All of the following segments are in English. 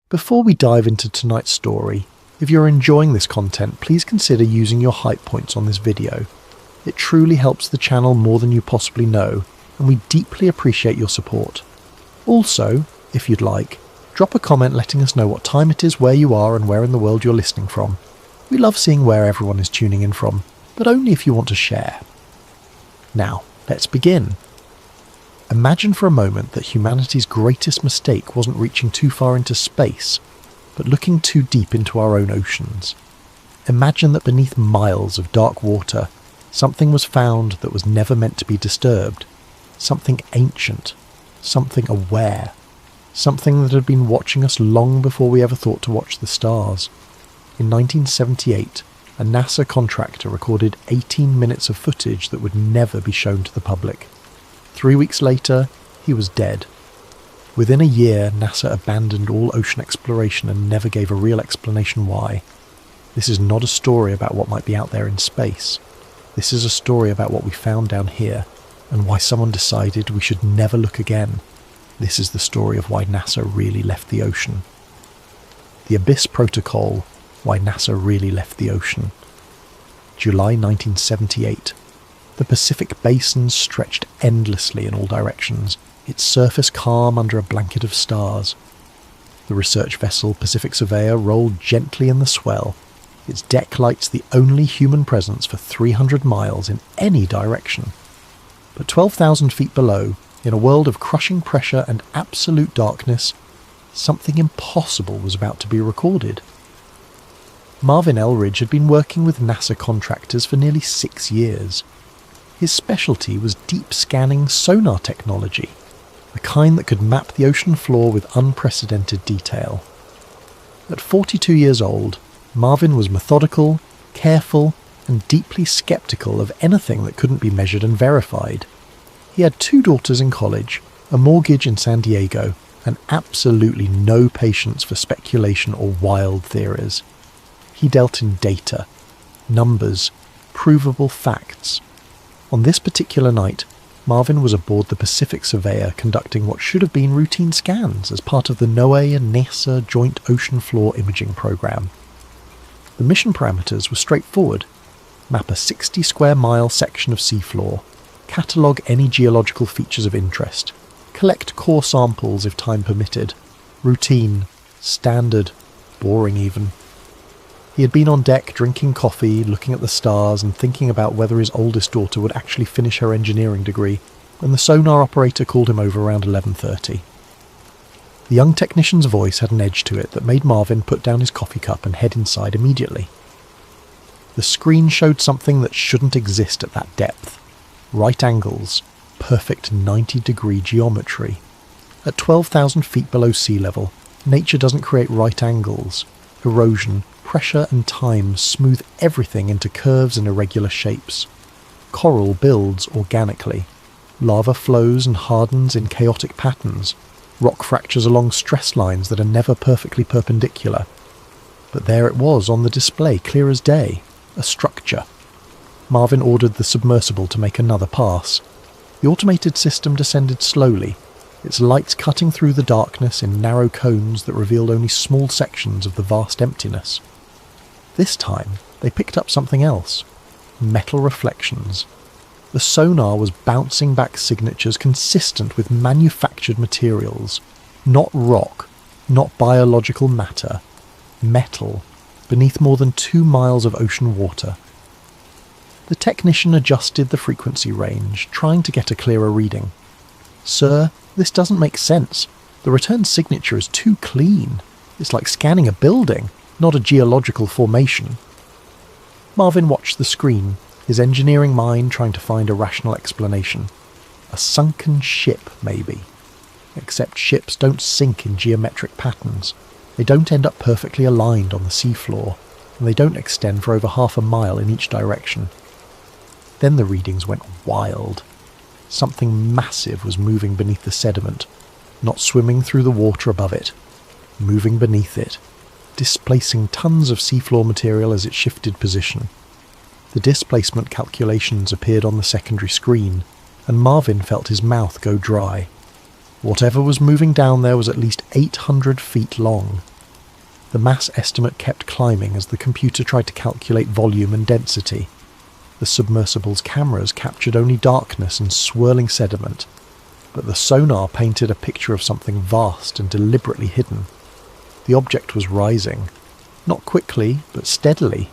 Before we dive into tonight's story, if you're enjoying this content, please consider using your hype points on this video. It truly helps the channel more than you possibly know, and we deeply appreciate your support. Also, if you'd like, drop a comment letting us know what time it is, where you are, and where in the world you're listening from. We love seeing where everyone is tuning in from, but only if you want to share. Now, let's begin. Imagine for a moment that humanity's greatest mistake wasn't reaching too far into space, but looking too deep into our own oceans. Imagine that beneath miles of dark water, something was found that was never meant to be disturbed. Something ancient, something aware, something that had been watching us long before we ever thought to watch the stars. In 1978, a NASA contractor recorded 18 minutes of footage that would never be shown to the public. 3 weeks later, he was dead. Within a year, NASA abandoned all ocean exploration and never gave a real explanation why. This is not a story about what might be out there in space. This is a story about what we found down here, and why someone decided we should never look again. This is the story of why NASA really left the ocean. The Abyss Protocol, why NASA really left the ocean. July 1978. The Pacific Basin stretched endlessly in all directions, its surface calm under a blanket of stars. The research vessel Pacific Surveyor rolled gently in the swell, its deck lights the only human presence for 300 miles in any direction. But 12,000 feet below, in a world of crushing pressure and absolute darkness, something impossible was about to be recorded. Marvin Elridge had been working with NASA contractors for nearly 6 years. His specialty was deep scanning sonar technology, the kind that could map the ocean floor with unprecedented detail. At 42 years old, Marvin was methodical, careful, and deeply skeptical of anything that couldn't be measured and verified. He had 2 daughters in college, a mortgage in San Diego, and absolutely no patience for speculation or wild theories. He dealt in data, numbers, provable facts. On this particular night, Marvin was aboard the Pacific Surveyor conducting what should have been routine scans as part of the NOAA and NASA Joint Ocean Floor Imaging Program. The mission parameters were straightforward. Map a 60 square mile section of seafloor, catalogue any geological features of interest, collect core samples if time permitted. Routine, standard, boring even. He had been on deck drinking coffee, looking at the stars and thinking about whether his oldest daughter would actually finish her engineering degree when the sonar operator called him over around 11:30. The young technician's voice had an edge to it that made Marvin put down his coffee cup and head inside immediately. The screen showed something that shouldn't exist at that depth. Right angles, perfect 90-degree geometry. At 12,000 feet below sea level, nature doesn't create right angles. Erosion, pressure and time smooth everything into curves and irregular shapes. Coral builds organically. Lava flows and hardens in chaotic patterns. Rock fractures along stress lines that are never perfectly perpendicular. But there it was on the display, clear as day. A structure. Marvin ordered the submersible to make another pass. The automated system descended slowly, its lights cutting through the darkness in narrow cones that revealed only small sections of the vast emptiness. This time, they picked up something else. Metal reflections. The sonar was bouncing back signatures consistent with manufactured materials. Not rock, not biological matter. Metal, beneath more than 2 miles of ocean water. The technician adjusted the frequency range, trying to get a clearer reading. "Sir, this doesn't make sense. The return signature is too clean. It's like scanning a building, not a geological formation." Marvin watched the screen, his engineering mind trying to find a rational explanation. A sunken ship, maybe. Except ships don't sink in geometric patterns. They don't end up perfectly aligned on the seafloor, and they don't extend for over half a mile in each direction. Then the readings went wild. Something massive was moving beneath the sediment, not swimming through the water above it, moving beneath it, displacing tons of seafloor material as it shifted position. The displacement calculations appeared on the secondary screen, and Marvin felt his mouth go dry. Whatever was moving down there was at least 800 feet long, The mass estimate kept climbing as the computer tried to calculate volume and density. The submersible's cameras captured only darkness and swirling sediment, but the sonar painted a picture of something vast and deliberately hidden. The object was rising, not quickly, but steadily,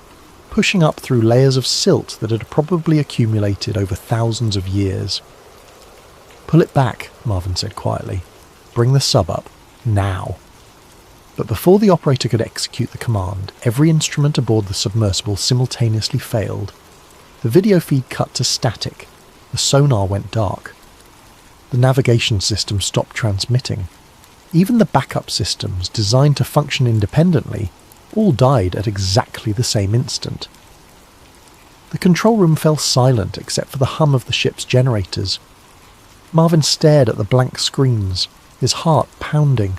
pushing up through layers of silt that had probably accumulated over thousands of years. "Pull it back," Marvin said quietly. "Bring the sub up, now." But before the operator could execute the command, every instrument aboard the submersible simultaneously failed. The video feed cut to static. The sonar went dark. The navigation system stopped transmitting. Even the backup systems, designed to function independently, all died at exactly the same instant. The control room fell silent except for the hum of the ship's generators. Marvin stared at the blank screens, his heart pounding.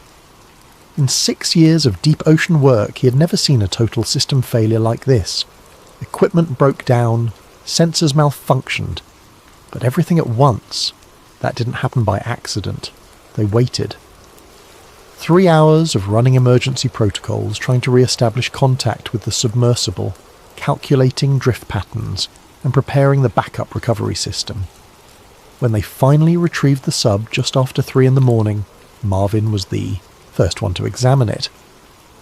In 6 years of deep ocean work, he had never seen a total system failure like this. Equipment broke down, sensors malfunctioned, but everything at once. That didn't happen by accident. They waited. 3 hours of running emergency protocols, trying to re-establish contact with the submersible, calculating drift patterns, and preparing the backup recovery system. When they finally retrieved the sub just after 3 a.m, Marvin was the first one to examine it.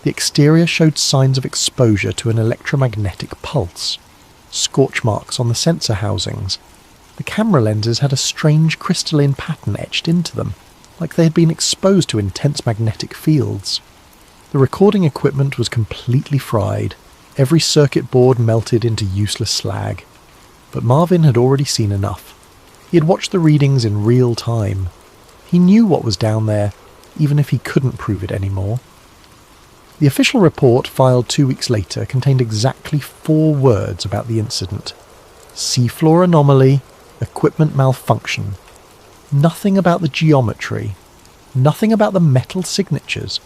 The exterior showed signs of exposure to an electromagnetic pulse. Scorch marks on the sensor housings. The camera lenses had a strange crystalline pattern etched into them, like they had been exposed to intense magnetic fields. The recording equipment was completely fried, every circuit board melted into useless slag. But Marvin had already seen enough. He had watched the readings in real time. He knew what was down there, even if he couldn't prove it anymore. The official report, filed 2 weeks later, contained exactly 4 words about the incident. Seafloor anomaly, equipment malfunction. Nothing about the geometry, nothing about the metal signatures,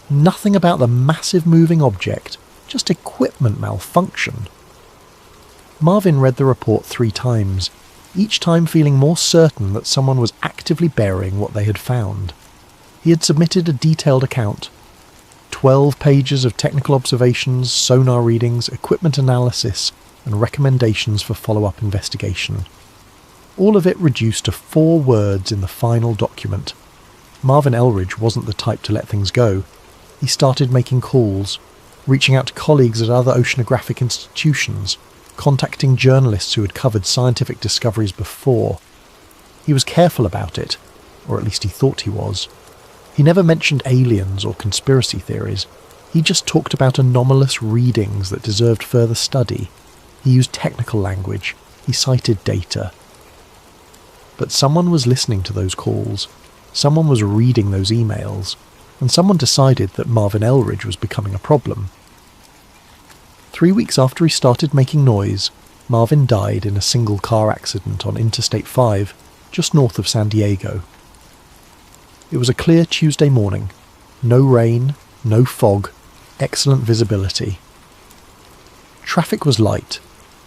nothing about the massive moving object, just equipment malfunction. Marvin read the report 3 times, each time feeling more certain that someone was actively burying what they had found. He had submitted a detailed account. 12 pages of technical observations, sonar readings, equipment analysis, and recommendations for follow-up investigation. All of it reduced to 4 words in the final document. Marvin Elridge wasn't the type to let things go. He started making calls, reaching out to colleagues at other oceanographic institutions, contacting journalists who had covered scientific discoveries before. He was careful about it, or at least he thought he was. He never mentioned aliens or conspiracy theories. He just talked about anomalous readings that deserved further study. He used technical language. He cited data. But someone was listening to those calls. Someone was reading those emails. And someone decided that Marvin Elridge was becoming a problem. 3 weeks after he started making noise, Marvin died in a single car accident on Interstate 5, just north of San Diego. It was a clear Tuesday morning. No rain, no fog, excellent visibility. Traffic was light.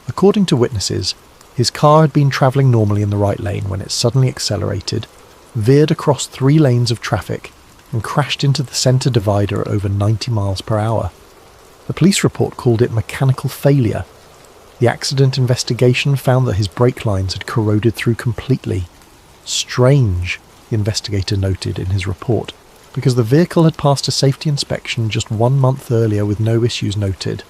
According to witnesses, his car had been travelling normally in the right lane when it suddenly accelerated, veered across 3 lanes of traffic, and crashed into the centre divider at over 90 miles per hour. The police report called it mechanical failure. The accident investigation found that his brake lines had corroded through completely. Strange, the investigator noted in his report, because the vehicle had passed a safety inspection just 1 month earlier with no issues noted.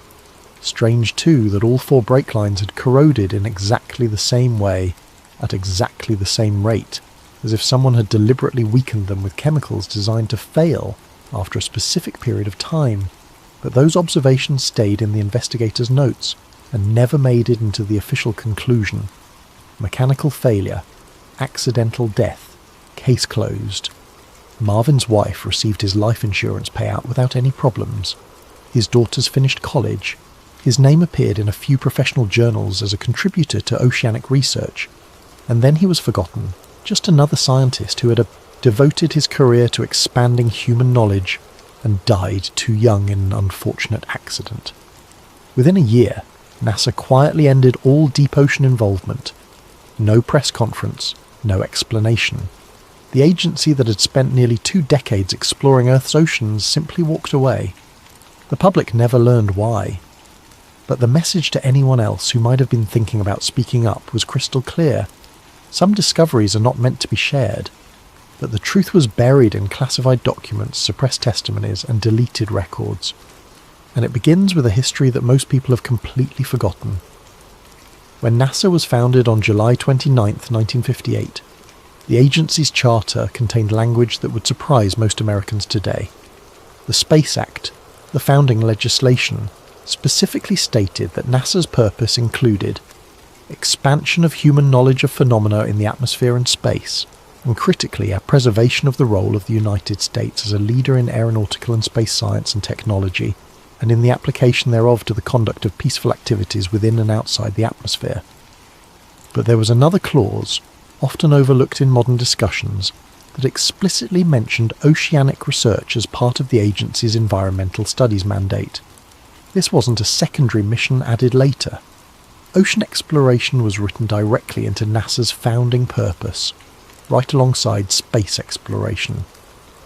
Strange too that all 4 brake lines had corroded in exactly the same way, at exactly the same rate, as if someone had deliberately weakened them with chemicals designed to fail after a specific period of time. But those observations stayed in the investigator's notes and never made it into the official conclusion. Mechanical failure, accidental death, case closed. Marvin's wife received his life insurance payout without any problems. His daughters finished college. His name appeared in a few professional journals as a contributor to oceanic research. And then he was forgotten, just another scientist who had devoted his career to expanding human knowledge and died too young in an unfortunate accident. Within a year, NASA quietly ended all deep ocean involvement. No press conference, no explanation. The agency that had spent nearly 2 decades exploring Earth's oceans simply walked away. The public never learned why. But the message to anyone else who might have been thinking about speaking up was crystal clear. Some discoveries are not meant to be shared, but the truth was buried in classified documents, suppressed testimonies, and deleted records. And it begins with a history that most people have completely forgotten. When NASA was founded on July 29, 1958, the agency's charter contained language that would surprise most Americans today. The Space Act, the founding legislation, specifically stated that NASA's purpose included expansion of human knowledge of phenomena in the atmosphere and space, and critically, a preservation of the role of the United States as a leader in aeronautical and space science and technology, and in the application thereof to the conduct of peaceful activities within and outside the atmosphere. But there was another clause, often overlooked in modern discussions, that explicitly mentioned oceanic research as part of the agency's environmental studies mandate. This wasn't a secondary mission added later. Ocean exploration was written directly into NASA's founding purpose, right alongside space exploration.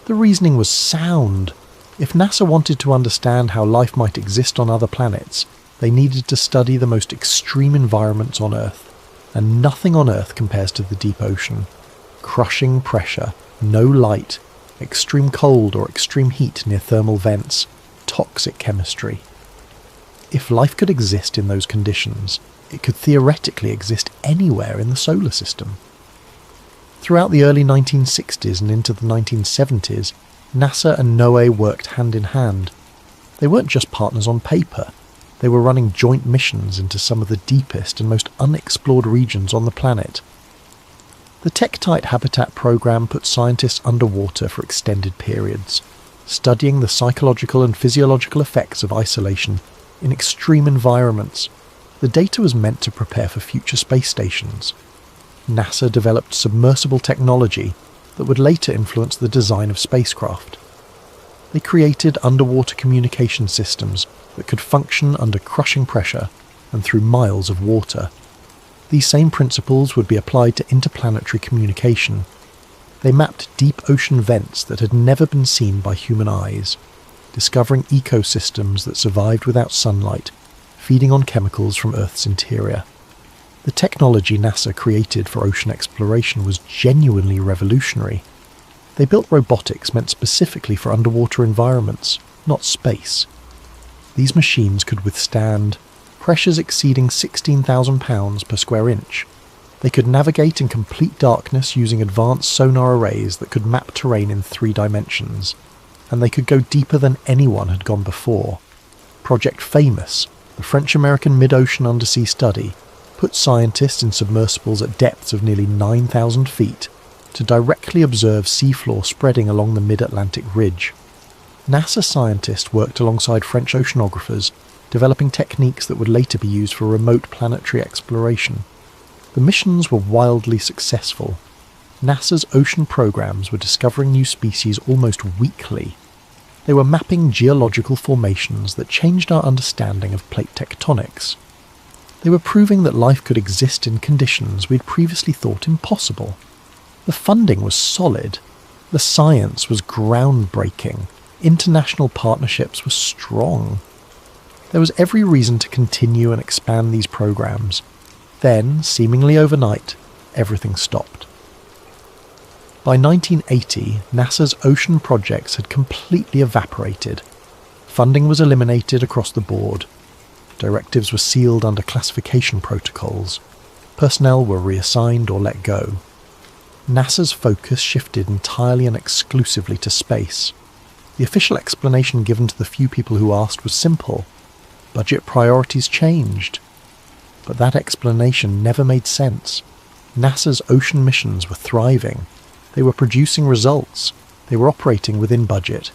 The reasoning was sound. If NASA wanted to understand how life might exist on other planets, they needed to study the most extreme environments on Earth, and nothing on Earth compares to the deep ocean. Crushing pressure, no light, extreme cold or extreme heat near thermal vents, toxic chemistry. If life could exist in those conditions, it could theoretically exist anywhere in the solar system. Throughout the early 1960s and into the 1970s, NASA and NOAA worked hand in hand. They weren't just partners on paper. They were running joint missions into some of the deepest and most unexplored regions on the planet. The Tektite Habitat program put scientists underwater for extended periods, studying the psychological and physiological effects of isolation in extreme environments. The data was meant to prepare for future space stations. NASA developed submersible technology that would later influence the design of spacecraft. They created underwater communication systems that could function under crushing pressure and through miles of water. These same principles would be applied to interplanetary communication. They mapped deep ocean vents that had never been seen by human eyes, discovering ecosystems that survived without sunlight, feeding on chemicals from Earth's interior. The technology NASA created for ocean exploration was genuinely revolutionary. They built robotics meant specifically for underwater environments, not space. These machines could withstand pressures exceeding 16,000 pounds per square inch. They could navigate in complete darkness using advanced sonar arrays that could map terrain in 3 dimensions, and they could go deeper than anyone had gone before. Project Famous, the French-American mid-ocean undersea study, put scientists in submersibles at depths of nearly 9,000 feet to directly observe seafloor spreading along the mid-Atlantic ridge. NASA scientists worked alongside French oceanographers, developing techniques that would later be used for remote planetary exploration. The missions were wildly successful. NASA's ocean programs were discovering new species almost weekly. They were mapping geological formations that changed our understanding of plate tectonics. They were proving that life could exist in conditions we'd previously thought impossible. The funding was solid. The science was groundbreaking. International partnerships were strong. There was every reason to continue and expand these programs. Then, seemingly overnight, everything stopped. By 1980, NASA's ocean projects had completely evaporated. Funding was eliminated across the board. Directives were sealed under classification protocols. Personnel were reassigned or let go. NASA's focus shifted entirely and exclusively to space. The official explanation given to the few people who asked was simple. Budget priorities changed. But that explanation never made sense. NASA's ocean missions were thriving. They were producing results. They were operating within budget.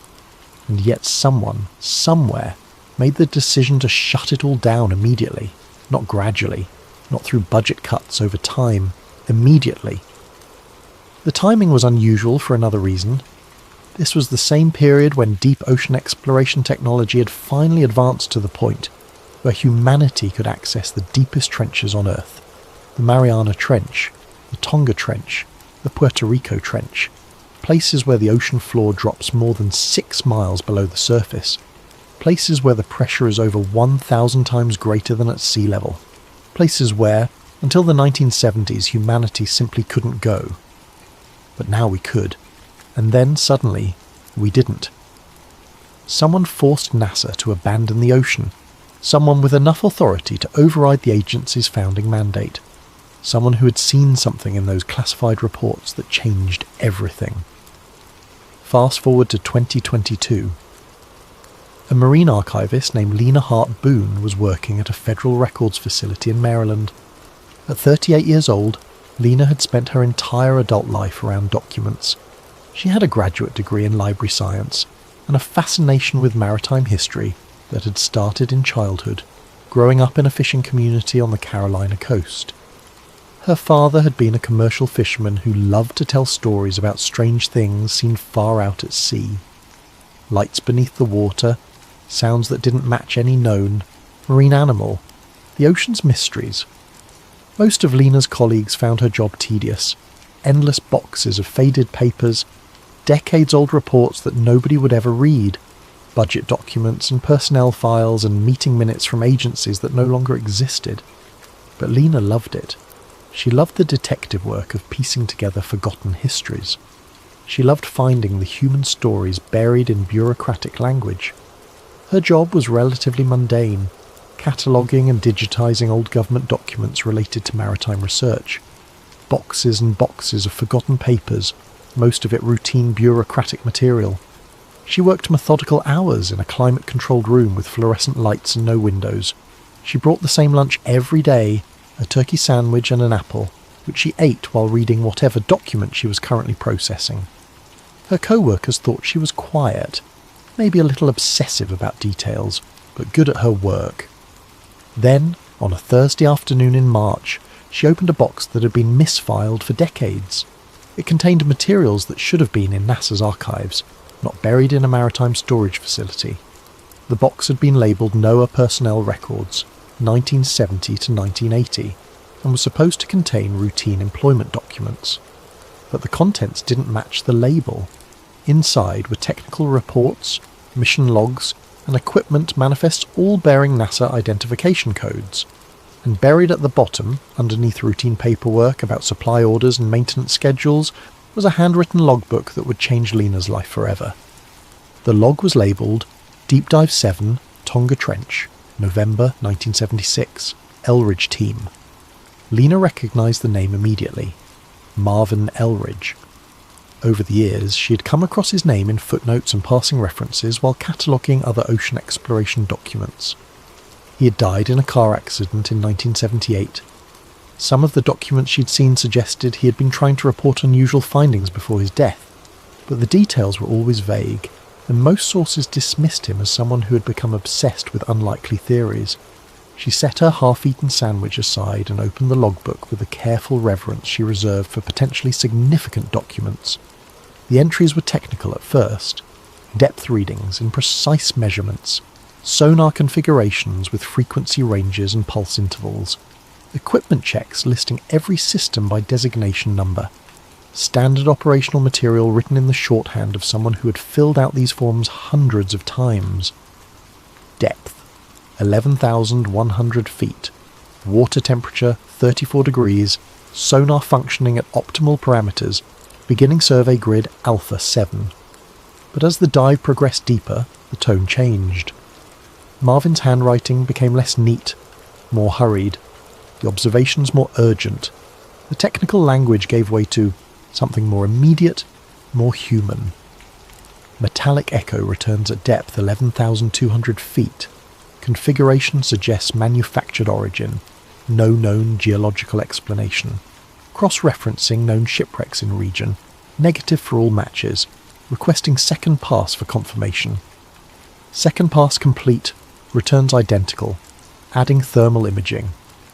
And yet someone, somewhere, made the decision to shut it all down immediately. Not gradually. Not through budget cuts over time. Immediately. The timing was unusual for another reason. This was the same period when deep ocean exploration technology had finally advanced to the point where humanity could access the deepest trenches on Earth. The Mariana Trench, the Tonga Trench, the Puerto Rico Trench, places where the ocean floor drops more than 6 miles below the surface, places where the pressure is over 1,000 times greater than at sea level, places where, until the 1970s, humanity simply couldn't go. But now we could, and then suddenly, we didn't. Someone forced NASA to abandon the ocean, someone with enough authority to override the agency's founding mandate, someone who had seen something in those classified reports that changed everything. Fast forward to 2022. A marine archivist named Lena Hart Boone was working at a federal records facility in Maryland. At 38 years old, Lena had spent her entire adult life around documents. She had a graduate degree in library science and a fascination with maritime history that had started in childhood, growing up in a fishing community on the Carolina coast. Her father had been a commercial fisherman who loved to tell stories about strange things seen far out at sea. Lights beneath the water, sounds that didn't match any known, marine animal, the ocean's mysteries. Most of Lena's colleagues found her job tedious. Endless boxes of faded papers, decades-old reports that nobody would ever read, budget documents and personnel files and meeting minutes from agencies that no longer existed. But Lena loved it. She loved the detective work of piecing together forgotten histories. She loved finding the human stories buried in bureaucratic language. Her job was relatively mundane, cataloguing and digitising old government documents related to maritime research. Boxes and boxes of forgotten papers, most of it routine bureaucratic material. She worked methodical hours in a climate-controlled room with fluorescent lights and no windows. She brought the same lunch every day, a turkey sandwich and an apple, which she ate while reading whatever document she was currently processing. Her co-workers thought she was quiet, maybe a little obsessive about details, but good at her work. Then, on a Thursday afternoon in March, she opened a box that had been misfiled for decades. It contained materials that should have been in NASA's archives, not buried in a maritime storage facility. The box had been labelled NOAA Personnel Records, 1970 to 1980, and was supposed to contain routine employment documents. But the contents didn't match the label. Inside were technical reports, mission logs, and equipment manifests all bearing NASA identification codes. And buried at the bottom, underneath routine paperwork about supply orders and maintenance schedules, was a handwritten logbook that would change Lena's life forever. The log was labelled Deep Dive 7, Tonga Trench, November 1976, Elridge Team. Lena recognised the name immediately. Marvin Elridge. Over the years, she had come across his name in footnotes and passing references while cataloguing other ocean exploration documents. He had died in a car accident in 1978. Some of the documents she'd seen suggested he had been trying to report unusual findings before his death, but the details were always vague, and most sources dismissed him as someone who had become obsessed with unlikely theories. She set her half-eaten sandwich aside and opened the logbook with a careful reverence she reserved for potentially significant documents. The entries were technical at first, depth readings and precise measurements, sonar configurations with frequency ranges and pulse intervals, equipment checks listing every system by designation number, standard operational material written in the shorthand of someone who had filled out these forms hundreds of times. Depth, 11,100 feet. Water temperature, 34 degrees. Sonar functioning at optimal parameters. Beginning survey grid Alpha 7. But as the dive progressed deeper, the tone changed. Marvin's handwriting became less neat, more hurried. The observations more urgent. The technical language gave way to something more immediate, more human. Metallic echo returns at depth 11,200 feet. Configuration suggests manufactured origin. No known geological explanation. Cross-referencing known shipwrecks in region. Negative for all matches. Requesting second pass for confirmation. Second pass complete. Returns identical. Adding thermal imaging.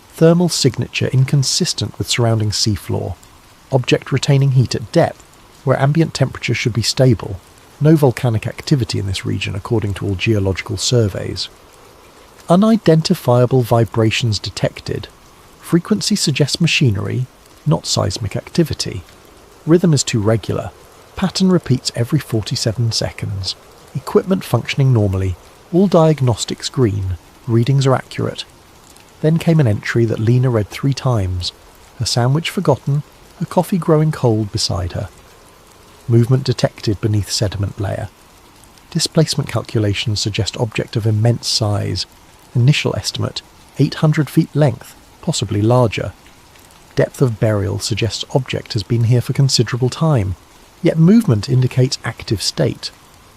Thermal signature inconsistent with surrounding seafloor. Object retaining heat at depth, where ambient temperature should be stable. No volcanic activity in this region according to all geological surveys. Unidentifiable vibrations detected. Frequency suggests machinery, not seismic activity. Rhythm is too regular. Pattern repeats every 47 seconds. Equipment functioning normally. All diagnostics green, readings are accurate. Then came an entry that Lena read 3 times, her sandwich forgotten, her coffee growing cold beside her. Movement detected beneath sediment layer. Displacement calculations suggest object of immense size. Initial estimate, 800 feet length, possibly larger. Depth of burial suggests object has been here for considerable time, yet movement indicates active state.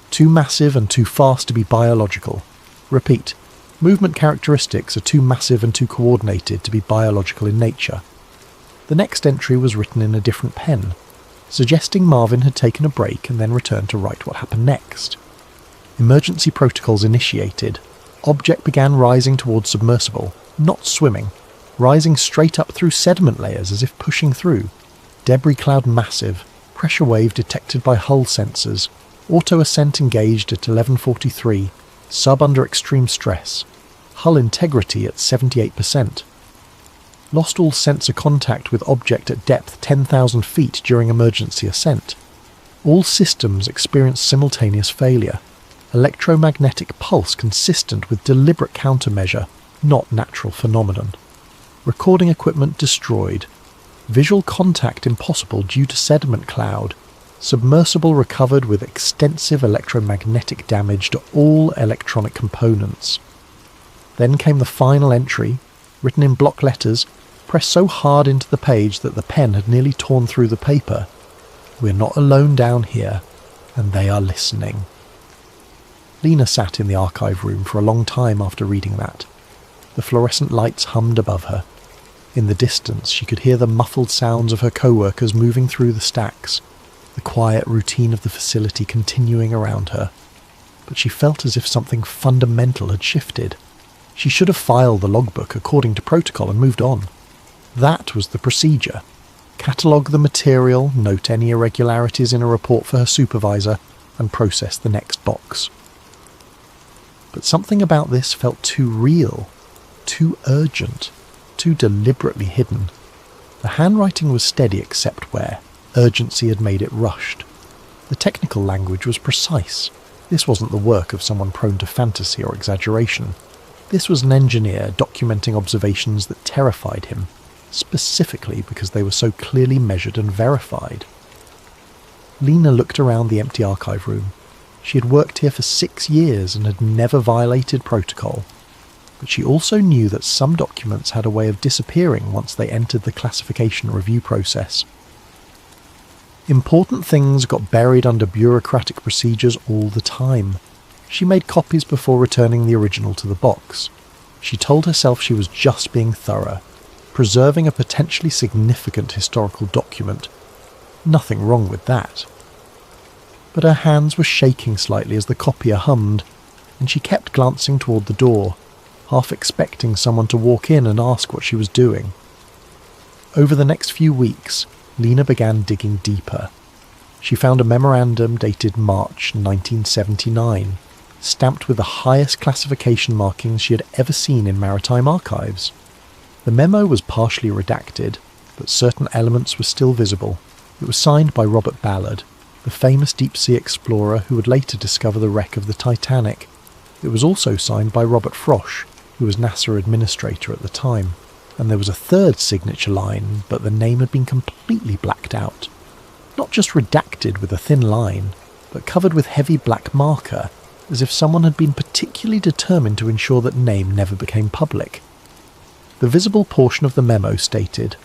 Too massive and too fast to be biological. Repeat, movement characteristics are too massive and too coordinated to be biological in nature. The next entry was written in a different pen, suggesting Marvin had taken a break and then returned to write what happened next. Emergency protocols initiated. Object began rising towards submersible, not swimming, rising straight up through sediment layers as if pushing through. Debris cloud massive, pressure wave detected by hull sensors, auto ascent engaged at 11:43, sub under extreme stress, hull integrity at 78%. Lost all sensor contact with object at depth 10,000 feet during emergency ascent. All systems experienced simultaneous failure. Electromagnetic pulse consistent with deliberate countermeasure, not natural phenomenon. Recording equipment destroyed. Visual contact impossible due to sediment cloud. Submersible recovered with extensive electromagnetic damage to all electronic components. Then came the final entry, written in block letters, pressed so hard into the page that the pen had nearly torn through the paper. We're not alone down here, and they are listening. Lena sat in the archive room for a long time after reading that. The fluorescent lights hummed above her. In the distance she could hear the muffled sounds of her co-workers moving through the stacks, the quiet routine of the facility continuing around her. But she felt as if something fundamental had shifted. She should have filed the logbook according to protocol and moved on. That was the procedure. Catalogue the material, note any irregularities in a report for her supervisor, and process the next box. But something about this felt too real, too urgent, too deliberately hidden. The handwriting was steady except where urgency had made it rushed. The technical language was precise. This wasn't the work of someone prone to fantasy or exaggeration. This was an engineer documenting observations that terrified him, specifically because they were so clearly measured and verified. Lena looked around the empty archive room. She had worked here for 6 years and had never violated protocol. But she also knew that some documents had a way of disappearing once they entered the classification review process. Important things got buried under bureaucratic procedures all the time. She made copies before returning the original to the box. She told herself she was just being thorough, preserving a potentially significant historical document. Nothing wrong with that. But her hands were shaking slightly as the copier hummed, and she kept glancing toward the door, half expecting someone to walk in and ask what she was doing. Over the next few weeks, Lena began digging deeper. She found a memorandum dated March 1979, stamped with the highest classification markings she had ever seen in maritime archives. The memo was partially redacted, but certain elements were still visible. It was signed by Robert Ballard, the famous deep-sea explorer who would later discover the wreck of the Titanic. It was also signed by Robert Frosch, who was NASA administrator at the time. And there was a third signature line, but the name had been completely blacked out. Not just redacted with a thin line, but covered with heavy black marker, as if someone had been particularly determined to ensure that name never became public. The visible portion of the memo stated,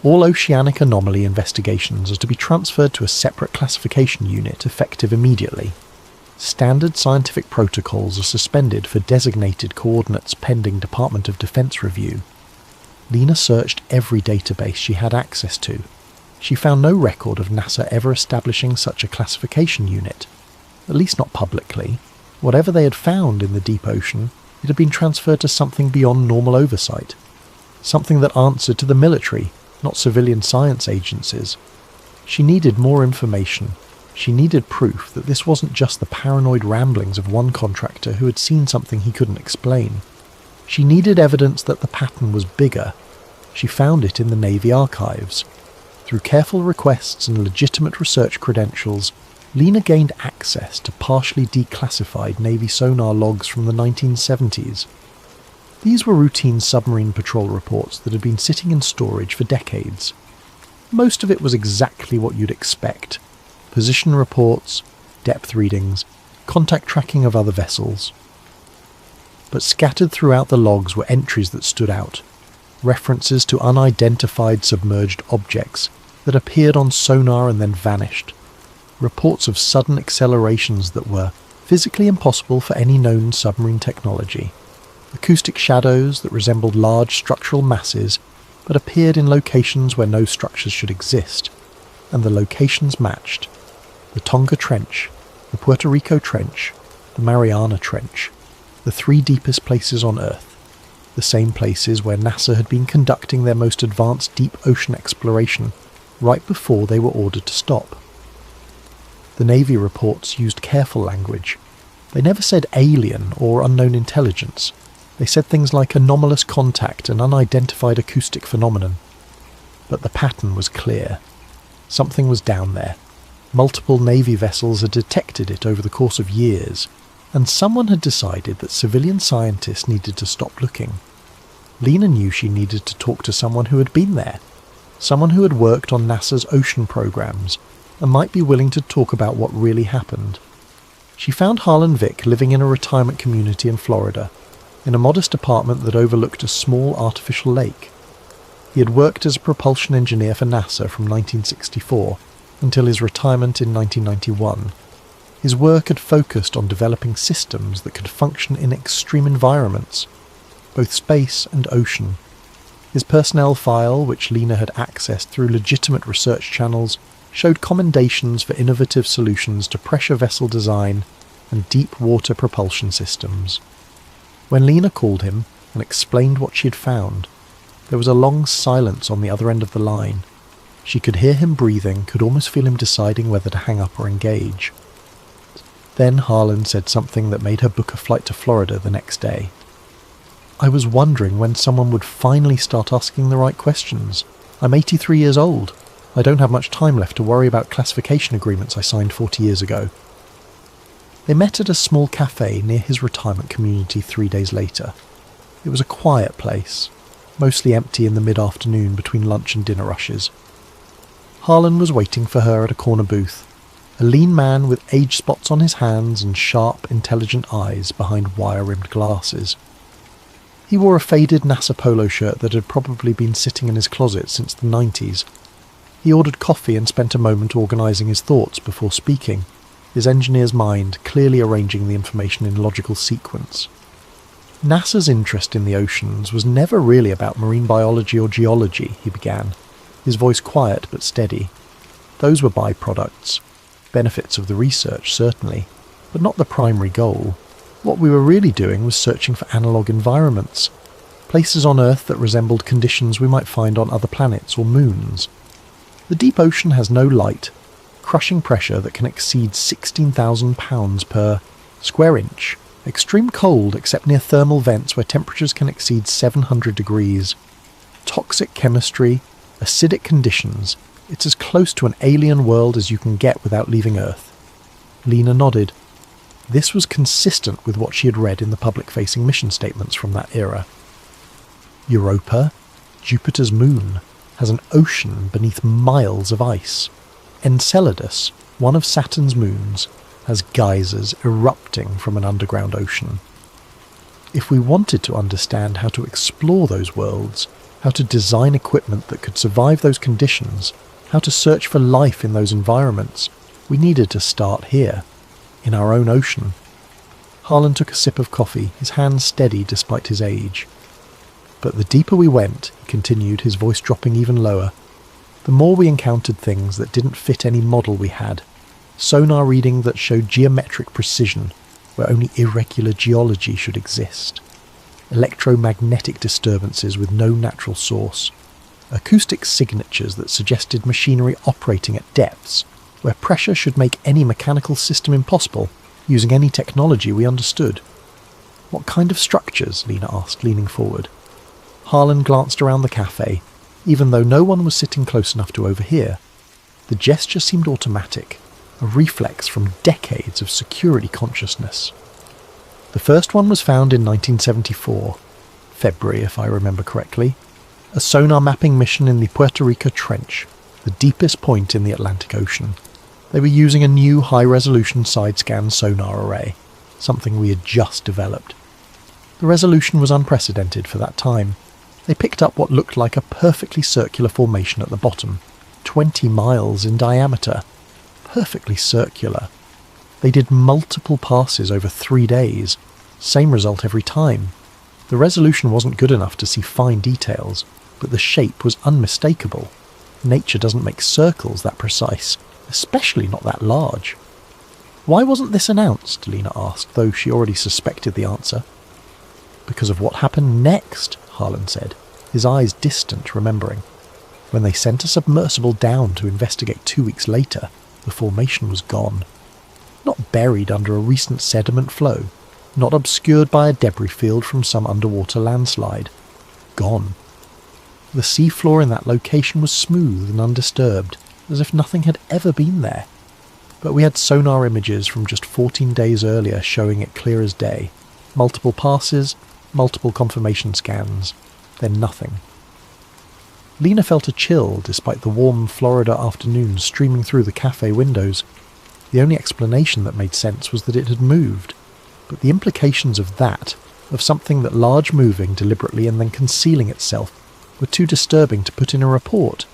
"All oceanic anomaly investigations are to be transferred to a separate classification unit effective immediately. Standard scientific protocols are suspended for designated coordinates pending Department of Defense review." Lena searched every database she had access to. She found no record of NASA ever establishing such a classification unit, at least not publicly. Whatever they had found in the deep ocean, it had been transferred to something beyond normal oversight, something that answered to the military, not civilian science agencies. She needed more information. She needed proof that this wasn't just the paranoid ramblings of one contractor who had seen something he couldn't explain. She needed evidence that the pattern was bigger. She found it in the Navy archives. Through careful requests and legitimate research credentials, Lena gained access to partially declassified Navy sonar logs from the 1970s. These were routine submarine patrol reports that had been sitting in storage for decades. Most of it was exactly what you'd expect: position reports, depth readings, contact tracking of other vessels. But scattered throughout the logs were entries that stood out, references to unidentified submerged objects that appeared on sonar and then vanished, reports of sudden accelerations that were physically impossible for any known submarine technology, acoustic shadows that resembled large structural masses but appeared in locations where no structures should exist, and the locations matched: the Tonga Trench, the Puerto Rico Trench, the Mariana Trench, the three deepest places on Earth, the same places where NASA had been conducting their most advanced deep ocean exploration right before they were ordered to stop. The Navy reports used careful language. They never said alien or unknown intelligence. They said things like anomalous contact and unidentified acoustic phenomenon. But the pattern was clear. Something was down there. Multiple Navy vessels had detected it over the course of years, and someone had decided that civilian scientists needed to stop looking. Lena knew she needed to talk to someone who had been there, someone who had worked on NASA's ocean programs, and might be willing to talk about what really happened. She found Harlan Vick living in a retirement community in Florida, in a modest apartment that overlooked a small artificial lake. He had worked as a propulsion engineer for NASA from 1964 until his retirement in 1991. His work had focused on developing systems that could function in extreme environments, both space and ocean. His personnel file, which Lena had accessed through legitimate research channels, showed commendations for innovative solutions to pressure vessel design and deep water propulsion systems. When Lena called him and explained what she had found, there was a long silence on the other end of the line. She could hear him breathing, could almost feel him deciding whether to hang up or engage. Then Harlan said something that made her book a flight to Florida the next day. "I was wondering when someone would finally start asking the right questions. I'm 83 years old. I don't have much time left to worry about classification agreements I signed 40 years ago." They met at a small cafe near his retirement community 3 days later. It was a quiet place, mostly empty in the mid-afternoon between lunch and dinner rushes. Harlan was waiting for her at a corner booth, a lean man with age spots on his hands and sharp, intelligent eyes behind wire-rimmed glasses. He wore a faded NASA polo shirt that had probably been sitting in his closet since the 90s. He ordered coffee and spent a moment organising his thoughts before speaking, his engineer's mind clearly arranging the information in logical sequence. NASA's interest in the oceans was never really about marine biology or geology, he began, his voice quiet but steady. Those were byproducts, benefits of the research certainly, but not the primary goal. What we were really doing was searching for analogue environments, places on Earth that resembled conditions we might find on other planets or moons. The deep ocean has no light, crushing pressure that can exceed 16,000 pounds per square inch, extreme cold except near thermal vents where temperatures can exceed 700 degrees, toxic chemistry, acidic conditions. It's as close to an alien world as you can get without leaving Earth. Lena nodded. This was consistent with what she had read in the public-facing mission statements from that era. Europa, Jupiter's moon, has an ocean beneath miles of ice. Enceladus, one of Saturn's moons, has geysers erupting from an underground ocean. If we wanted to understand how to explore those worlds, how to design equipment that could survive those conditions, how to search for life in those environments, we needed to start here, in our own ocean. Harlan took a sip of coffee, his hands steady despite his age. But the deeper we went, he continued, his voice dropping even lower, the more we encountered things that didn't fit any model we had. Sonar reading that showed geometric precision, where only irregular geology should exist. Electromagnetic disturbances with no natural source. Acoustic signatures that suggested machinery operating at depths, where pressure should make any mechanical system impossible, using any technology we understood. "What kind of structures?" Lena asked, leaning forward. Harlan glanced around the cafe, even though no one was sitting close enough to overhear. The gesture seemed automatic. a reflex from decades of security consciousness. The first one was found in 1974, February if I remember correctly, a sonar mapping mission in the Puerto Rico Trench, the deepest point in the Atlantic Ocean. They were using a new high-resolution side-scan sonar array, something we had just developed. The resolution was unprecedented for that time. They picked up what looked like a perfectly circular formation at the bottom, 20 miles in diameter. Perfectly circular. They did multiple passes over 3 days. Same result every time. The resolution wasn't good enough to see fine details, but the shape was unmistakable. Nature doesn't make circles that precise, especially not that large. Why wasn't this announced? Lena asked, though she already suspected the answer. Because of what happened next, Harlan said, his eyes distant, remembering. When they sent a submersible down to investigate 2 weeks later, the formation was gone. Not buried under a recent sediment flow, not obscured by a debris field from some underwater landslide. Gone. The seafloor in that location was smooth and undisturbed, as if nothing had ever been there. But we had sonar images from just 14 days earlier showing it clear as day. Multiple passes, multiple confirmation scans, then nothing. Lena felt a chill despite the warm Florida afternoon streaming through the cafe windows. The only explanation that made sense was that it had moved, but the implications of that, of something that large moving deliberately and then concealing itself, were too disturbing to put in a report.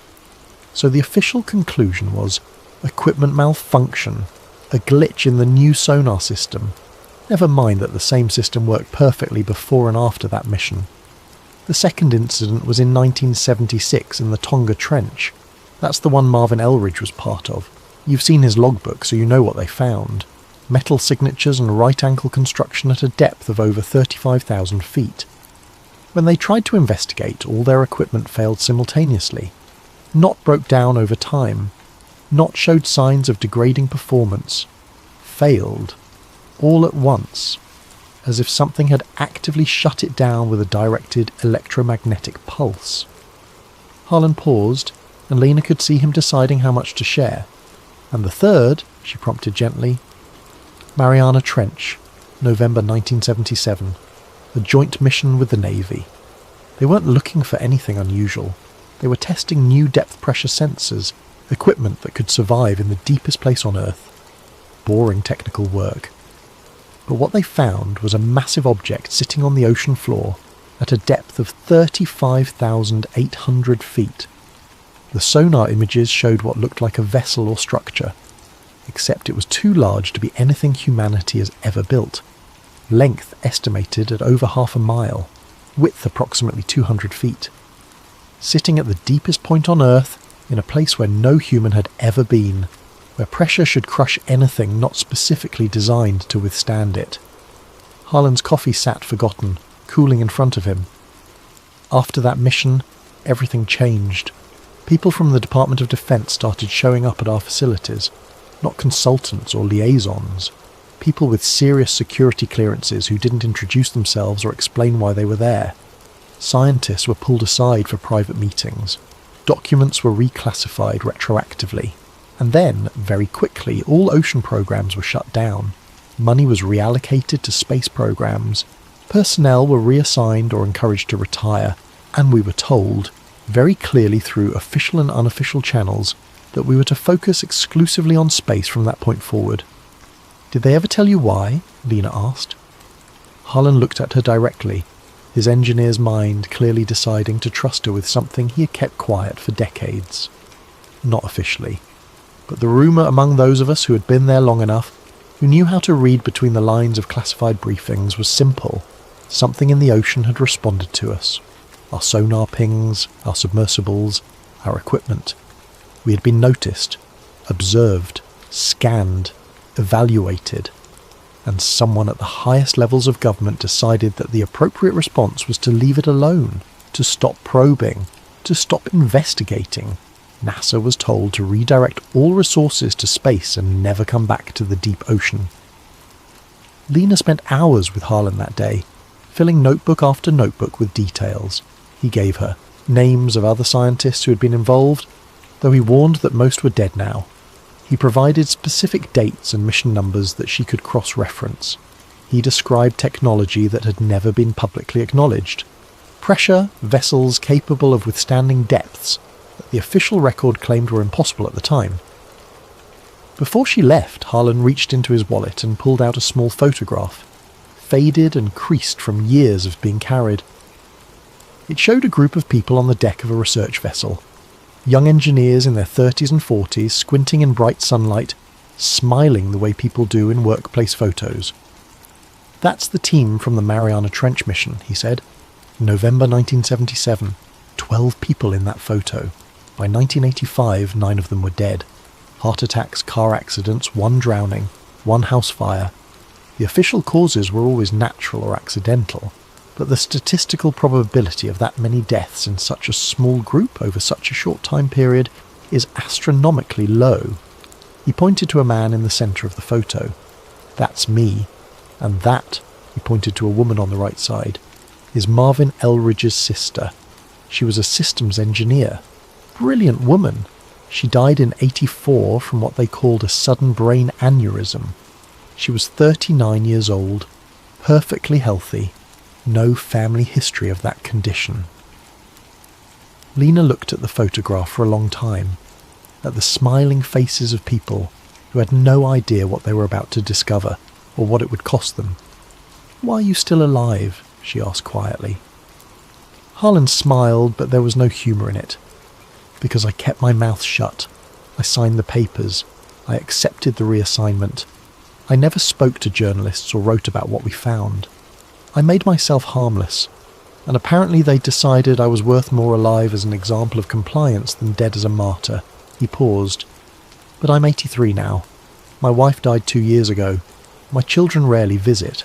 So the official conclusion was equipment malfunction, a glitch in the new sonar system. Never mind that the same system worked perfectly before and after that mission. The second incident was in 1976 in the Tonga Trench. That's the one Marvin Elridge was part of. You've seen his logbook, so you know what they found. Metal signatures and right-angle construction at a depth of over 35,000 feet. When they tried to investigate, all their equipment failed simultaneously. Not broke down over time. Not showed signs of degrading performance. Failed. All at once. As if something had actively shut it down with a directed electromagnetic pulse. Harlan paused, and Lena could see him deciding how much to share. And the third, she prompted gently, Mariana Trench, November 1977, a joint mission with the Navy. They weren't looking for anything unusual. They were testing new depth pressure sensors, equipment that could survive in the deepest place on Earth. Boring technical work. But what they found was a massive object sitting on the ocean floor at a depth of 35,800 feet. The sonar images showed what looked like a vessel or structure, except it was too large to be anything humanity has ever built. Length estimated at over 1/2 mile, width approximately 200 feet. Sitting at the deepest point on Earth, in a place where no human had ever been, where pressure should crush anything not specifically designed to withstand it. Harlan's coffee sat forgotten, cooling in front of him. After that mission, everything changed. People from the Department of Defense started showing up at our facilities. Not consultants or liaisons. People with serious security clearances who didn't introduce themselves or explain why they were there. Scientists were pulled aside for private meetings. Documents were reclassified retroactively. And then, very quickly, all ocean programs were shut down. Money was reallocated to space programs. Personnel were reassigned or encouraged to retire. And we were told, very clearly through official and unofficial channels, that we were to focus exclusively on space from that point forward. Did they ever tell you why? Lena asked. Harlan looked at her directly, his engineer's mind clearly deciding to trust her with something he had kept quiet for decades. Not officially. But the rumour among those of us who had been there long enough, who knew how to read between the lines of classified briefings, was simple. Something in the ocean had responded to us. Our sonar pings, our submersibles, our equipment. We had been noticed, observed, scanned, evaluated, and someone at the highest levels of government decided that the appropriate response was to leave it alone, to stop probing, to stop investigating. NASA was told to redirect all resources to space and never come back to the deep ocean. Lena spent hours with Harlan that day, filling notebook after notebook with details. He gave her names of other scientists who had been involved, though he warned that most were dead now. He provided specific dates and mission numbers that she could cross-reference. He described technology that had never been publicly acknowledged. Pressure vessels capable of withstanding depths that the official record claimed were impossible at the time. Before she left, Harlan reached into his wallet and pulled out a small photograph, faded and creased from years of being carried. It showed a group of people on the deck of a research vessel. Young engineers in their 30s and 40s, squinting in bright sunlight, smiling the way people do in workplace photos. "That's the team from the Mariana Trench mission," he said. "November 1977. 12 people in that photo. By 1985, 9 of them were dead. Heart attacks, car accidents, 1 drowning, 1 house fire. The official causes were always natural or accidental, but the statistical probability of that many deaths in such a small group over such a short time period is astronomically low." He pointed to a man in the centre of the photo. "That's me. And that," he pointed to a woman on the right side, "is Marvin Elridge's sister. She was a systems engineer. Brilliant woman. She died in '84 from what they called a sudden brain aneurysm. She was 39 years old, perfectly healthy, no family history of that condition." Lena looked at the photograph for a long time, at the smiling faces of people who had no idea what they were about to discover or what it would cost them. "Why are you still alive?" she asked quietly. Harlan smiled, but there was no humour in it. "Because I kept my mouth shut. I signed the papers. I accepted the reassignment. I never spoke to journalists or wrote about what we found. I made myself harmless, and apparently they decided I was worth more alive as an example of compliance than dead as a martyr." He paused. "But I'm 83 now. My wife died 2 years ago. My children rarely visit.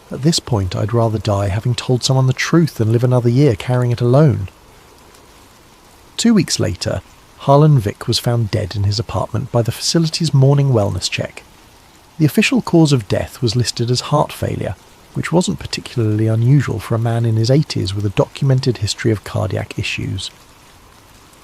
At this point, I'd rather die having told someone the truth than live another year carrying it alone." 2 weeks later, Harlan Vick was found dead in his apartment by the facility's morning wellness check. The official cause of death was listed as heart failure, which wasn't particularly unusual for a man in his 80s with a documented history of cardiac issues.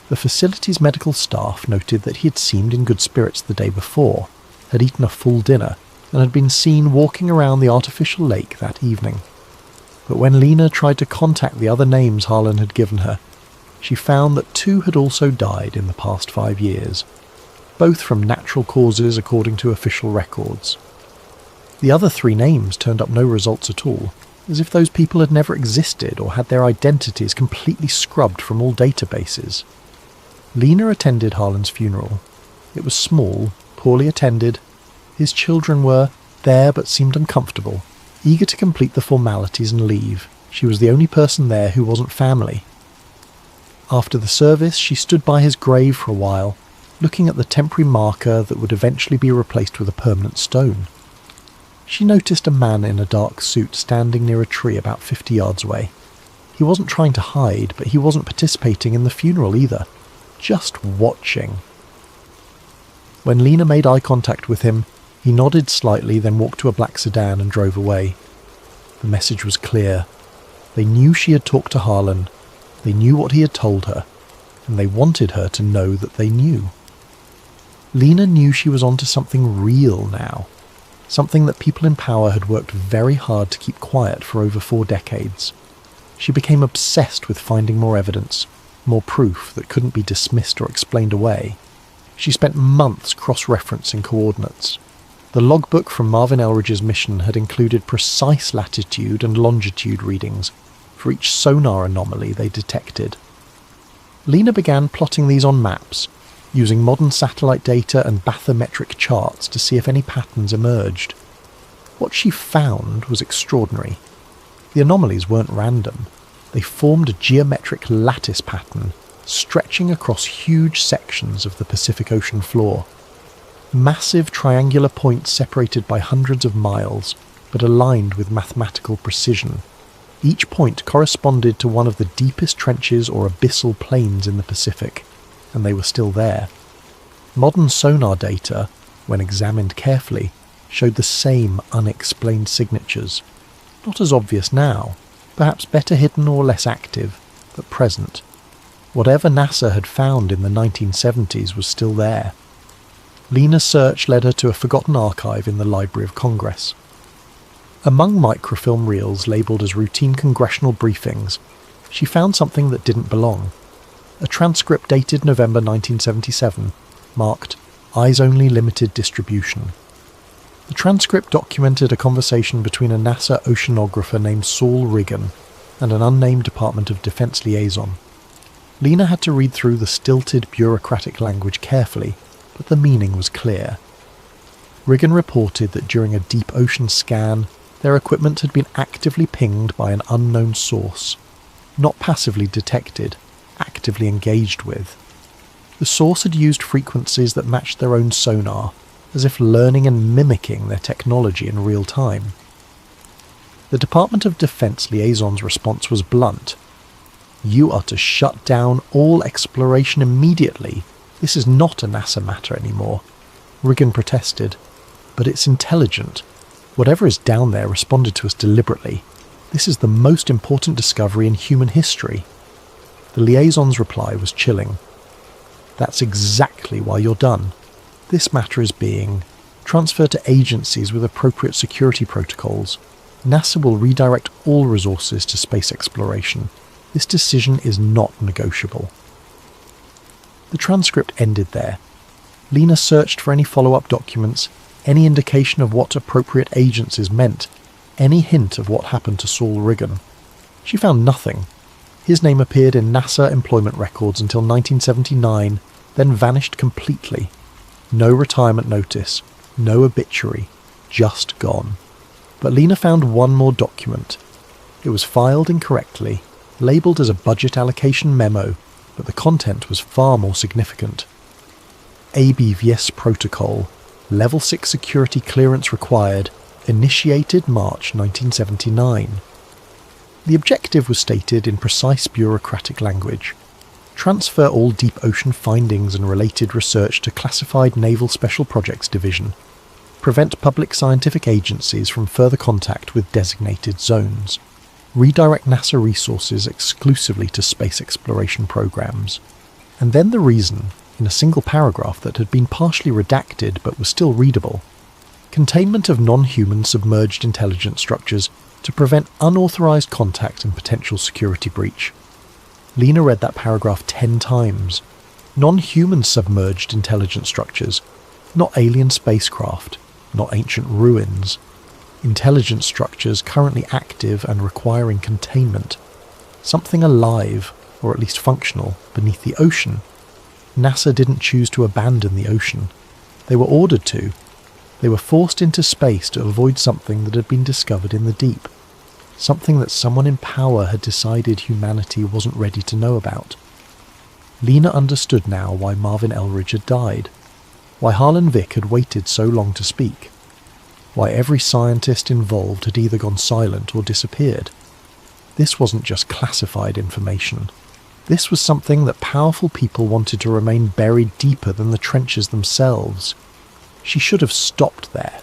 The facility's medical staff noted that he had seemed in good spirits the day before, had eaten a full dinner, and had been seen walking around the artificial lake that evening. But when Lena tried to contact the other names Harlan had given her, she found that 2 had also died in the past 5 years, both from natural causes according to official records. The other 3 names turned up no results at all, as if those people had never existed or had their identities completely scrubbed from all databases. Lena attended Harlan's funeral. It was small, poorly attended. His children were there but seemed uncomfortable, eager to complete the formalities and leave. She was the only person there who wasn't family. After the service, she stood by his grave for a while, looking at the temporary marker that would eventually be replaced with a permanent stone. She noticed a man in a dark suit standing near a tree about 50 yards away. He wasn't trying to hide, but he wasn't participating in the funeral either, just watching. When Lena made eye contact with him, he nodded slightly, then walked to a black sedan and drove away. The message was clear. They knew she had talked to Harlan, they knew what he had told her, and they wanted her to know that they knew. Lena knew she was onto something real now, something that people in power had worked very hard to keep quiet for over 4 decades. She became obsessed with finding more evidence, more proof that couldn't be dismissed or explained away. She spent months cross-referencing coordinates. The logbook from Marvin Elridge's mission had included precise latitude and longitude readings for each sonar anomaly they detected. Lena began plotting these on maps, using modern satellite data and bathymetric charts to see if any patterns emerged. What she found was extraordinary. The anomalies weren't random. They formed a geometric lattice pattern stretching across huge sections of the Pacific Ocean floor. Massive triangular points separated by hundreds of miles, but aligned with mathematical precision. Each point corresponded to one of the deepest trenches or abyssal plains in the Pacific, and they were still there. Modern sonar data, when examined carefully, showed the same unexplained signatures. Not as obvious now, perhaps better hidden or less active, but present. Whatever NASA had found in the 1970s was still there. Lena's search led her to a forgotten archive in the Library of Congress. Among microfilm reels labelled as routine congressional briefings, she found something that didn't belong. A transcript dated November 1977, marked Eyes Only Limited Distribution. The transcript documented a conversation between a NASA oceanographer named Saul Riggin and an unnamed Department of Defense liaison. Lena had to read through the stilted bureaucratic language carefully, but the meaning was clear. Riggin reported that during a deep ocean scan, their equipment had been actively pinged by an unknown source, not passively detected, actively engaged with. The source had used frequencies that matched their own sonar, as if learning and mimicking their technology in real time. The Department of Defense liaison's response was blunt. "You are to shut down all exploration immediately. This is not a NASA matter anymore." Riggin protested. "But it's intelligent. Whatever is down there responded to us deliberately. This is the most important discovery in human history." The liaison's reply was chilling. "That's exactly why you're done. This matter is being transferred to agencies with appropriate security protocols. NASA will redirect all resources to space exploration. This decision is not negotiable." The transcript ended there. Lena searched for any follow-up documents, any indication of what appropriate agencies meant, any hint of what happened to Saul Riggin. She found nothing. His name appeared in NASA employment records until 1979, then vanished completely. No retirement notice, no obituary, just gone. But Lena found one more document. It was filed incorrectly, labelled as a budget allocation memo, but the content was far more significant. ABVS Protocol, Level 6 security clearance required, initiated March 1979. The objective was stated in precise bureaucratic language. Transfer all deep ocean findings and related research to Classified Naval Special Projects Division. Prevent public scientific agencies from further contact with designated zones. Redirect NASA resources exclusively to space exploration programs. And then the reason, in a single paragraph that had been partially redacted but was still readable. Containment of non-human submerged intelligence structures to prevent unauthorized contact and potential security breach. Lena read that paragraph 10 times. Non-human submerged intelligence structures, not alien spacecraft, not ancient ruins. Intelligence structures currently active and requiring containment. Something alive, or at least functional, beneath the ocean. NASA didn't choose to abandon the ocean. They were ordered to. They were forced into space to avoid something that had been discovered in the deep. Something that someone in power had decided humanity wasn't ready to know about. Lena understood now why Marvin Eldridge had died. Why Harlan Vick had waited so long to speak. Why every scientist involved had either gone silent or disappeared. This wasn't just classified information. This was something that powerful people wanted to remain buried deeper than the trenches themselves. She should have stopped there.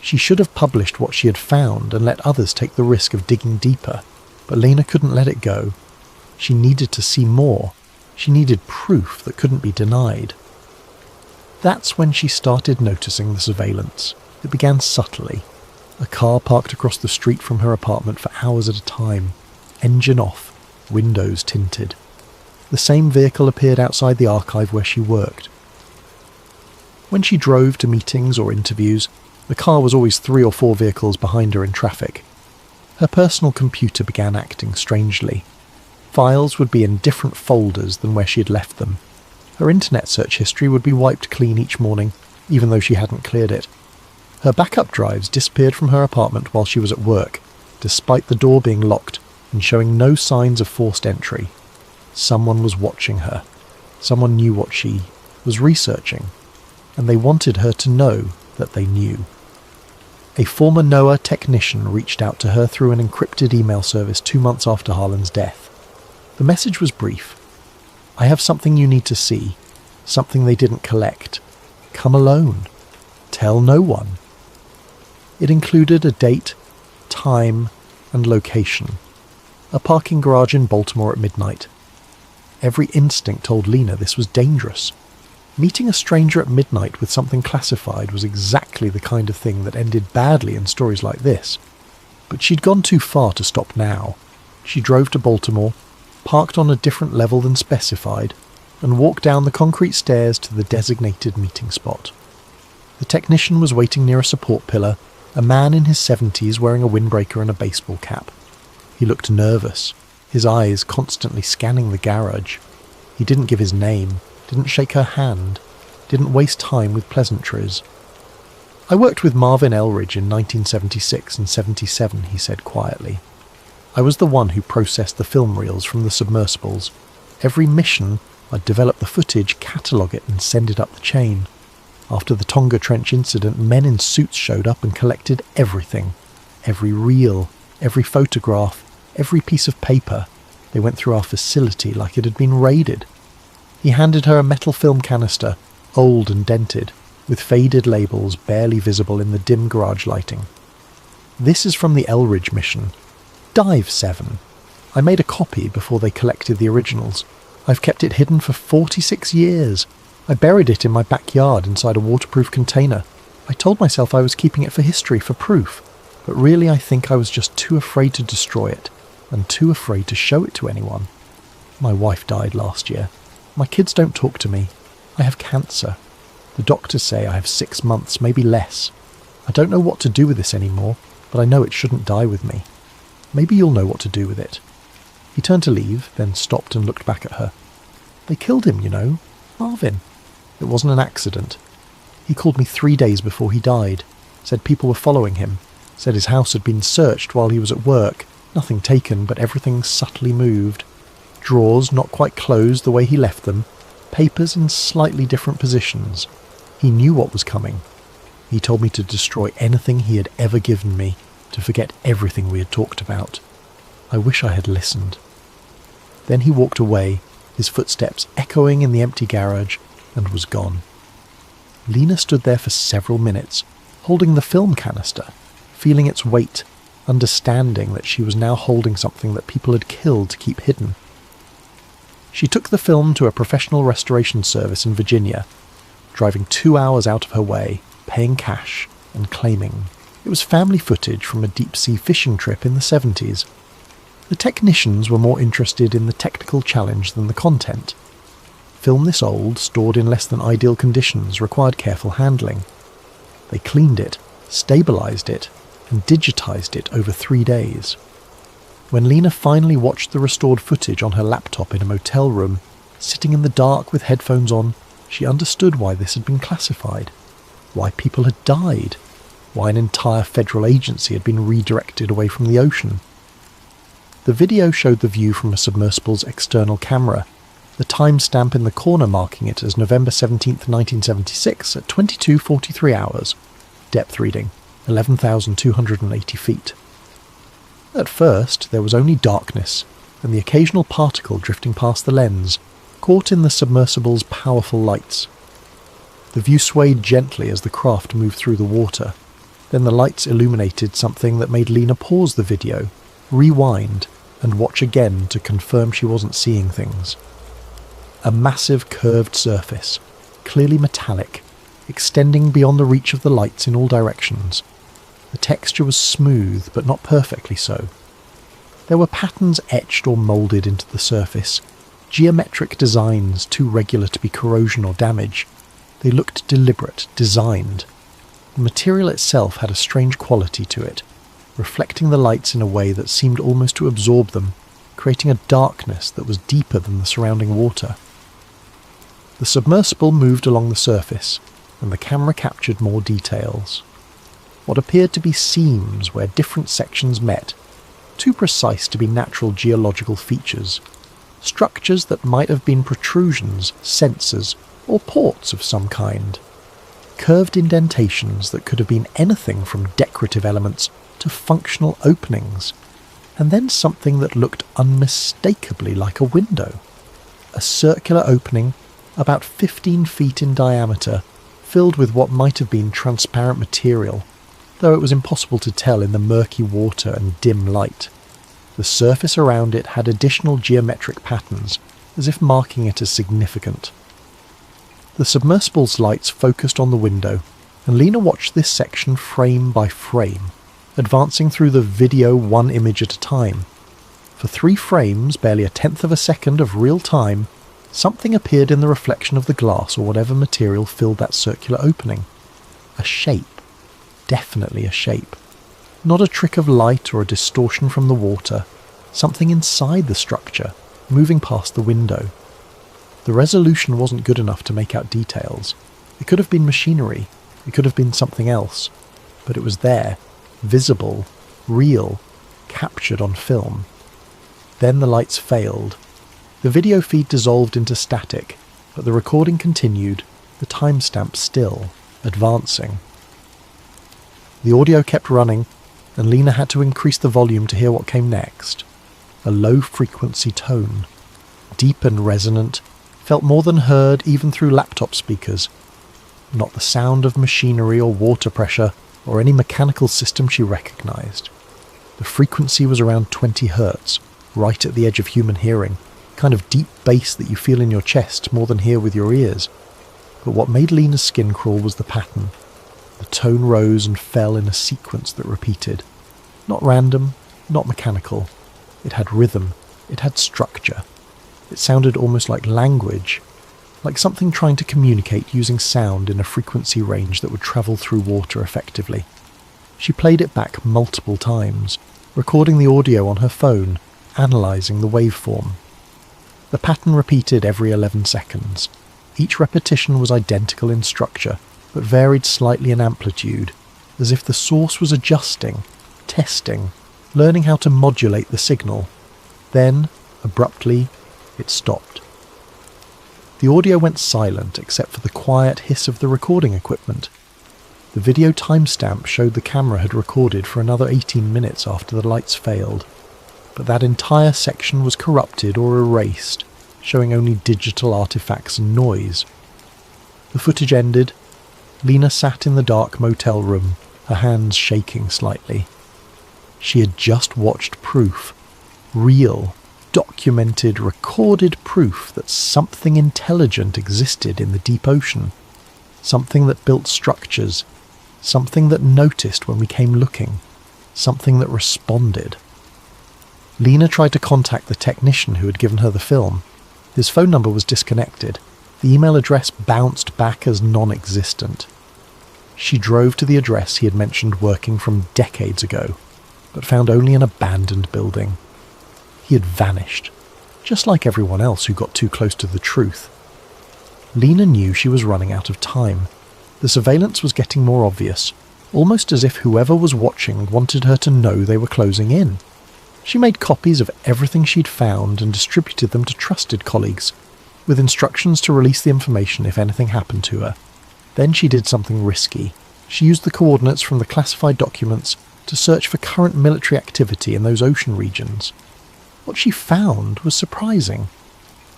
She should have published what she had found and let others take the risk of digging deeper. But Lena couldn't let it go. She needed to see more. She needed proof that couldn't be denied. That's when she started noticing the surveillance. It began subtly. A car parked across the street from her apartment for hours at a time. Engine off. Windows tinted. The same vehicle appeared outside the archive where she worked. When she drove to meetings or interviews, the car was always 3 or 4 vehicles behind her in traffic. Her personal computer began acting strangely. Files would be in different folders than where she had left them. Her internet search history would be wiped clean each morning, even though she hadn't cleared it. Her backup drives disappeared from her apartment while she was at work, despite the door being locked and showing no signs of forced entry. Someone was watching her. Someone knew what she was researching, and they wanted her to know that they knew. A former NOAA technician reached out to her through an encrypted email service 2 months after Harlan's death. The message was brief. "I have something you need to see, something they didn't collect. Come alone. Tell no one." It included a date, time, and location. A parking garage in Baltimore at midnight. Every instinct told Lena this was dangerous. Meeting a stranger at midnight with something classified was exactly the kind of thing that ended badly in stories like this. But she'd gone too far to stop now. She drove to Baltimore, parked on a different level than specified, and walked down the concrete stairs to the designated meeting spot. The technician was waiting near a support pillar, a man in his 70s wearing a windbreaker and a baseball cap. He looked nervous, his eyes constantly scanning the garage. He didn't give his name, didn't shake her hand, didn't waste time with pleasantries. "I worked with Marvin Elridge in 1976 and 77, he said quietly. "I was the one who processed the film reels from the submersibles. Every mission, I'd develop the footage, catalogue it and send it up the chain. After the Tonga Trench incident, men in suits showed up and collected everything. Every reel, every photograph, every piece of paper. They went through our facility like it had been raided." He handed her a metal film canister, old and dented, with faded labels barely visible in the dim garage lighting. "This is from the Elridge mission. Dive 7. I made a copy before they collected the originals. I've kept it hidden for 46 years. I buried it in my backyard inside a waterproof container. I told myself I was keeping it for history, for proof, but really I think I was just too afraid to destroy it, and too afraid to show it to anyone. My wife died last year. My kids don't talk to me. I have cancer. The doctors say I have 6 months, maybe less. I don't know what to do with this anymore, but I know it shouldn't die with me. Maybe you'll know what to do with it." He turned to leave, then stopped and looked back at her. "They killed him, you know. Marvin. It wasn't an accident. He called me 3 days before he died, said people were following him, said his house had been searched while he was at work, nothing taken but everything subtly moved. Drawers not quite closed the way he left them, papers in slightly different positions. He knew what was coming. He told me to destroy anything he had ever given me, to forget everything we had talked about. I wish I had listened." Then he walked away, his footsteps echoing in the empty garage, and was gone. Lena stood there for several minutes, holding the film canister, feeling its weight, understanding that she was now holding something that people had killed to keep hidden. She took the film to a professional restoration service in Virginia, driving 2 hours out of her way, paying cash, and claiming it was family footage from a deep-sea fishing trip in the 70s. The technicians were more interested in the technical challenge than the content. Film this old, stored in less than ideal conditions, required careful handling. They cleaned it, stabilised it, and digitised it over 3 days. When Lena finally watched the restored footage on her laptop in a motel room, sitting in the dark with headphones on, she understood why this had been classified, why people had died, why an entire federal agency had been redirected away from the ocean. The video showed the view from a submersible's external camera, the timestamp in the corner marking it as November 17th, 1976 at 22:43 hours. Depth reading, 11,280 feet. At first, there was only darkness and the occasional particle drifting past the lens, caught in the submersible's powerful lights. The view swayed gently as the craft moved through the water. Then the lights illuminated something that made Lena pause the video, rewind, and watch again to confirm she wasn't seeing things. A massive curved surface, clearly metallic, extending beyond the reach of the lights in all directions. The texture was smooth, but not perfectly so. There were patterns etched or moulded into the surface, geometric designs too regular to be corrosion or damage. They looked deliberate, designed. The material itself had a strange quality to it, reflecting the lights in a way that seemed almost to absorb them, creating a darkness that was deeper than the surrounding water. The submersible moved along the surface, and the camera captured more details. What appeared to be seams where different sections met, too precise to be natural geological features. Structures that might have been protrusions, sensors, or ports of some kind. Curved indentations that could have been anything from decorative elements to functional openings. And then something that looked unmistakably like a window. A circular opening, about 15 feet in diameter, filled with what might have been transparent material, though it was impossible to tell in the murky water and dim light. The surface around it had additional geometric patterns, as if marking it as significant. The submersible's lights focused on the window, and Lena watched this section frame by frame, advancing through the video one image at a time. For 3 frames, barely a tenth of a second of real time, something appeared in the reflection of the glass or whatever material filled that circular opening. A shape. Definitely a shape. Not a trick of light or a distortion from the water. Something inside the structure, moving past the window. The resolution wasn't good enough to make out details. It could have been machinery. It could have been something else. But it was there, visible, real, captured on film. Then the lights failed. The video feed dissolved into static, but the recording continued, the timestamp still, advancing. The audio kept running, and Lena had to increase the volume to hear what came next. A low-frequency tone. Deep and resonant, felt more than heard even through laptop speakers. Not the sound of machinery or water pressure or any mechanical system she recognised. The frequency was around 20 Hz, right at the edge of human hearing, kind of deep bass that you feel in your chest more than hear with your ears. But what made Lena's skin crawl was the pattern. The tone rose and fell in a sequence that repeated. Not random, not mechanical. It had rhythm, it had structure. It sounded almost like language, like something trying to communicate using sound in a frequency range that would travel through water effectively. She played it back multiple times, recording the audio on her phone, analysing the waveform. The pattern repeated every 11 seconds. Each repetition was identical in structure, but varied slightly in amplitude, as if the source was adjusting, testing, learning how to modulate the signal. Then, abruptly, it stopped. The audio went silent except for the quiet hiss of the recording equipment. The video timestamp showed the camera had recorded for another 18 minutes after the lights failed, but that entire section was corrupted or erased, showing only digital artifacts and noise. The footage ended. Lena sat in the dark motel room, her hands shaking slightly. She had just watched proof, real, documented, recorded proof that something intelligent existed in the deep ocean, something that built structures, something that noticed when we came looking, something that responded. Lena tried to contact the technician who had given her the film. His phone number was disconnected. The email address bounced back as non-existent. She drove to the address he had mentioned working from decades ago, but found only an abandoned building. He had vanished, just like everyone else who got too close to the truth. Lena knew she was running out of time. The surveillance was getting more obvious, almost as if whoever was watching wanted her to know they were closing in. She made copies of everything she'd found and distributed them to trusted colleagues, with instructions to release the information if anything happened to her. Then she did something risky. She used the coordinates from the classified documents to search for current military activity in those ocean regions. What she found was surprising.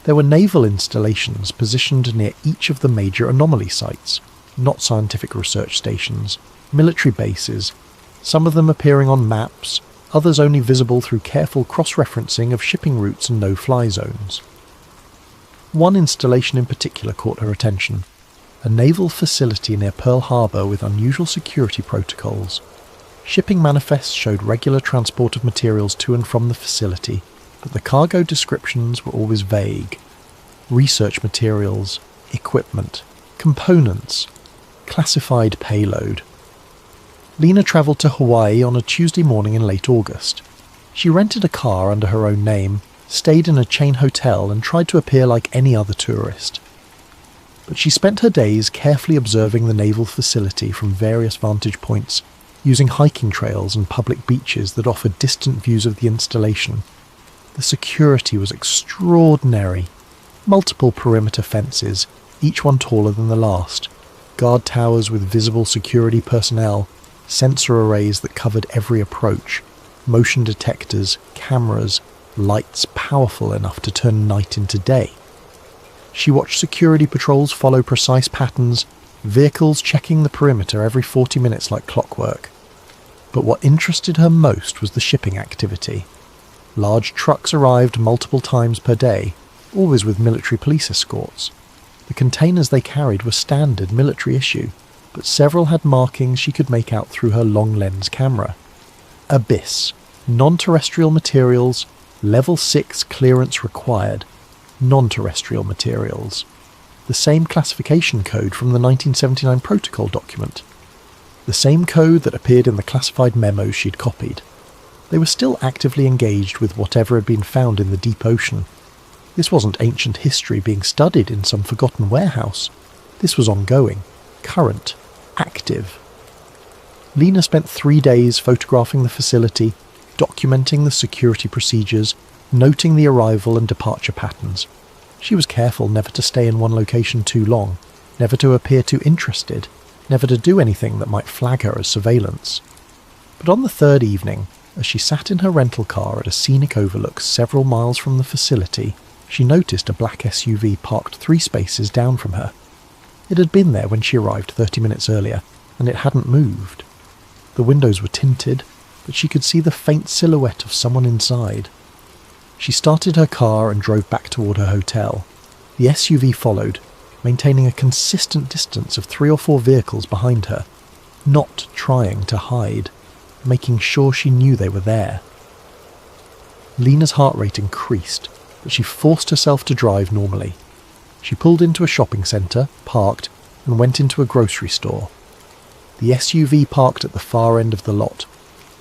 There were naval installations positioned near each of the major anomaly sites, not scientific research stations, military bases, some of them appearing on maps, others only visible through careful cross-referencing of shipping routes and no-fly zones. One installation in particular caught her attention, a naval facility near Pearl Harbor with unusual security protocols. Shipping manifests showed regular transport of materials to and from the facility, but the cargo descriptions were always vague. Research materials, equipment, components, classified payload. Lena travelled to Hawaii on a Tuesday morning in late August. She rented a car under her own name, stayed in a chain hotel and tried to appear like any other tourist. But she spent her days carefully observing the naval facility from various vantage points, using hiking trails and public beaches that offered distant views of the installation. The security was extraordinary. Multiple perimeter fences, each one taller than the last, guard towers with visible security personnel, sensor arrays that covered every approach, motion detectors, cameras, lights powerful enough to turn night into day. She watched security patrols follow precise patterns, vehicles checking the perimeter every 40 minutes like clockwork. But what interested her most was the shipping activity. Large trucks arrived multiple times per day, always with military police escorts. The containers they carried were standard military issue, but several had markings she could make out through her long lens camera. Abyss. Non-terrestrial materials. Level 6 clearance required. Non-terrestrial materials. The same classification code from the 1979 protocol document. The same code that appeared in the classified memos she'd copied. They were still actively engaged with whatever had been found in the deep ocean. This wasn't ancient history being studied in some forgotten warehouse. This was ongoing, current, active. Lena spent 3 days photographing the facility, documenting the security procedures, noting the arrival and departure patterns. She was careful never to stay in one location too long, never to appear too interested, never to do anything that might flag her as surveillance. But on the third evening, as she sat in her rental car at a scenic overlook several miles from the facility, she noticed a black SUV parked 3 spaces down from her. It had been there when she arrived 30 minutes earlier, and it hadn't moved. The windows were tinted, but she could see the faint silhouette of someone inside. She started her car and drove back toward her hotel. The SUV followed, maintaining a consistent distance of 3 or 4 vehicles behind her, not trying to hide, making sure she knew they were there. Lena's heart rate increased, but she forced herself to drive normally. She pulled into a shopping centre, parked, and went into a grocery store. The SUV parked at the far end of the lot.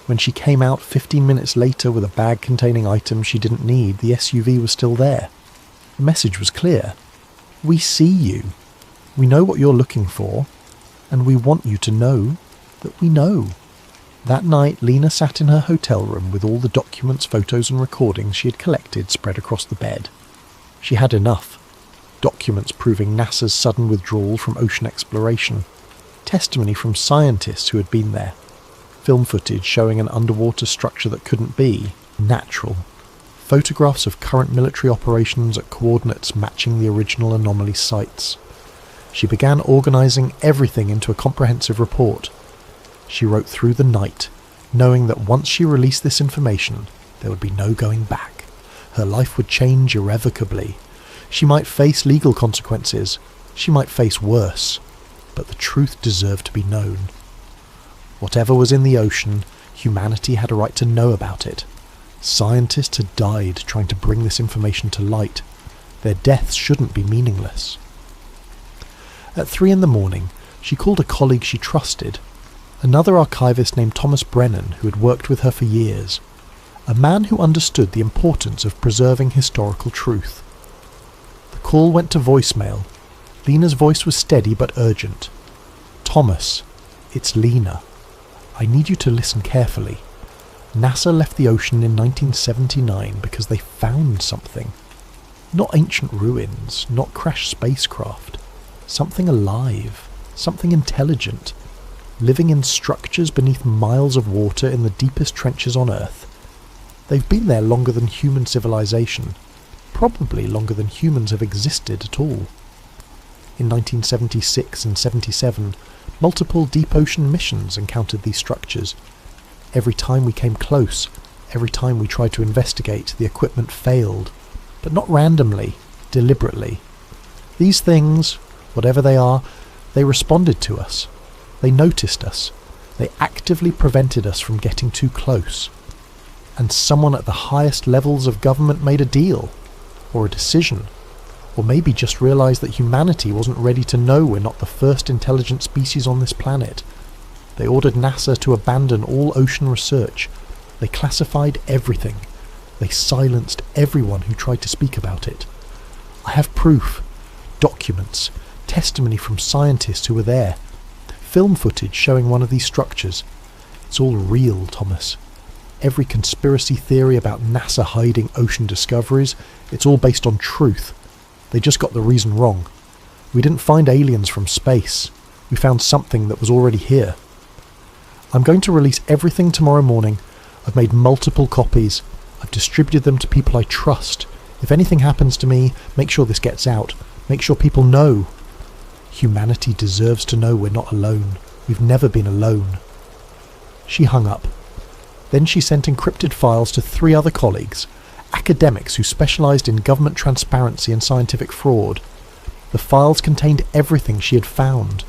When she came out 15 minutes later with a bag containing items she didn't need, the SUV was still there. The message was clear. We see you. We know what you're looking for, and we want you to know that we know. That night, Lena sat in her hotel room with all the documents, photos and recordings she had collected spread across the bed. She had enough. Documents proving NASA's sudden withdrawal from ocean exploration. Testimony from scientists who had been there. Film footage showing an underwater structure that couldn't be natural. Photographs of current military operations at coordinates matching the original anomaly sites. She began organising everything into a comprehensive report. She wrote through the night, knowing that once she released this information, there would be no going back. Her life would change irrevocably. She might face legal consequences. She might face worse. But the truth deserved to be known. Whatever was in the ocean, humanity had a right to know about it. Scientists had died trying to bring this information to light. Their deaths shouldn't be meaningless. At 3 a.m, she called a colleague she trusted, another archivist named Thomas Brennan who had worked with her for years, a man who understood the importance of preserving historical truth. The call went to voicemail. Lena's voice was steady but urgent. Thomas, it's Lena. I need you to listen carefully. NASA left the ocean in 1979 because they found something. Not ancient ruins, not crashed spacecraft. Something alive, something intelligent, living in structures beneath miles of water in the deepest trenches on Earth. They've been there longer than human civilization, probably longer than humans have existed at all. In 1976 and 77, multiple deep ocean missions encountered these structures. Every time we came close, every time we tried to investigate, the equipment failed. But not randomly, deliberately. These things, whatever they are, they responded to us. They noticed us. They actively prevented us from getting too close. And someone at the highest levels of government made a deal, or a decision, or maybe just realised that humanity wasn't ready to know we're not the first intelligent species on this planet. They ordered NASA to abandon all ocean research. They classified everything. They silenced everyone who tried to speak about it. I have proof, documents, testimony from scientists who were there, film footage showing one of these structures. It's all real, Thomas. Every conspiracy theory about NASA hiding ocean discoveries, it's all based on truth. They just got the reason wrong. We didn't find aliens from space. We found something that was already here. I'm going to release everything tomorrow morning. I've made multiple copies. I've distributed them to people I trust. If anything happens to me, make sure this gets out. Make sure people know. Humanity deserves to know we're not alone. We've never been alone. She hung up. Then she sent encrypted files to 3 other colleagues, academics who specialised in government transparency and scientific fraud. The files contained everything she had found: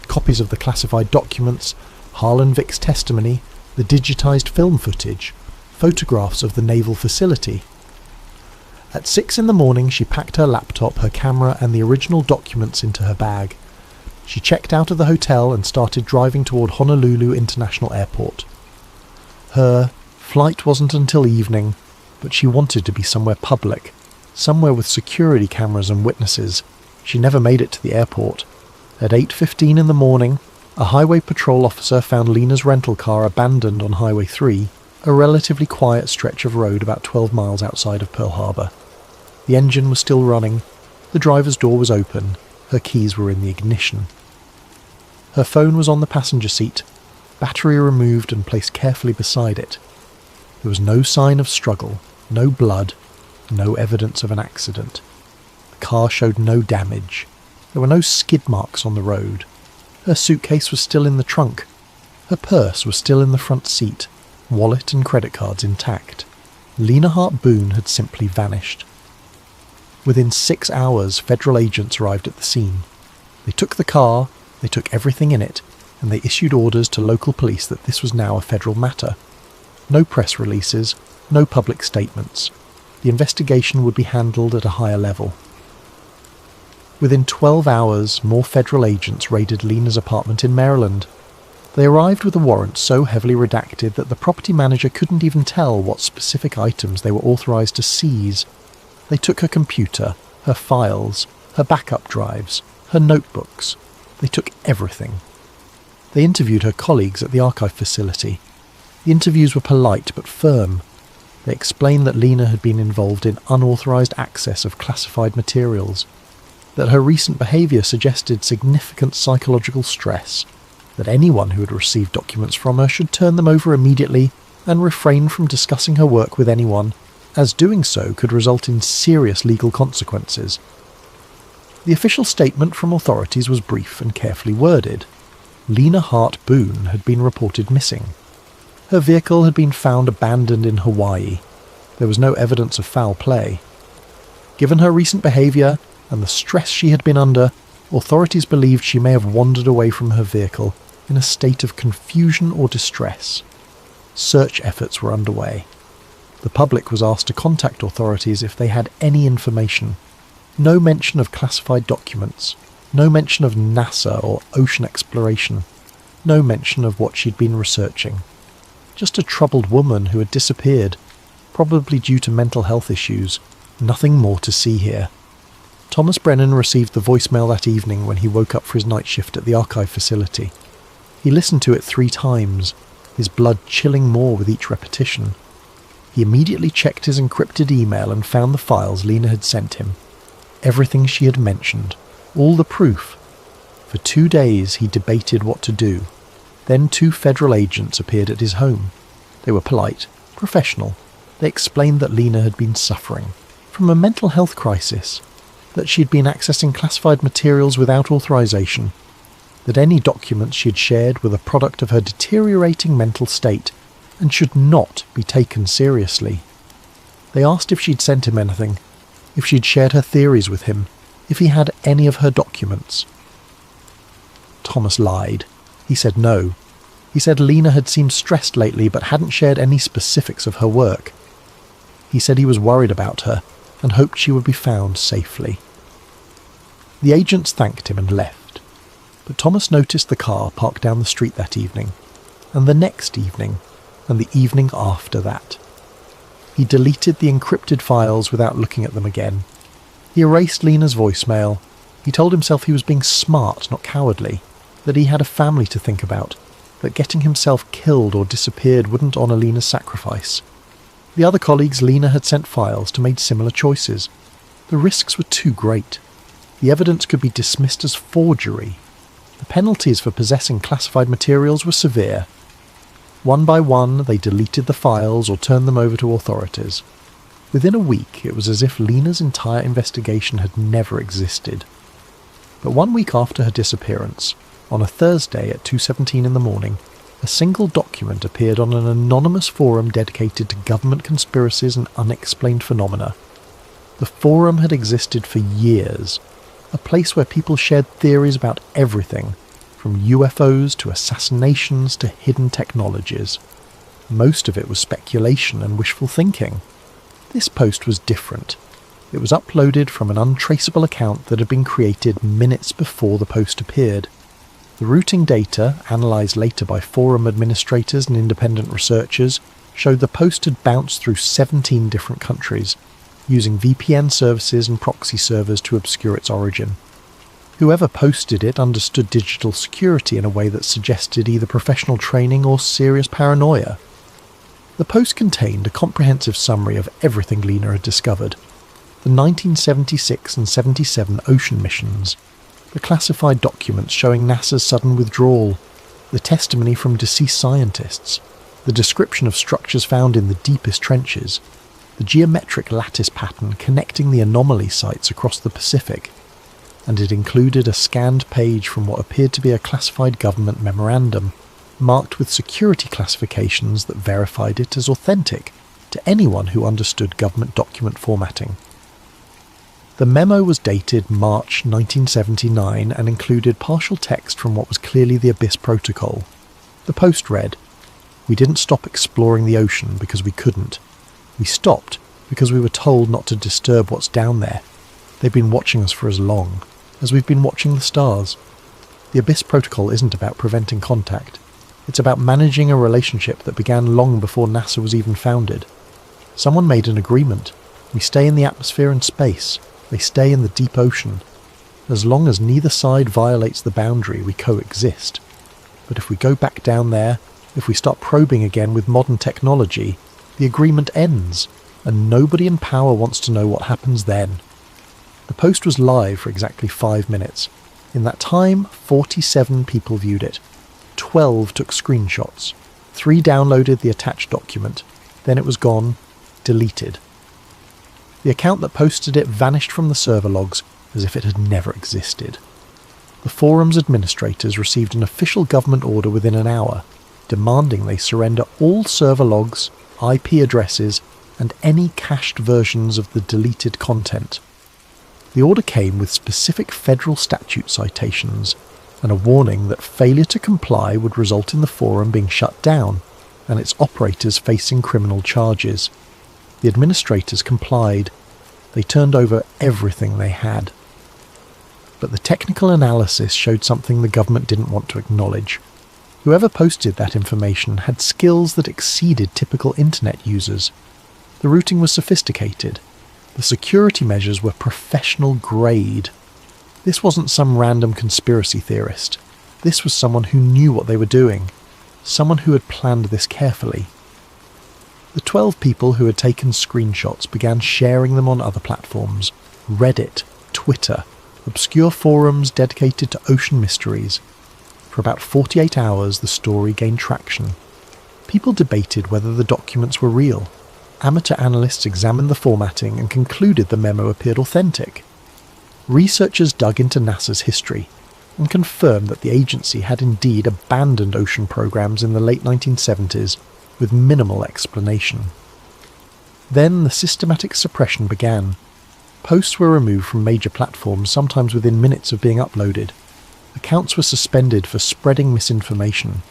copies of the classified documents, Harlan Vick's testimony, the digitised film footage, photographs of the naval facility. At 6 in the morning she packed her laptop, her camera and the original documents into her bag. She checked out of the hotel and started driving toward Honolulu International Airport. Her flight wasn't until evening, but she wanted to be somewhere public, somewhere with security cameras and witnesses. She never made it to the airport. At 8:15 in the morning, a highway patrol officer found Lena's rental car abandoned on Highway 3, a relatively quiet stretch of road about 12 miles outside of Pearl Harbor. The engine was still running, the driver's door was open, her keys were in the ignition. Her phone was on the passenger seat, battery removed and placed carefully beside it. There was no sign of struggle, no blood, no evidence of an accident. The car showed no damage. There were no skid marks on the road. Her suitcase was still in the trunk. Her purse was still in the front seat, wallet and credit cards intact. Lena Hart Boone had simply vanished. Within 6 hours, federal agents arrived at the scene. They took the car, they took everything in it, and they issued orders to local police that this was now a federal matter. No press releases, no public statements. The investigation would be handled at a higher level. Within 12 hours, more federal agents raided Lena's apartment in Maryland. They arrived with a warrant so heavily redacted that the property manager couldn't even tell what specific items they were authorized to seize. They took her computer, her files, her backup drives, her notebooks. They took everything. They interviewed her colleagues at the archive facility. The interviews were polite but firm. They explained that Lena had been involved in unauthorized access of classified materials, that her recent behaviour suggested significant psychological stress, that anyone who had received documents from her should turn them over immediately and refrain from discussing her work with anyone, as doing so could result in serious legal consequences. The official statement from authorities was brief and carefully worded. Lena Hart Boone had been reported missing. Her vehicle had been found abandoned in Hawaii. There was no evidence of foul play. Given her recent behaviour and the stress she had been under, authorities believed she may have wandered away from her vehicle in a state of confusion or distress. Search efforts were underway. The public was asked to contact authorities if they had any information. No mention of classified documents, no mention of NASA or ocean exploration, no mention of what she'd been researching. Just a troubled woman who had disappeared, probably due to mental health issues. Nothing more to see here. Thomas Brennan received the voicemail that evening when he woke up for his night shift at the archive facility. He listened to it 3 times, his blood chilling more with each repetition. He immediately checked his encrypted email and found the files Lena had sent him. Everything she had mentioned, all the proof. For 2 days he debated what to do. Then 2 federal agents appeared at his home. They were polite, professional. They explained that Lena had been suffering from a mental health crisis, that she had been accessing classified materials without authorization, that any documents she had shared were the product of her deteriorating mental state and should not be taken seriously. They asked if she'd sent him anything, if she'd shared her theories with him, if he had any of her documents. Thomas lied. He said no. He said Lena had seemed stressed lately but hadn't shared any specifics of her work. He said he was worried about her and hoped she would be found safely. The agents thanked him and left, but Thomas noticed the car parked down the street that evening, and the next evening, and the evening after that. He deleted the encrypted files without looking at them again. He erased Lena's voicemail. He told himself he was being smart, not cowardly, that he had a family to think about, that getting himself killed or disappeared wouldn't honour Lena's sacrifice. The other colleagues Lena had sent files to made similar choices. The risks were too great. The evidence could be dismissed as forgery. The penalties for possessing classified materials were severe. One by one, they deleted the files or turned them over to authorities. Within a week, it was as if Lena's entire investigation had never existed. But 1 week after her disappearance, on a Thursday at 2:17 in the morning, a single document appeared on an anonymous forum dedicated to government conspiracies and unexplained phenomena. The forum had existed for years. a place where people shared theories about everything, from UFOs to assassinations to hidden technologies. Most of it was speculation and wishful thinking. This post was different. It was uploaded from an untraceable account that had been created minutes before the post appeared. The routing data, analysed later by forum administrators and independent researchers, showed the post had bounced through 17 different countries, using VPN services and proxy servers to obscure its origin. Whoever posted it understood digital security in a way that suggested either professional training or serious paranoia. The post contained a comprehensive summary of everything Lena had discovered: the 1976 and 77 ocean missions, the classified documents showing NASA's sudden withdrawal, the testimony from deceased scientists, the description of structures found in the deepest trenches, the geometric lattice pattern connecting the anomaly sites across the Pacific, and it included a scanned page from what appeared to be a classified government memorandum, marked with security classifications that verified it as authentic to anyone who understood government document formatting. The memo was dated March 1979 and included partial text from what was clearly the Abyss Protocol. The post read, "We didn't stop exploring the ocean because we couldn't. We stopped because we were told not to disturb what's down there. They've been watching us for as long as we've been watching the stars. The Abyss Protocol isn't about preventing contact. It's about managing a relationship that began long before NASA was even founded. Someone made an agreement. We stay in the atmosphere and space. They stay in the deep ocean. As long as neither side violates the boundary, we coexist. But if we go back down there, if we start probing again with modern technology, the agreement ends, and nobody in power wants to know what happens then." The post was live for exactly 5 minutes. In that time, 47 people viewed it. 12 took screenshots. 3 downloaded the attached document. Then it was gone, deleted. The account that posted it vanished from the server logs as if it had never existed. The forum's administrators received an official government order within an hour, demanding they surrender all server logs, IP addresses, and any cached versions of the deleted content. The order came with specific federal statute citations, and a warning that failure to comply would result in the forum being shut down, and its operators facing criminal charges. The administrators complied. They turned over everything they had. But the technical analysis showed something the government didn't want to acknowledge. Whoever posted that information had skills that exceeded typical internet users. The routing was sophisticated. The security measures were professional grade. This wasn't some random conspiracy theorist. This was someone who knew what they were doing. Someone who had planned this carefully. The 12 people who had taken screenshots began sharing them on other platforms: Reddit, Twitter, obscure forums dedicated to ocean mysteries. For about 48 hours, the story gained traction. People debated whether the documents were real. Amateur analysts examined the formatting and concluded the memo appeared authentic. Researchers dug into NASA's history and confirmed that the agency had indeed abandoned ocean programs in the late 1970s with minimal explanation. Then the systematic suppression began. Posts were removed from major platforms, sometimes within minutes of being uploaded. Accounts were suspended for spreading misinformation.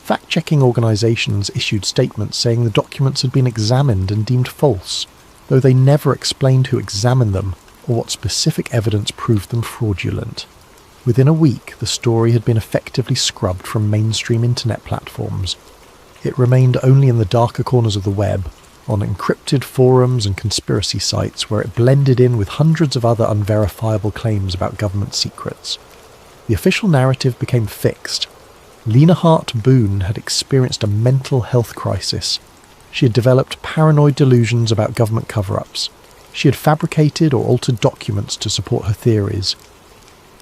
Fact-checking organisations issued statements saying the documents had been examined and deemed false, though they never explained who examined them or what specific evidence proved them fraudulent. Within a week, the story had been effectively scrubbed from mainstream internet platforms. It remained only in the darker corners of the web, on encrypted forums and conspiracy sites where it blended in with hundreds of other unverifiable claims about government secrets. The official narrative became fixed. Lena Hart Boone had experienced a mental health crisis. She had developed paranoid delusions about government cover-ups. She had fabricated or altered documents to support her theories.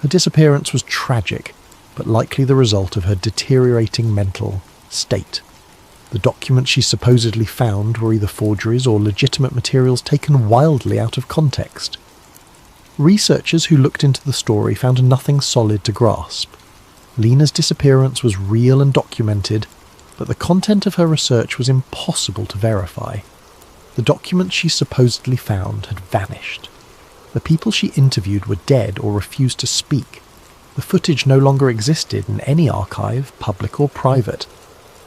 Her disappearance was tragic, but likely the result of her deteriorating mental state. The documents she supposedly found were either forgeries or legitimate materials taken wildly out of context. Researchers who looked into the story found nothing solid to grasp. Lena's disappearance was real and documented, but the content of her research was impossible to verify. The documents she supposedly found had vanished. The people she interviewed were dead or refused to speak. The footage no longer existed in any archive, public or private.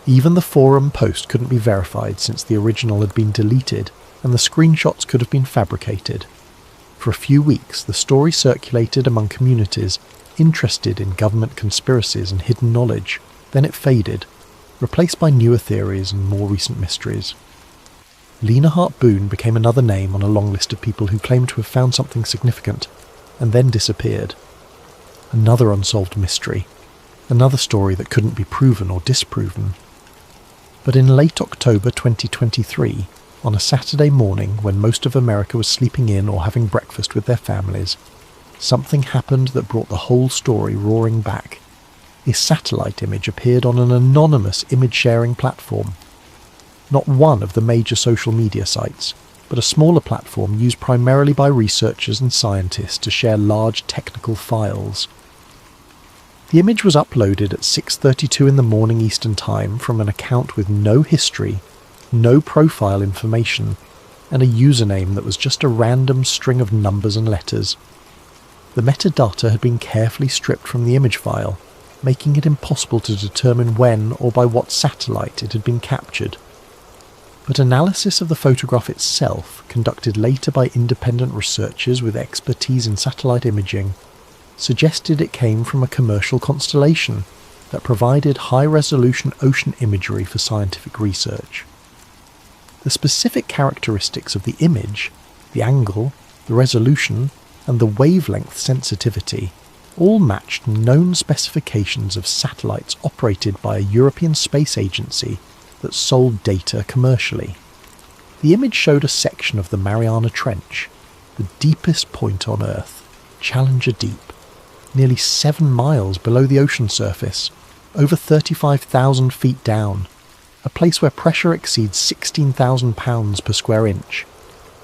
Even the forum post couldn't be verified since the original had been deleted, and the screenshots could have been fabricated. For a few weeks, the story circulated among communities interested in government conspiracies and hidden knowledge. Then it faded, replaced by newer theories and more recent mysteries. Lena Hart Boone became another name on a long list of people who claimed to have found something significant, and then disappeared. Another unsolved mystery, another story that couldn't be proven or disproven. But in late October 2023, on a Saturday morning when most of America was sleeping in or having breakfast with their families, something happened that brought the whole story roaring back. A satellite image appeared on an anonymous image-sharing platform. Not one of the major social media sites, but a smaller platform used primarily by researchers and scientists to share large technical files. The image was uploaded at 6:32 in the morning Eastern Time from an account with no history, no profile information, and a username that was just a random string of numbers and letters. The metadata had been carefully stripped from the image file, making it impossible to determine when or by what satellite it had been captured. But analysis of the photograph itself, conducted later by independent researchers with expertise in satellite imaging, suggested it came from a commercial constellation that provided high-resolution ocean imagery for scientific research. The specific characteristics of the image, the angle, the resolution, and the wavelength sensitivity all matched known specifications of satellites operated by a European space agency that sold data commercially. The image showed a section of the Mariana Trench, the deepest point on Earth, Challenger Deep, nearly 7 miles below the ocean surface, over 35,000 feet down, a place where pressure exceeds 16,000 pounds per square inch,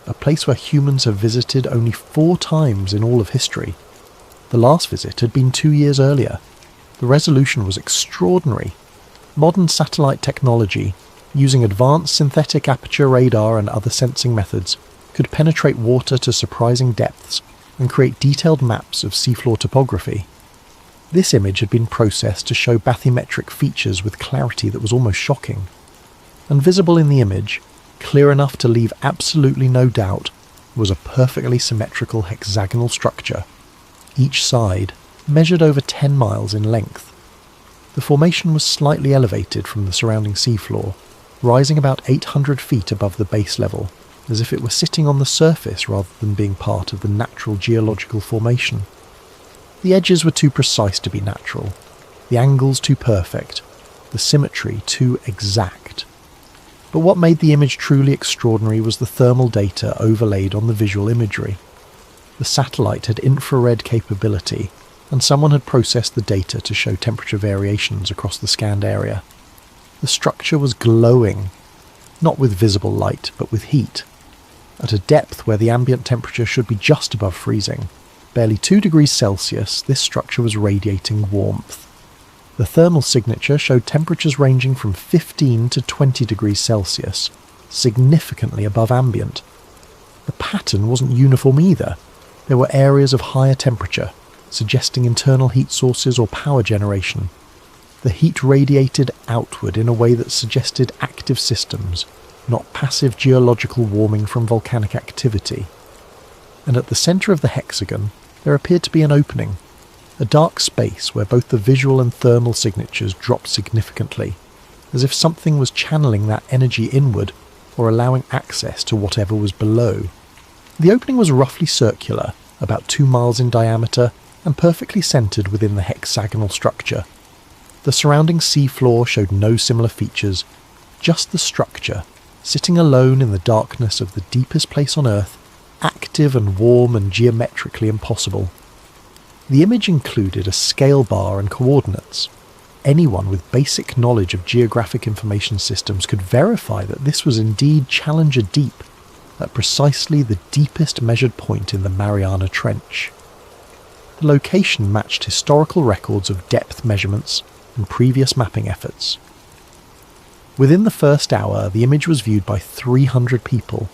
a place where humans have visited only 4 times in all of history. The last visit had been 2 years earlier. The resolution was extraordinary. Modern satellite technology, using advanced synthetic aperture radar and other sensing methods, could penetrate water to surprising depths and create detailed maps of seafloor topography. This image had been processed to show bathymetric features with clarity that was almost shocking. And visible in the image, clear enough to leave absolutely no doubt, was a perfectly symmetrical hexagonal structure. Each side measured over 10 miles in length. The formation was slightly elevated from the surrounding seafloor, rising about 800 feet above the base level, as if it were sitting on the surface rather than being part of the natural geological formation. The edges were too precise to be natural, the angles too perfect, the symmetry too exact. But what made the image truly extraordinary was the thermal data overlaid on the visual imagery. The satellite had infrared capability, and someone had processed the data to show temperature variations across the scanned area. The structure was glowing, not with visible light, but with heat. At a depth where the ambient temperature should be just above freezing, barely 2 degrees Celsius, this structure was radiating warmth. The thermal signature showed temperatures ranging from 15 to 20 degrees Celsius, significantly above ambient. The pattern wasn't uniform either. There were areas of higher temperature, suggesting internal heat sources or power generation. The heat radiated outward in a way that suggested active systems, not passive geological warming from volcanic activity. And at the centre of the hexagon, there appeared to be an opening, a dark space where both the visual and thermal signatures dropped significantly, as if something was channeling that energy inward or allowing access to whatever was below. The opening was roughly circular, about 2 miles in diameter, and perfectly centred within the hexagonal structure. The surrounding seafloor showed no similar features, just the structure, sitting alone in the darkness of the deepest place on Earth, active and warm and geometrically impossible. The image included a scale bar and coordinates. Anyone with basic knowledge of geographic information systems could verify that this was indeed Challenger Deep, at precisely the deepest measured point in the Mariana Trench. The location matched historical records of depth measurements and previous mapping efforts. Within the first hour, the image was viewed by 300 people,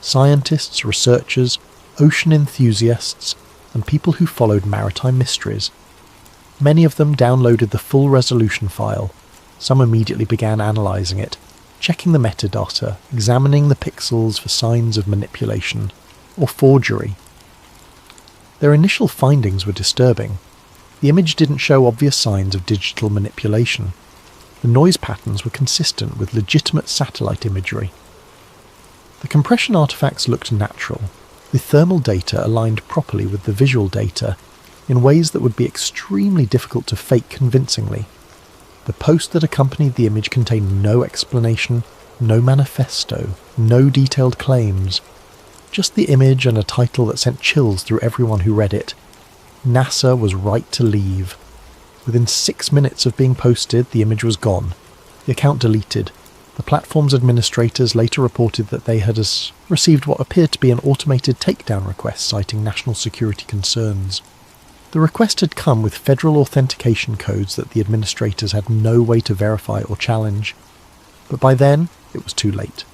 scientists, researchers, ocean enthusiasts, and people who followed maritime mysteries. Many of them downloaded the full resolution file. Some immediately began analysing it, checking the metadata, examining the pixels for signs of manipulation or forgery. Their initial findings were disturbing. The image didn't show obvious signs of digital manipulation. The noise patterns were consistent with legitimate satellite imagery. The compression artifacts looked natural, with thermal data aligned properly with the visual data in ways that would be extremely difficult to fake convincingly. The post that accompanied the image contained no explanation, no manifesto, no detailed claims. Just the image and a title that sent chills through everyone who read it. NASA was right to leave. Within 6 minutes of being posted, the image was gone. The account deleted. The platform's administrators later reported that they had received what appeared to be an automated takedown request citing national security concerns. The request had come with federal authentication codes that the administrators had no way to verify or challenge. But by then, it was too late.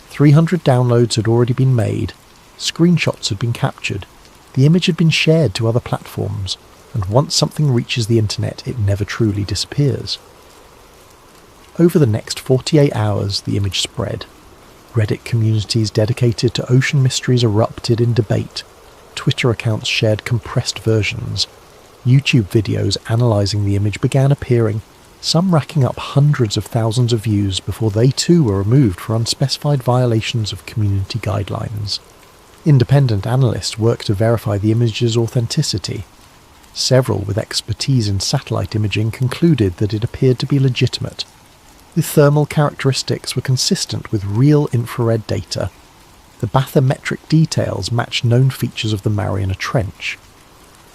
300 downloads had already been made, screenshots had been captured, the image had been shared to other platforms, and once something reaches the internet, it never truly disappears. Over the next 48 hours, the image spread. Reddit communities dedicated to ocean mysteries erupted in debate. Twitter accounts shared compressed versions. YouTube videos analysing the image began appearing, some racking up hundreds of thousands of views before they too were removed for unspecified violations of community guidelines. Independent analysts worked to verify the image's authenticity. Several with expertise in satellite imaging concluded that it appeared to be legitimate. The thermal characteristics were consistent with real infrared data. The bathymetric details matched known features of the Mariana Trench.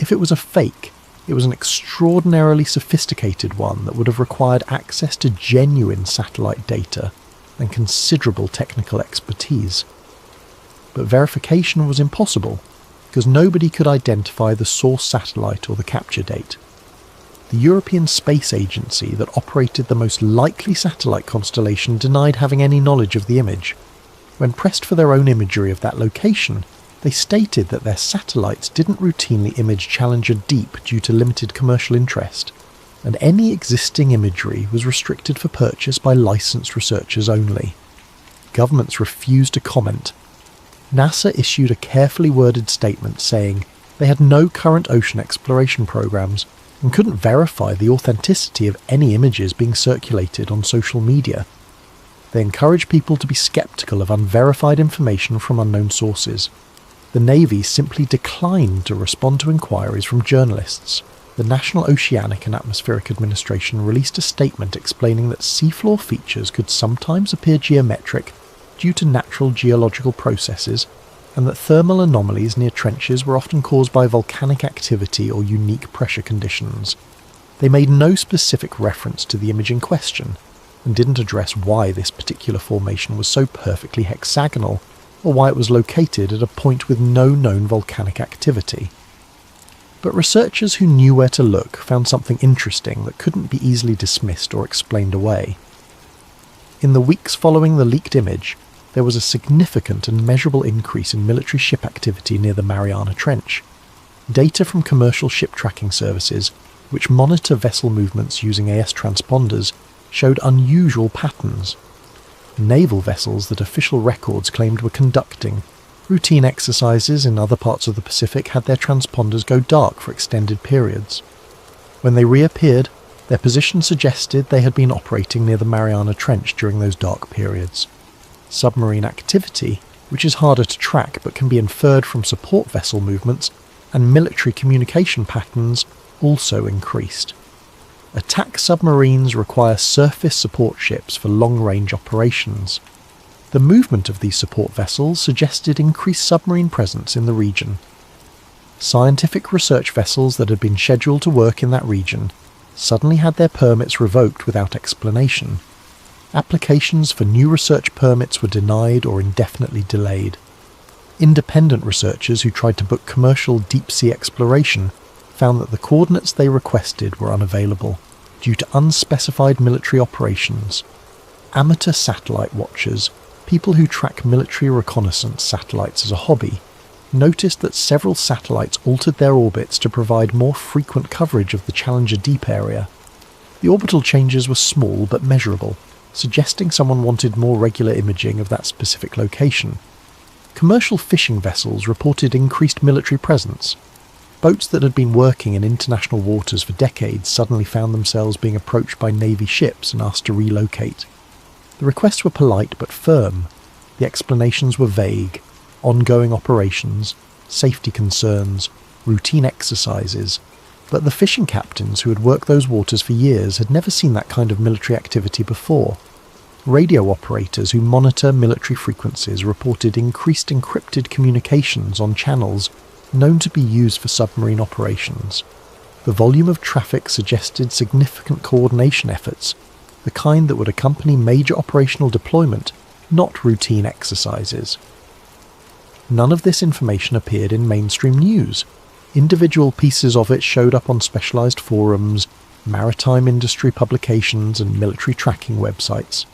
If it was a fake, it was an extraordinarily sophisticated one that would have required access to genuine satellite data and considerable technical expertise. But verification was impossible, because nobody could identify the source satellite or the capture date. The European Space Agency that operated the most likely satellite constellation denied having any knowledge of the image. When pressed for their own imagery of that location, they stated that their satellites didn't routinely image Challenger Deep due to limited commercial interest, and any existing imagery was restricted for purchase by licensed researchers only. Governments refused to comment. NASA issued a carefully worded statement saying they had no current ocean exploration programs and couldn't verify the authenticity of any images being circulated on social media. They encouraged people to be skeptical of unverified information from unknown sources. The Navy simply declined to respond to inquiries from journalists. The National Oceanic and Atmospheric Administration released a statement explaining that seafloor features could sometimes appear geometric due to natural geological processes, and that thermal anomalies near trenches were often caused by volcanic activity or unique pressure conditions. They made no specific reference to the image in question, and didn't address why this particular formation was so perfectly hexagonal, or why it was located at a point with no known volcanic activity. But researchers who knew where to look found something interesting that couldn't be easily dismissed or explained away. In the weeks following the leaked image, there was a significant and measurable increase in military ship activity near the Mariana Trench. Data from commercial ship tracking services, which monitor vessel movements using AS transponders, showed unusual patterns. Naval vessels that official records claimed were conducting routine exercises in other parts of the Pacific had their transponders go dark for extended periods. When they reappeared, their position suggested they had been operating near the Mariana Trench during those dark periods. Submarine activity, which is harder to track but can be inferred from support vessel movements, and military communication patterns also increased. Attack submarines require surface support ships for long-range operations. The movement of these support vessels suggested increased submarine presence in the region. Scientific research vessels that had been scheduled to work in that region suddenly had their permits revoked without explanation. Applications for new research permits were denied or indefinitely delayed. Independent researchers who tried to book commercial deep-sea exploration found that the coordinates they requested were unavailable due to unspecified military operations. Amateur satellite watchers, people who track military reconnaissance satellites as a hobby, noticed that several satellites altered their orbits to provide more frequent coverage of the Challenger Deep area. The orbital changes were small but measurable, suggesting someone wanted more regular imaging of that specific location. Commercial fishing vessels reported increased military presence. Boats that had been working in international waters for decades suddenly found themselves being approached by Navy ships and asked to relocate. The requests were polite but firm. The explanations were vague. Ongoing operations, safety concerns, routine exercises. But the fishing captains who had worked those waters for years had never seen that kind of military activity before. Radio operators who monitor military frequencies reported increased encrypted communications on channels known to be used for submarine operations. The volume of traffic suggested significant coordination efforts, the kind that would accompany major operational deployment, not routine exercises. None of this information appeared in mainstream news. Individual pieces of it showed up on specialised forums, maritime industry publications and military tracking websites.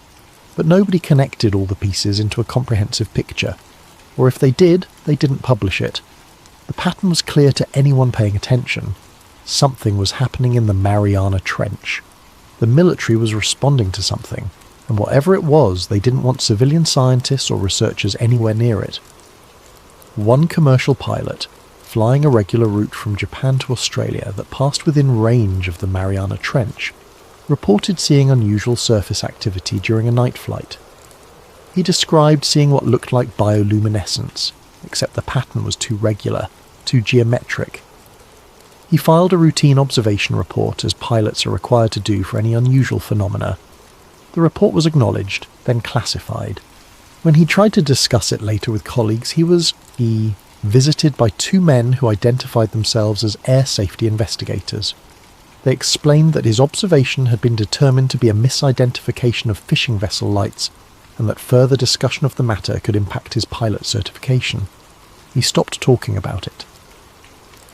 But nobody connected all the pieces into a comprehensive picture. Or if they did, they didn't publish it. The pattern was clear to anyone paying attention. Something was happening in the Mariana Trench. The military was responding to something, and whatever it was, they didn't want civilian scientists or researchers anywhere near it. One commercial pilot, flying a regular route from Japan to Australia that passed within range of the Mariana Trench, reported seeing unusual surface activity during a night flight. He described seeing what looked like bioluminescence, except the pattern was too regular, too geometric. He filed a routine observation report as pilots are required to do for any unusual phenomena. The report was acknowledged, then classified. When he tried to discuss it later with colleagues, he was visited by two men who identified themselves as air safety investigators. They explained that his observation had been determined to be a misidentification of fishing vessel lights, and that further discussion of the matter could impact his pilot certification. He stopped talking about it.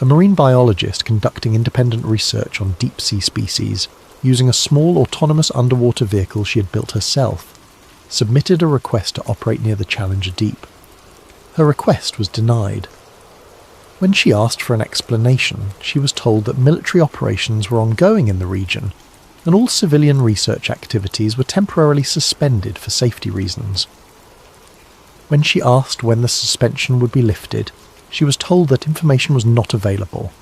A marine biologist conducting independent research on deep-sea species, using a small autonomous underwater vehicle she had built herself, submitted a request to operate near the Challenger Deep. Her request was denied. When she asked for an explanation, she was told that military operations were ongoing in the region, and all civilian research activities were temporarily suspended for safety reasons. When she asked when the suspension would be lifted, she was told that information was not available.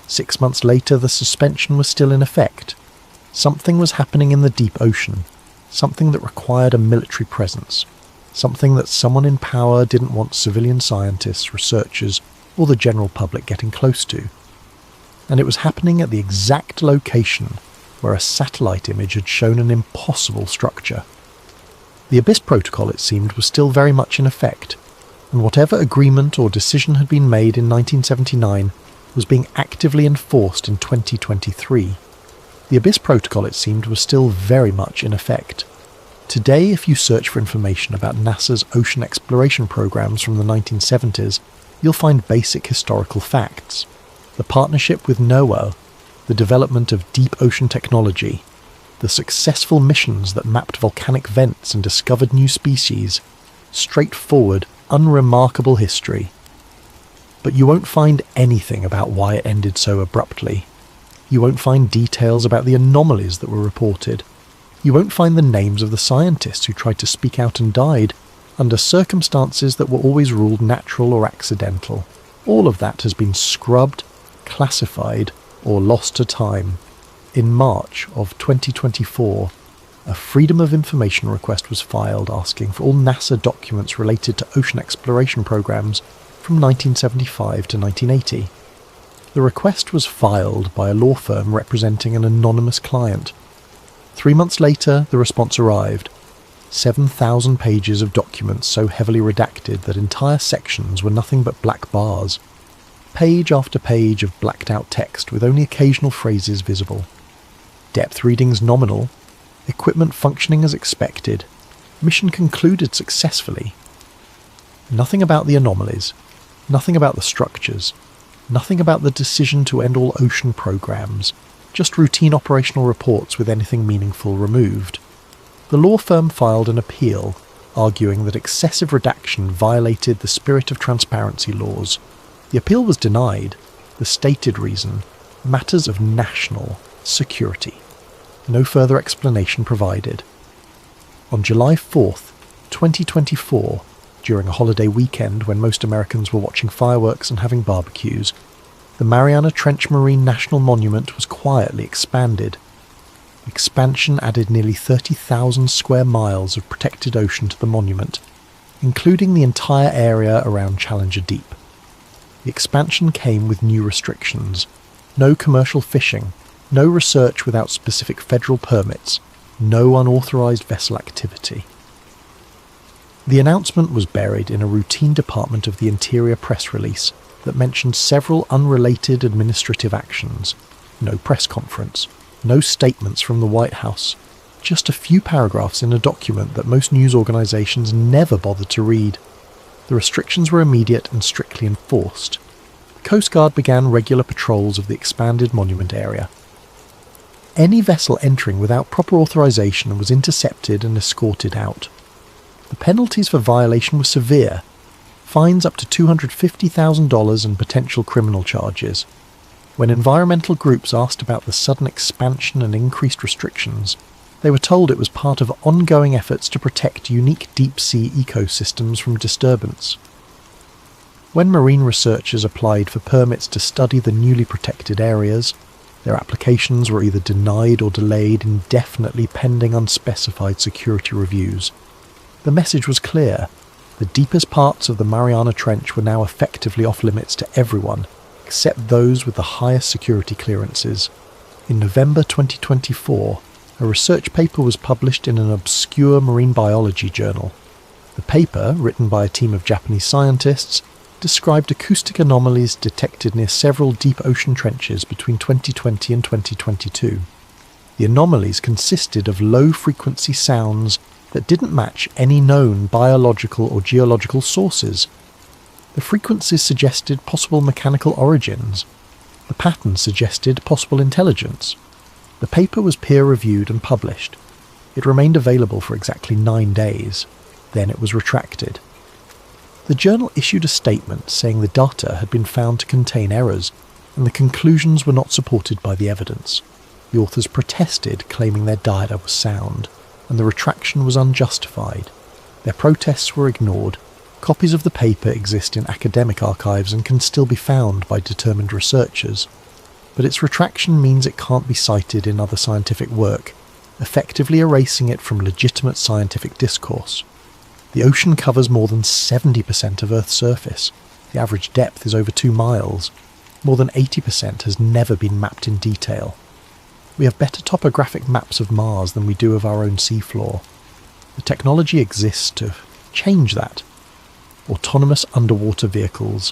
6 months later, the suspension was still in effect. Something was happening in the deep ocean, something that required a military presence, something that someone in power didn't want civilian scientists, researchers, or the general public getting close to. And it was happening at the exact location where a satellite image had shown an impossible structure. The Abyss Protocol, it seemed, was still very much in effect, and whatever agreement or decision had been made in 1979 was being actively enforced in 2023. The Abyss Protocol, it seemed, was still very much in effect. Today, if you search for information about NASA's ocean exploration programs from the 1970s, you'll find basic historical facts. The partnership with NOAA, the development of deep ocean technology, the successful missions that mapped volcanic vents and discovered new species, straightforward, unremarkable history. But you won't find anything about why it ended so abruptly. You won't find details about the anomalies that were reported. You won't find the names of the scientists who tried to speak out and died under circumstances that were always ruled natural or accidental. All of that has been scrubbed, classified, or lost to time. In March of 2024, a Freedom of Information request was filed asking for all NASA documents related to ocean exploration programs from 1975 to 1980. The request was filed by a law firm representing an anonymous client. 3 months later, the response arrived. 7,000 pages of documents so heavily redacted that entire sections were nothing but black bars. Page after page of blacked out text with only occasional phrases visible. Depth readings nominal. Equipment functioning as expected. Mission concluded successfully. Nothing about the anomalies. Nothing about the structures. Nothing about the decision to end all ocean programs. Just routine operational reports with anything meaningful removed. The law firm filed an appeal, arguing that excessive redaction violated the spirit of transparency laws. The appeal was denied. The stated reason: matters of national security. No further explanation provided. On July 4th, 2024, during a holiday weekend when most Americans were watching fireworks and having barbecues, the Mariana Trench Marine National Monument was quietly expanded. The expansion added nearly 30,000 square miles of protected ocean to the monument, including the entire area around Challenger Deep. The expansion came with new restrictions: no commercial fishing, no research without specific federal permits, no unauthorized vessel activity. The announcement was buried in a routine Department of the Interior press release that mentioned several unrelated administrative actions. No press conference, no statements from the White House, just a few paragraphs in a document that most news organizations never bothered to read. The restrictions were immediate and strictly enforced. The Coast Guard began regular patrols of the expanded monument area. Any vessel entering without proper authorization was intercepted and escorted out. The penalties for violation were severe: fines up to $250,000 and potential criminal charges. When environmental groups asked about the sudden expansion and increased restrictions, they were told it was part of ongoing efforts to protect unique deep-sea ecosystems from disturbance. When marine researchers applied for permits to study the newly protected areas, their applications were either denied or delayed indefinitely pending unspecified security reviews. The message was clear: the deepest parts of the Mariana Trench were now effectively off-limits to everyone, except those with the highest security clearances. In November 2024, a research paper was published in an obscure marine biology journal. The paper, written by a team of Japanese scientists, described acoustic anomalies detected near several deep ocean trenches between 2020 and 2022. The anomalies consisted of low-frequency sounds that didn't match any known biological or geological sources. The frequencies suggested possible mechanical origins. The patterns suggested possible intelligence. The paper was peer-reviewed and published. It remained available for exactly 9 days. Then it was retracted. The journal issued a statement saying the data had been found to contain errors, and the conclusions were not supported by the evidence. The authors protested, claiming their data was sound, and the retraction was unjustified. Their protests were ignored. Copies of the paper exist in academic archives and can still be found by determined researchers, but its retraction means it can't be cited in other scientific work, effectively erasing it from legitimate scientific discourse. The ocean covers more than 70% of Earth's surface. The average depth is over 2 miles. More than 80% has never been mapped in detail. We have better topographic maps of Mars than we do of our own seafloor. The technology exists to change that. Autonomous underwater vehicles,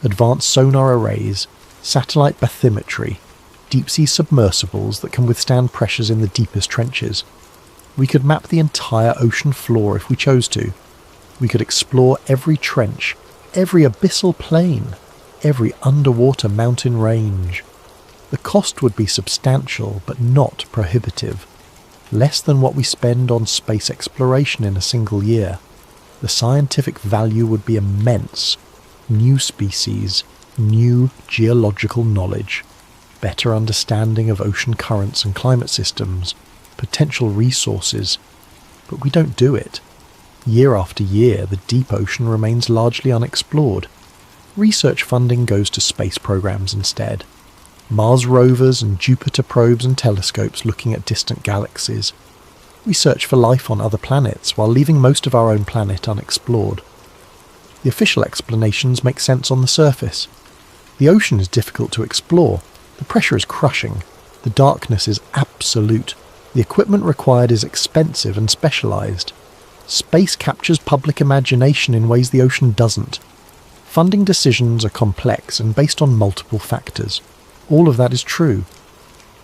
advanced sonar arrays, satellite bathymetry, deep-sea submersibles that can withstand pressures in the deepest trenches. We could map the entire ocean floor if we chose to. We could explore every trench, every abyssal plain, every underwater mountain range. The cost would be substantial, but not prohibitive. Less than what we spend on space exploration in a single year. The scientific value would be immense. New species, new geological knowledge, better understanding of ocean currents and climate systems, potential resources. But we don't do it. Year after year, the deep ocean remains largely unexplored. Research funding goes to space programs instead. Mars rovers and Jupiter probes and telescopes looking at distant galaxies. We search for life on other planets while leaving most of our own planet unexplored. The official explanations make sense on the surface. The ocean is difficult to explore. The pressure is crushing. The darkness is absolute. The equipment required is expensive and specialized. Space captures public imagination in ways the ocean doesn't. Funding decisions are complex and based on multiple factors. All of that is true.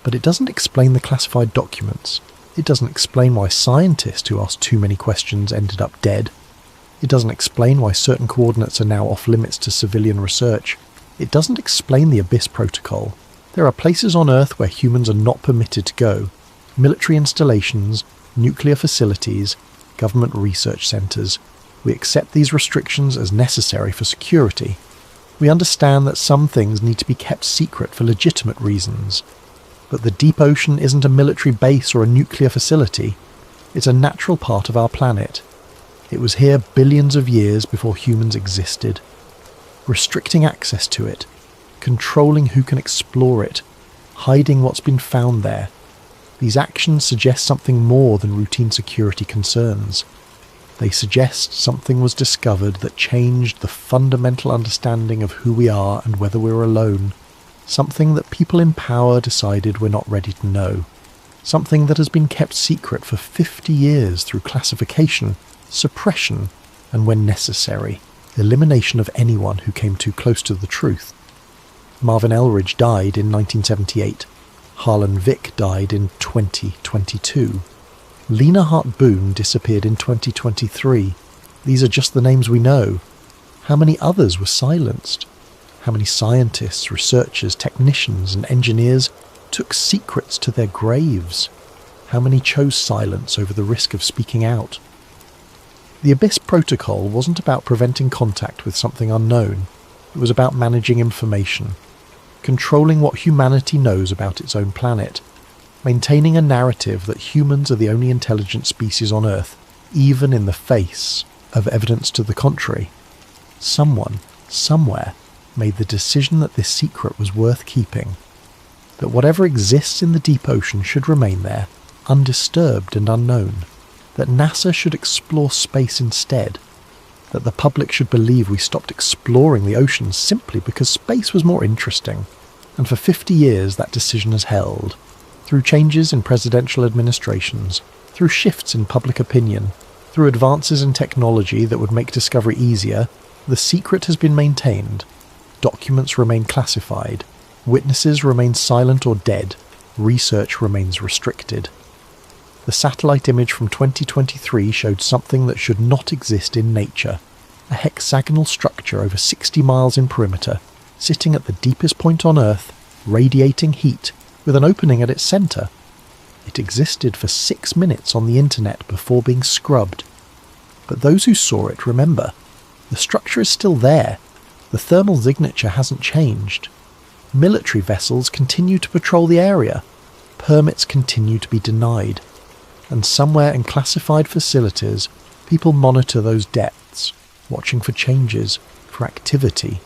But it doesn't explain the classified documents. It doesn't explain why scientists who asked too many questions ended up dead. It doesn't explain why certain coordinates are now off limits to civilian research. It doesn't explain the Abyss Protocol. There are places on Earth where humans are not permitted to go. Military installations, nuclear facilities, government research centres. We accept these restrictions as necessary for security. We understand that some things need to be kept secret for legitimate reasons. But the deep ocean isn't a military base or a nuclear facility. It's a natural part of our planet. It was here billions of years before humans existed. Restricting access to it, controlling who can explore it, hiding what's been found there. These actions suggest something more than routine security concerns. They suggest something was discovered that changed the fundamental understanding of who we are and whether we're alone. Something that people in power decided we're not ready to know. Something that has been kept secret for 50 years through classification, suppression, and when necessary, elimination of anyone who came too close to the truth. Marvin Eldridge died in 1978. Harlan Vick died in 2022. Lena Hart Boone disappeared in 2023. These are just the names we know. How many others were silenced? How many scientists, researchers, technicians, and engineers took secrets to their graves? How many chose silence over the risk of speaking out? The Abyss Protocol wasn't about preventing contact with something unknown. It was about managing information, controlling what humanity knows about its own planet, maintaining a narrative that humans are the only intelligent species on Earth, even in the face of evidence to the contrary. Someone, somewhere, made the decision that this secret was worth keeping, that whatever exists in the deep ocean should remain there, undisturbed and unknown, that NASA should explore space instead, that the public should believe we stopped exploring the oceans simply because space was more interesting. And for 50 years that decision has held, through changes in presidential administrations, through shifts in public opinion, through advances in technology that would make discovery easier, the secret has been maintained. Documents remain classified, witnesses remain silent or dead, research remains restricted. The satellite image from 2023 showed something that should not exist in nature, a hexagonal structure over 60 miles in perimeter, sitting at the deepest point on Earth, radiating heat, with an opening at its centre. It existed for 6 minutes on the internet before being scrubbed. But those who saw it remember, the structure is still there. The thermal signature hasn't changed. Military vessels continue to patrol the area. Permits continue to be denied. And somewhere in classified facilities, people monitor those depths, watching for changes, for activity,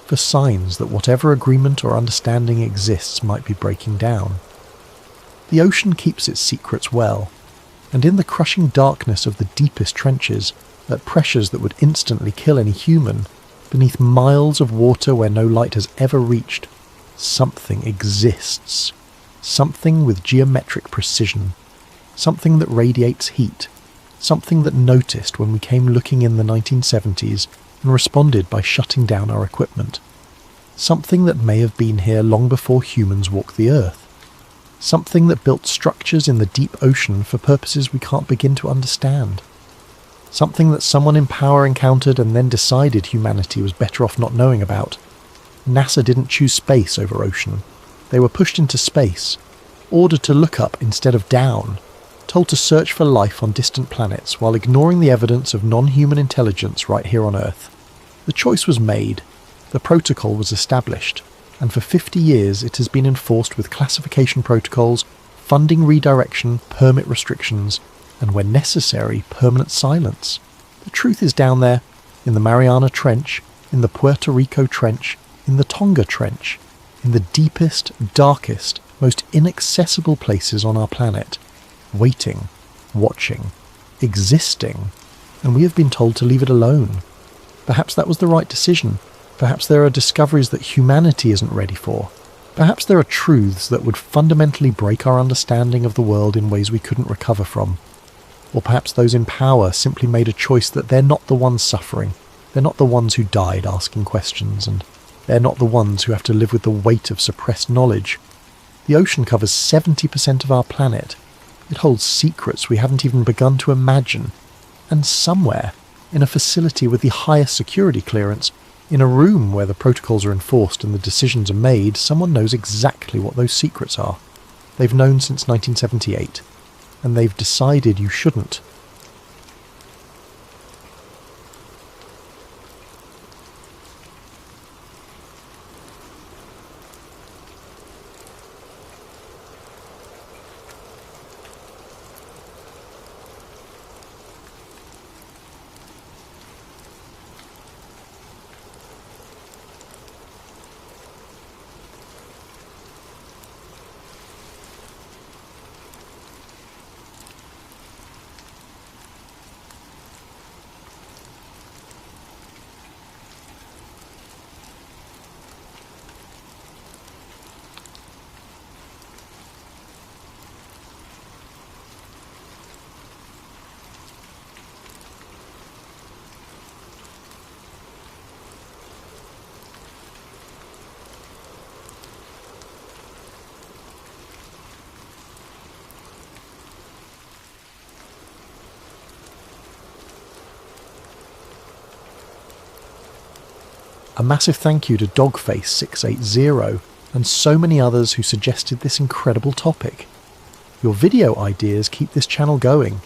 for signs that whatever agreement or understanding exists might be breaking down. The ocean keeps its secrets well, and in the crushing darkness of the deepest trenches, at pressures that would instantly kill any human, beneath miles of water where no light has ever reached, something exists. Something with geometric precision. Something that radiates heat. Something that noticed when we came looking in the 1970s and responded by shutting down our equipment. Something that may have been here long before humans walked the Earth. Something that built structures in the deep ocean for purposes we can't begin to understand. Something that someone in power encountered and then decided humanity was better off not knowing about. NASA didn't choose space over ocean. They were pushed into space, ordered to look up instead of down, told to search for life on distant planets while ignoring the evidence of non-human intelligence right here on Earth. The choice was made, the protocol was established, and for 50 years it has been enforced with classification protocols, funding redirection, permit restrictions, and when necessary, permanent silence. The truth is down there, in the Mariana Trench, in the Puerto Rico Trench, in the Tonga Trench, in the deepest, darkest, most inaccessible places on our planet. Waiting, watching, existing, and we have been told to leave it alone. Perhaps that was the right decision. Perhaps there are discoveries that humanity isn't ready for. Perhaps there are truths that would fundamentally break our understanding of the world in ways we couldn't recover from. Or perhaps those in power simply made a choice that they're not the ones suffering. They're not the ones who died asking questions, and they're not the ones who have to live with the weight of suppressed knowledge. The ocean covers 70% of our planet. It holds secrets we haven't even begun to imagine. And somewhere, in a facility with the highest security clearance, in a room where the protocols are enforced and the decisions are made, someone knows exactly what those secrets are. They've known since 1978, and they've decided you shouldn't. A massive thank you to Dogface680 and so many others who suggested this incredible topic. Your video ideas keep this channel going.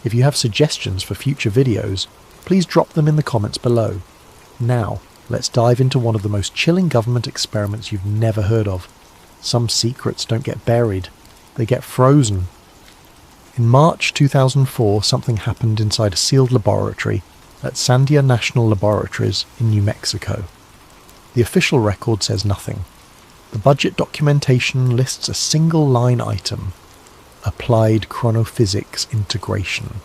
If you have suggestions for future videos, please drop them in the comments below. Now, let's dive into one of the most chilling government experiments you've never heard of. Some secrets don't get buried, they get frozen. In March 2004, something happened inside a sealed laboratory at Sandia National Laboratories in New Mexico. The official record says nothing. The budget documentation lists a single line item: Applied Chronophysics Integration.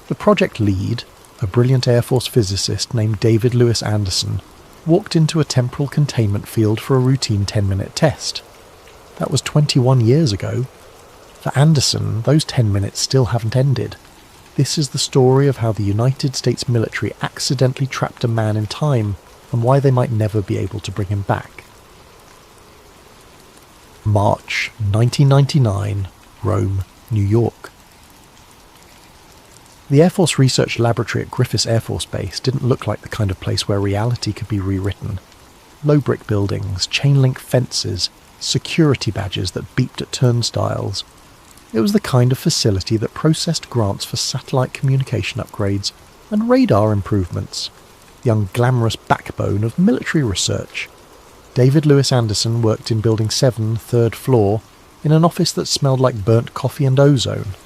The project lead, a brilliant Air Force physicist named David Lewis Anderson, walked into a temporal containment field for a routine 10-minute test. That was 21 years ago. For Anderson, those 10 minutes still haven't ended. This is the story of how the United States military accidentally trapped a man in time and why they might never be able to bring him back. March 1999, Rome, New York. The Air Force Research Laboratory at Griffiths Air Force Base didn't look like the kind of place where reality could be rewritten. Low brick buildings, chain-link fences, security badges that beeped at turnstiles. It was the kind of facility that processed grants for satellite communication upgrades and radar improvements, the unglamorous backbone of military research. David Lewis Anderson worked in Building 7, 3rd floor, in an office that smelled like burnt coffee and ozone.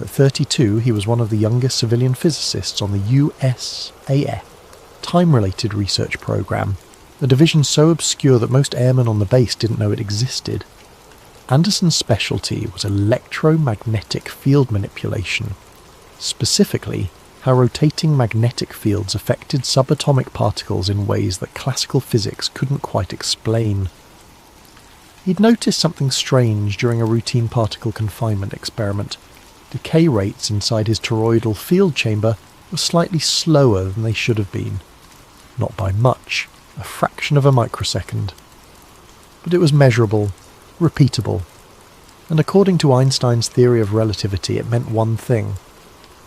At 32, he was one of the youngest civilian physicists on the USAF Time-Related Research Program, a division so obscure that most airmen on the base didn't know it existed. Anderson's specialty was electromagnetic field manipulation, specifically how rotating magnetic fields affected subatomic particles in ways that classical physics couldn't quite explain. He'd noticed something strange during a routine particle confinement experiment. Decay rates inside his toroidal field chamber were slightly slower than they should have been. Not by much, a fraction of a microsecond. But it was measurable, repeatable, and according to Einstein's theory of relativity, it meant one thing: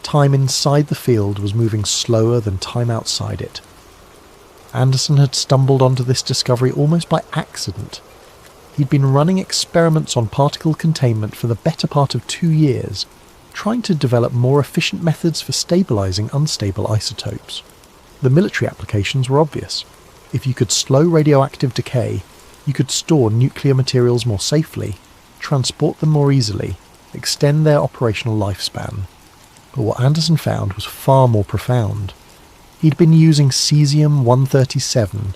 time inside the field was moving slower than time outside it. Anderson had stumbled onto this discovery almost by accident. He'd been running experiments on particle containment for the better part of 2 years, trying to develop more efficient methods for stabilizing unstable isotopes. The military applications were obvious. If you could slow radioactive decay, you could store nuclear materials more safely, transport them more easily, extend their operational lifespan. But what Anderson found was far more profound. He'd been using cesium-137,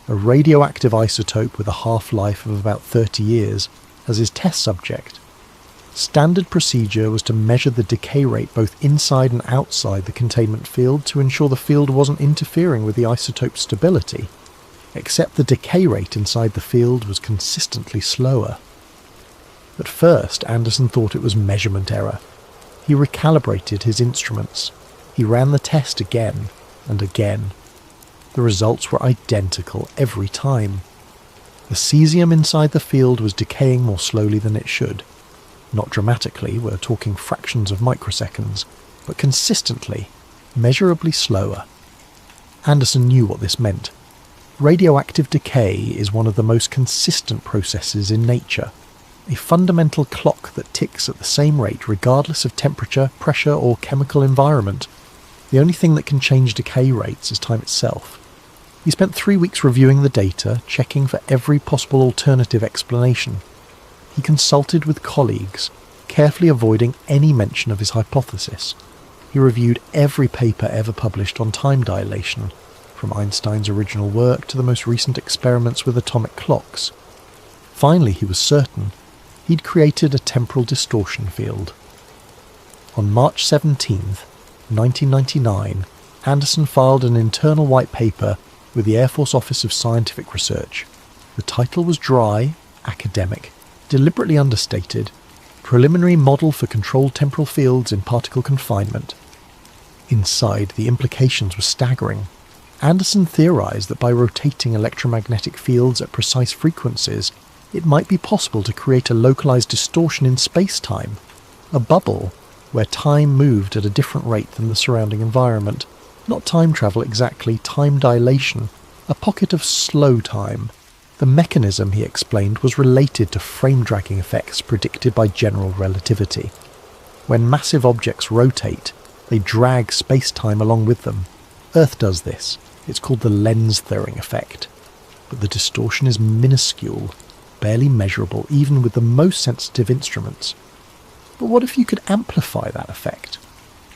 a radioactive isotope with a half-life of about 30 years, as his test subject. Standard procedure was to measure the decay rate both inside and outside the containment field to ensure the field wasn't interfering with the isotope's stability. Except the decay rate inside the field was consistently slower. At first, Anderson thought it was measurement error. He recalibrated his instruments. He ran the test again and again. The results were identical every time. The cesium inside the field was decaying more slowly than it should. Not dramatically, we're talking fractions of microseconds, but consistently, measurably slower. Anderson knew what this meant. Radioactive decay is one of the most consistent processes in nature, a fundamental clock that ticks at the same rate regardless of temperature, pressure, or chemical environment. The only thing that can change decay rates is time itself. He spent 3 weeks reviewing the data, checking for every possible alternative explanation. He consulted with colleagues, carefully avoiding any mention of his hypothesis. He reviewed every paper ever published on time dilation, from Einstein's original work to the most recent experiments with atomic clocks. Finally, he was certain he'd created a temporal distortion field. On March 17th, 1999, Anderson filed an internal white paper with the Air Force Office of Scientific Research. The title was dry, academic, deliberately understated: Preliminary Model for Controlled Temporal Fields in Particle Confinement. Inside, the implications were staggering. Anderson theorized that by rotating electromagnetic fields at precise frequencies, it might be possible to create a localized distortion in space-time, a bubble where time moved at a different rate than the surrounding environment. Not time travel exactly, time dilation, a pocket of slow time. The mechanism, he explained, was related to frame-dragging effects predicted by general relativity. When massive objects rotate, they drag space-time along with them. Earth does this. It's called the lens-throwing effect. But the distortion is minuscule, barely measurable even with the most sensitive instruments. But what if you could amplify that effect?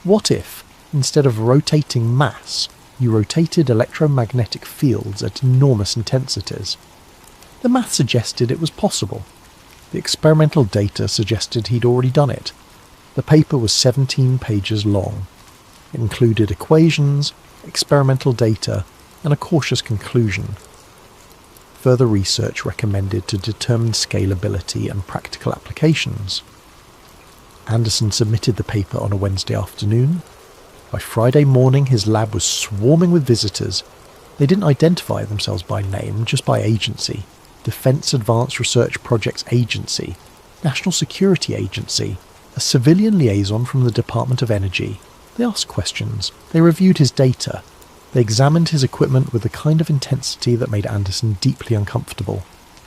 What if, instead of rotating mass, you rotated electromagnetic fields at enormous intensities? The math suggested it was possible. The experimental data suggested he'd already done it. The paper was 17 pages long. It included equations, experimental data, and a cautious conclusion. Further research recommended to determine scalability and practical applications. Anderson submitted the paper on a Wednesday afternoon. By Friday morning, his lab was swarming with visitors. They didn't identify themselves by name, just by agency. Defense Advanced Research Projects Agency, National Security Agency, a civilian liaison from the Department of Energy. They asked questions. They reviewed his data. They examined his equipment with the kind of intensity that made Anderson deeply uncomfortable.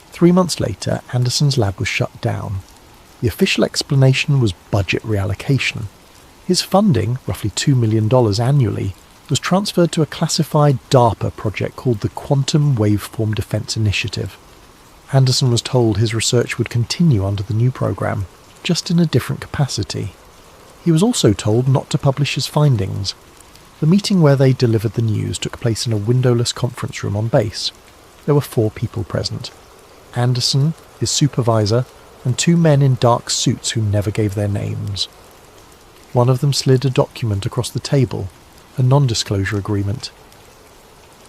3 months later, Anderson's lab was shut down. The official explanation was budget reallocation. His funding, roughly $2 million annually, was transferred to a classified DARPA project called the Quantum Waveform Defense Initiative. Anderson was told his research would continue under the new program, just in a different capacity. He was also told not to publish his findings. The meeting where they delivered the news took place in a windowless conference room on base. There were 4 people present: Anderson, his supervisor, and 2 men in dark suits who never gave their names. One of them slid a document across the table, a non-disclosure agreement.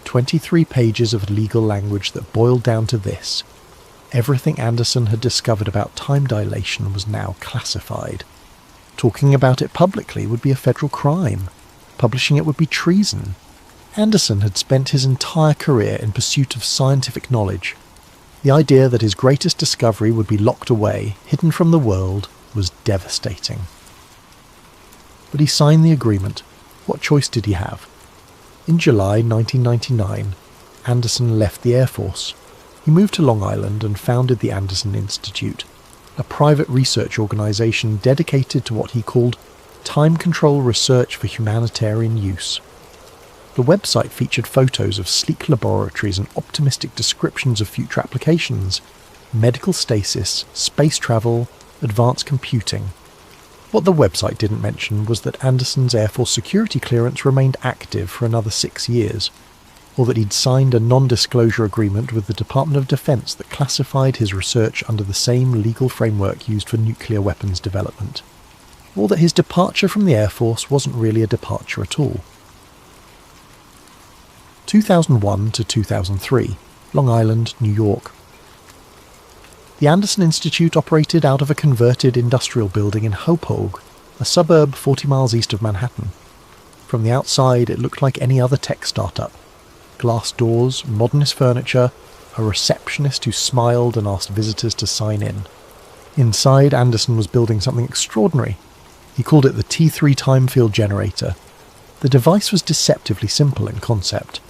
23 pages of legal language that boiled down to this: everything Anderson had discovered about time dilation was now classified. Talking about it publicly would be a federal crime. Publishing it would be treason. Anderson had spent his entire career in pursuit of scientific knowledge. The idea that his greatest discovery would be locked away, hidden from the world, was devastating. But he signed the agreement. What choice did he have? In July 1999, Anderson left the Air Force. He moved to Long Island and founded the Anderson Institute, a private research organisation dedicated to what he called time control research for humanitarian use. The website featured photos of sleek laboratories and optimistic descriptions of future applications: medical stasis, space travel, advanced computing. What the website didn't mention was that Anderson's Air Force security clearance remained active for another 6 years, or that he'd signed a non-disclosure agreement with the Department of Defense that classified his research under the same legal framework used for nuclear weapons development, or that his departure from the Air Force wasn't really a departure at all. 2001 to 2003, Long Island, New York. The Anderson Institute operated out of a converted industrial building in Hoboken, a suburb 40 miles east of Manhattan. From the outside, it looked like any other tech startup. Glass doors, modernist furniture, a receptionist who smiled and asked visitors to sign in. Inside, Anderson was building something extraordinary. He called it the T3 time field generator. The device was deceptively simple in concept.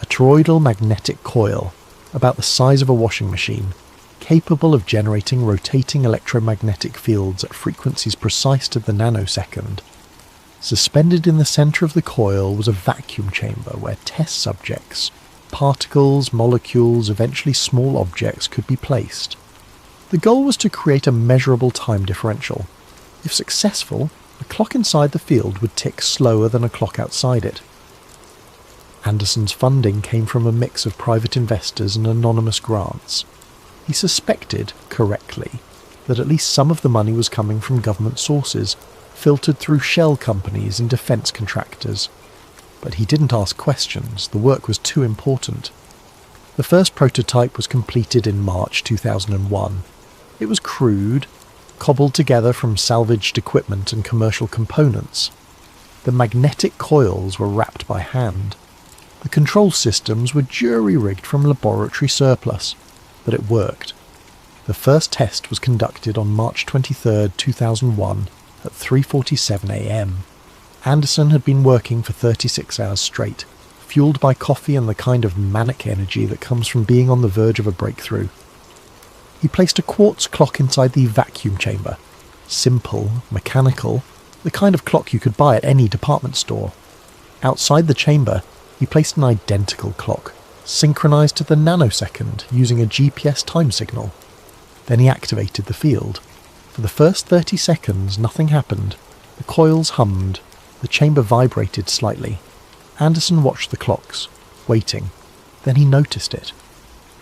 A toroidal magnetic coil, about the size of a washing machine, capable of generating rotating electromagnetic fields at frequencies precise to the nanosecond. Suspended in the centre of the coil was a vacuum chamber where test subjects, particles, molecules, eventually small objects, could be placed. The goal was to create a measurable time differential. If successful, a clock inside the field would tick slower than a clock outside it. Anderson's funding came from a mix of private investors and anonymous grants. He suspected, correctly, that at least some of the money was coming from government sources, filtered through shell companies and defence contractors. But he didn't ask questions. The work was too important. The first prototype was completed in March 2001. It was crude, cobbled together from salvaged equipment and commercial components. The magnetic coils were wrapped by hand. The control systems were jury-rigged from laboratory surplus, but it worked. The first test was conducted on March 23, 2001 at 3:47 a.m. Anderson had been working for 36 hours straight, fueled by coffee and the kind of manic energy that comes from being on the verge of a breakthrough. He placed a quartz clock inside the vacuum chamber. Simple, mechanical, the kind of clock you could buy at any department store. Outside the chamber, he placed an identical clock, synchronized to the nanosecond using a GPS time signal. Then he activated the field. For the first 30 seconds, nothing happened. The coils hummed. The chamber vibrated slightly. Anderson watched the clocks, waiting. Then he noticed it.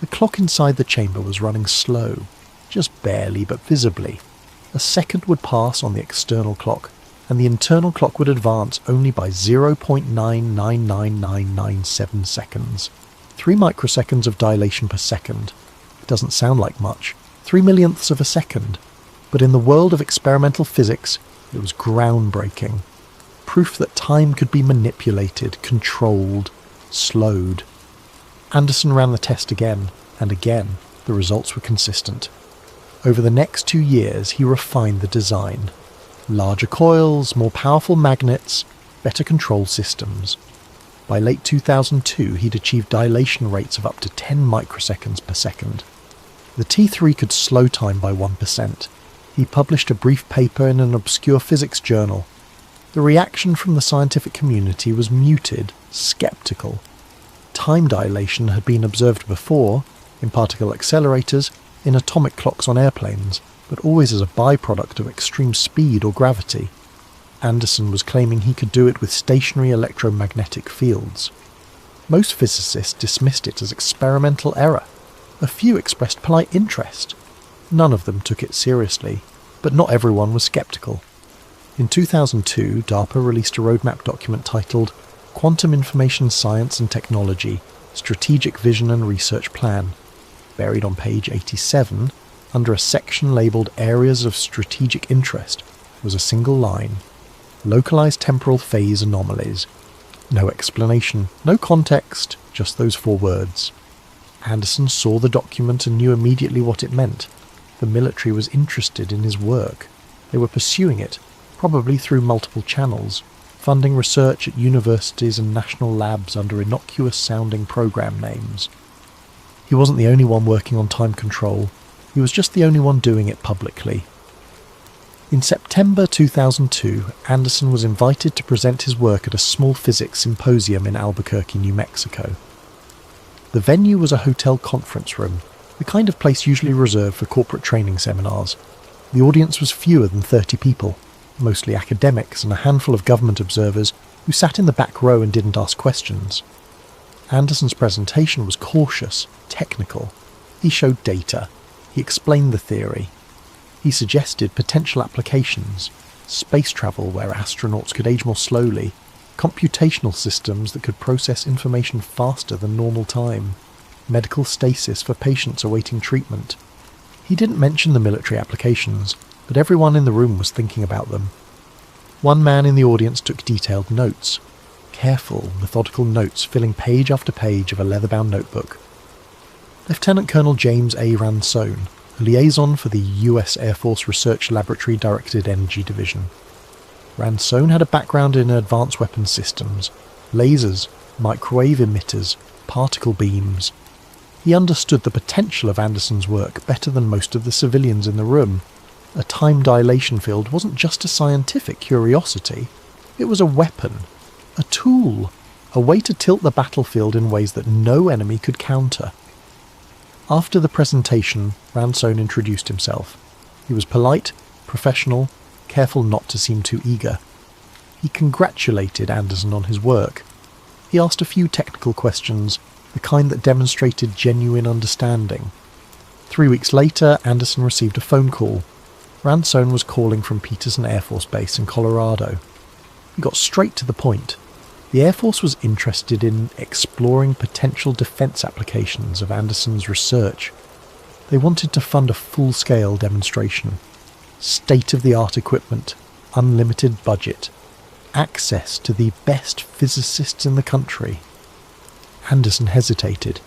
The clock inside the chamber was running slow, just barely but visibly. A second would pass on the external clock, and the internal clock would advance only by 0.999997 seconds. 3 microseconds of dilation per second. It doesn't sound like much. 3 millionths of a second. But in the world of experimental physics, it was groundbreaking. Proof that time could be manipulated, controlled, slowed. Anderson ran the test again, and again. The results were consistent. Over the next 2 years, he refined the design. Larger coils, more powerful magnets, better control systems. By late 2002, he'd achieved dilation rates of up to 10 microseconds per second. The T3 could slow time by 1%. He published a brief paper in an obscure physics journal. The reaction from the scientific community was muted, skeptical. Time dilation had been observed before, in particle accelerators, in atomic clocks on airplanes, but always as a byproduct of extreme speed or gravity. Anderson was claiming he could do it with stationary electromagnetic fields. Most physicists dismissed it as experimental error. A few expressed polite interest. None of them took it seriously, but not everyone was skeptical. In 2002, DARPA released a roadmap document titled Quantum Information Science and Technology, Strategic Vision and Research Plan. Buried on page 87, under a section labelled Areas of Strategic Interest, was a single line. Localized temporal phase anomalies. No explanation, no context, just those 4 words. Anderson saw the document and knew immediately what it meant. The military was interested in his work. They were pursuing it, probably through multiple channels, funding research at universities and national labs under innocuous-sounding program names. He wasn't the only one working on time control. He was just the only one doing it publicly. In September 2002, Anderson was invited to present his work at a small physics symposium in Albuquerque, New Mexico. The venue was a hotel conference room, the kind of place usually reserved for corporate training seminars. The audience was fewer than 30 people, mostly academics and a handful of government observers who sat in the back row and didn't ask questions. Anderson's presentation was cautious, technical. He showed data. He explained the theory. He suggested potential applications, space travel where astronauts could age more slowly, computational systems that could process information faster than normal time, medical stasis for patients awaiting treatment. He didn't mention the military applications, but everyone in the room was thinking about them. One man in the audience took detailed notes, careful, methodical notes filling page after page of a leather-bound notebook. Lieutenant Colonel James A. Ransone, a liaison for the U.S. Air Force Research Laboratory Directed Energy Division. Ransone had a background in advanced weapons systems, lasers, microwave emitters, particle beams. He understood the potential of Anderson's work better than most of the civilians in the room. A time dilation field wasn't just a scientific curiosity, it was a weapon, a tool, a way to tilt the battlefield in ways that no enemy could counter. After the presentation, Ransone introduced himself. He was polite, professional, careful not to seem too eager. He congratulated Anderson on his work. He asked a few technical questions, the kind that demonstrated genuine understanding. 3 weeks later, Anderson received a phone call. Ransone was calling from Peterson Air Force Base in Colorado. He got straight to the point. The Air Force was interested in exploring potential defense applications of Anderson's research. They wanted to fund a full-scale demonstration. State-of-the-art equipment, unlimited budget, access to the best physicists in the country. Anderson hesitated.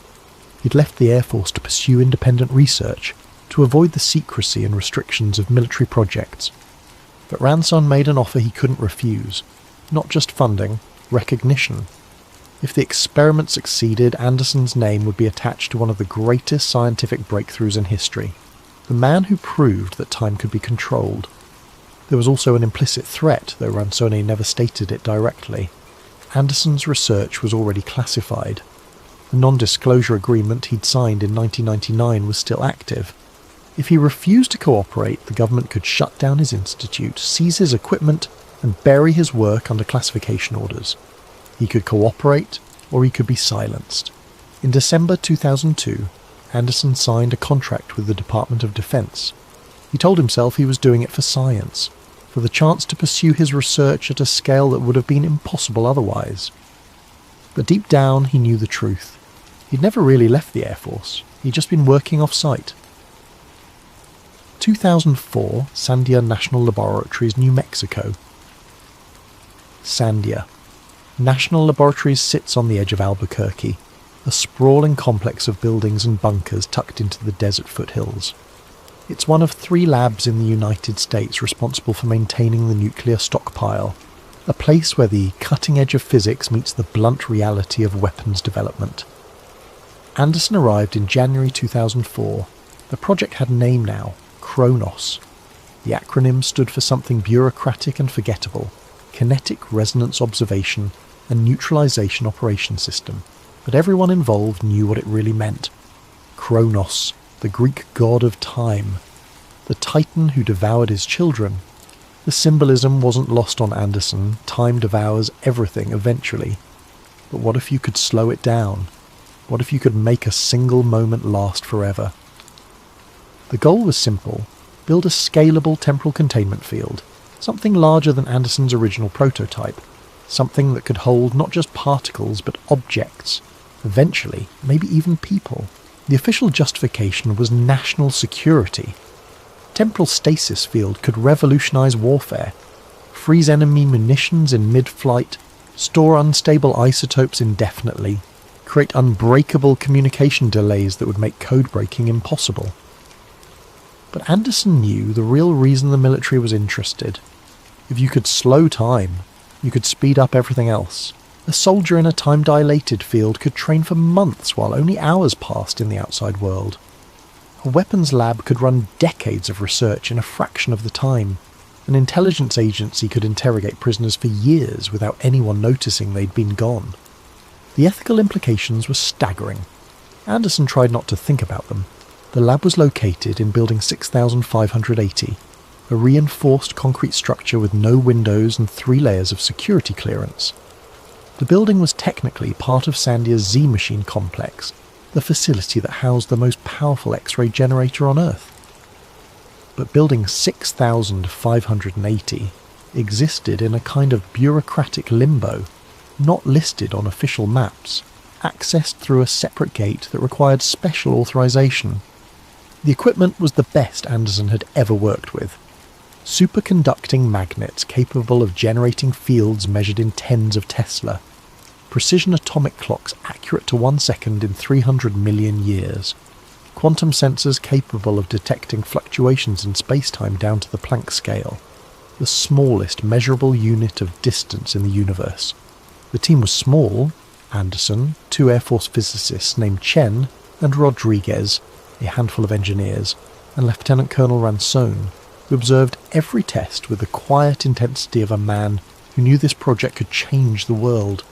He'd left the Air Force to pursue independent research, to avoid the secrecy and restrictions of military projects. But Ransone made an offer he couldn't refuse. Not just funding, recognition. If the experiment succeeded, Anderson's name would be attached to one of the greatest scientific breakthroughs in history. The man who proved that time could be controlled. There was also an implicit threat, though Ransone never stated it directly. Anderson's research was already classified. The non-disclosure agreement he'd signed in 1999 was still active. If he refused to cooperate, the government could shut down his institute, seize his equipment, and bury his work under classification orders. He could cooperate, or he could be silenced. In December 2002, Anderson signed a contract with the Department of Defense. He told himself he was doing it for science, for the chance to pursue his research at a scale that would have been impossible otherwise. But deep down, he knew the truth. He'd never really left the Air Force. He'd just been working off-site. 2004, Sandia National Laboratories, New Mexico. Sandia. National Laboratories sits on the edge of Albuquerque, a sprawling complex of buildings and bunkers tucked into the desert foothills. It's one of 3 labs in the United States responsible for maintaining the nuclear stockpile, a place where the cutting edge of physics meets the blunt reality of weapons development. Anderson arrived in January 2004. The project had a name now, Kronos. The acronym stood for something bureaucratic and forgettable: Kinetic Resonance Observation and Neutralization Operation System, but everyone involved knew what it really meant. Kronos, the Greek god of time, the titan who devoured his children. The symbolism wasn't lost on Anderson. Time devours everything eventually. But what if you could slow it down? What if you could make a single moment last forever? The goal was simple: build a scalable temporal containment field, something larger than Anderson's original prototype, something that could hold not just particles but objects, eventually maybe even people. The official justification was national security. Temporal stasis field could revolutionize warfare, freeze enemy munitions in mid-flight, store unstable isotopes indefinitely, create unbreakable communication delays that would make code breaking impossible. But Anderson knew the real reason the military was interested. If you could slow time, you could speed up everything else. A soldier in a time-dilated field could train for months while only hours passed in the outside world. A weapons lab could run decades of research in a fraction of the time. An intelligence agency could interrogate prisoners for years without anyone noticing they'd been gone. The ethical implications were staggering. Anderson tried not to think about them. The lab was located in Building 6580, a reinforced concrete structure with no windows and 3 layers of security clearance. The building was technically part of Sandia's Z-Machine complex, the facility that housed the most powerful X-ray generator on Earth. But Building 6580 existed in a kind of bureaucratic limbo, not listed on official maps, accessed through a separate gate that required special authorization. The equipment was the best Anderson had ever worked with. Superconducting magnets capable of generating fields measured in tens of Tesla. Precision atomic clocks accurate to 1 second in 300 million years. Quantum sensors capable of detecting fluctuations in space-time down to the Planck scale. The smallest measurable unit of distance in the universe. The team was small: Anderson, 2 Air Force physicists named Chen and Rodriguez, a handful of engineers, and Lieutenant Colonel Ransone, who observed every test with the quiet intensity of a man who knew this project could change the world.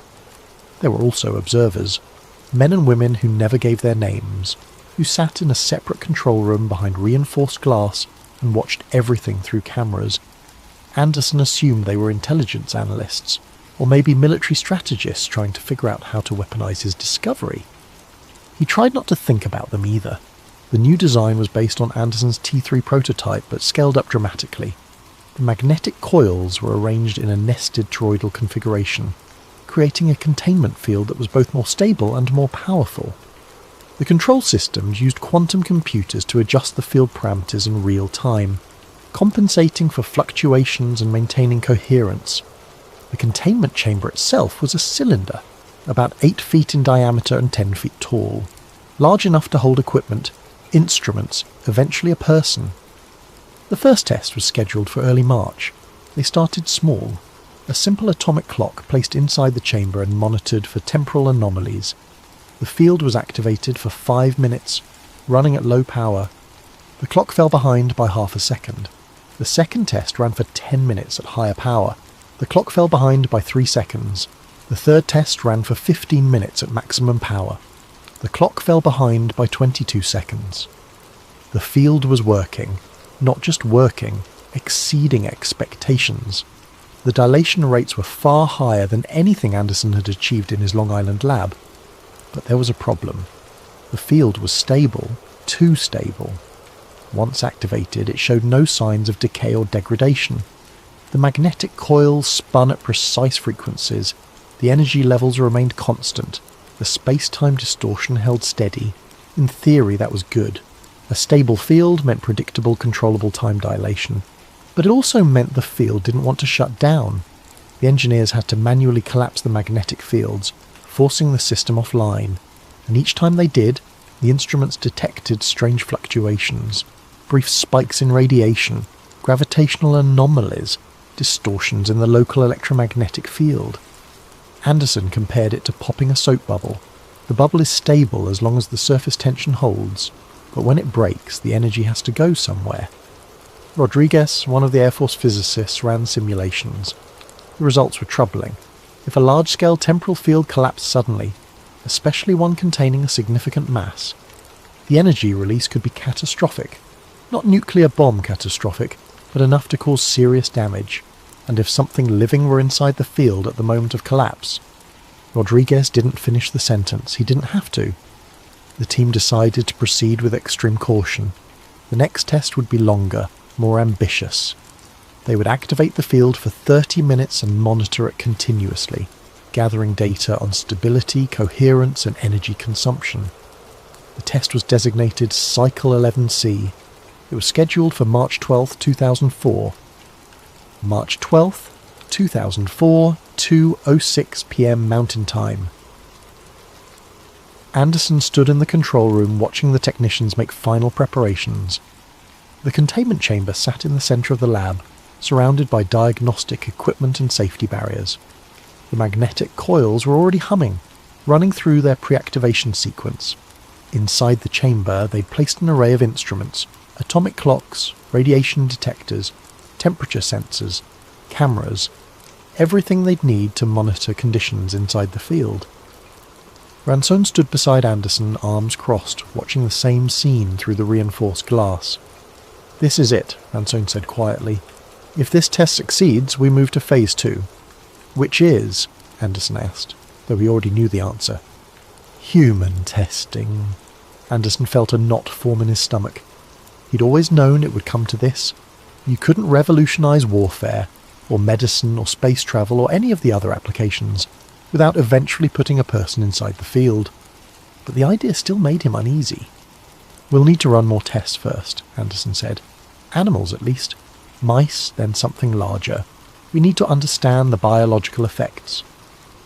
There were also observers, men and women who never gave their names, who sat in a separate control room behind reinforced glass and watched everything through cameras. Anderson assumed they were intelligence analysts, or maybe military strategists trying to figure out how to weaponize his discovery. He tried not to think about them either. The new design was based on Anderson's T3 prototype, but scaled up dramatically. The magnetic coils were arranged in a nested toroidal configuration, creating a containment field that was both more stable and more powerful. The control systems used quantum computers to adjust the field parameters in real time, compensating for fluctuations and maintaining coherence. The containment chamber itself was a cylinder, about 8 feet in diameter and 10 feet tall, large enough to hold equipment, instruments, eventually a person. The first test was scheduled for early March. They started small. a simple atomic clock placed inside the chamber and monitored for temporal anomalies. The field was activated for 5 minutes, running at low power. The clock fell behind by half a second. The second test ran for 10 minutes at higher power. The clock fell behind by 3 seconds. The third test ran for 15 minutes at maximum power. The clock fell behind by 22 seconds. The field was working, not just working, exceeding expectations. The dilation rates were far higher than anything Anderson had achieved in his Long Island lab. But there was a problem. The field was stable, too stable. Once activated, it showed no signs of decay or degradation. The magnetic coils spun at precise frequencies. The energy levels remained constant. The space-time distortion held steady. In theory, that was good. A stable field meant predictable, controllable time dilation. But it also meant the field didn't want to shut down. The engineers had to manually collapse the magnetic fields, forcing the system offline. And each time they did, the instruments detected strange fluctuations, brief spikes in radiation, gravitational anomalies, distortions in the local electromagnetic field. Anderson compared it to popping a soap bubble. The bubble is stable as long as the surface tension holds, but when it breaks, the energy has to go somewhere. Rodriguez, one of the Air Force physicists, ran simulations. The results were troubling. If a large-scale temporal field collapsed suddenly, especially one containing a significant mass, the energy release could be catastrophic. Not nuclear bomb catastrophic, but enough to cause serious damage. And if something living were inside the field at the moment of collapse? Rodriguez didn't finish the sentence. He didn't have to. The team decided to proceed with extreme caution. The next test would be longer, more ambitious. They would activate the field for 30 minutes and monitor it continuously, gathering data on stability, coherence, and energy consumption. The test was designated Cycle 11C. It was scheduled for March 12, 2004. March 12th, 2004, 2:06 p.m. Mountain Time. Anderson stood in the control room watching the technicians make final preparations. The containment chamber sat in the centre of the lab, surrounded by diagnostic equipment and safety barriers. The magnetic coils were already humming, running through their pre-activation sequence. Inside the chamber, they placed an array of instruments: atomic clocks, radiation detectors, temperature sensors, cameras, everything they'd need to monitor conditions inside the field. Ransone stood beside Anderson, arms crossed, watching the same scene through the reinforced glass. "This is it," Ransone said quietly. "If this test succeeds, we move to Phase 2. "Which is?" Anderson asked, though he already knew the answer. "Human testing." Anderson felt a knot form in his stomach. He'd always known it would come to this. You couldn't revolutionize warfare, or medicine, or space travel, or any of the other applications, without eventually putting a person inside the field. But the idea still made him uneasy. "We'll need to run more tests first," Anderson said. "Animals, at least. Mice, then something larger. We need to understand the biological effects."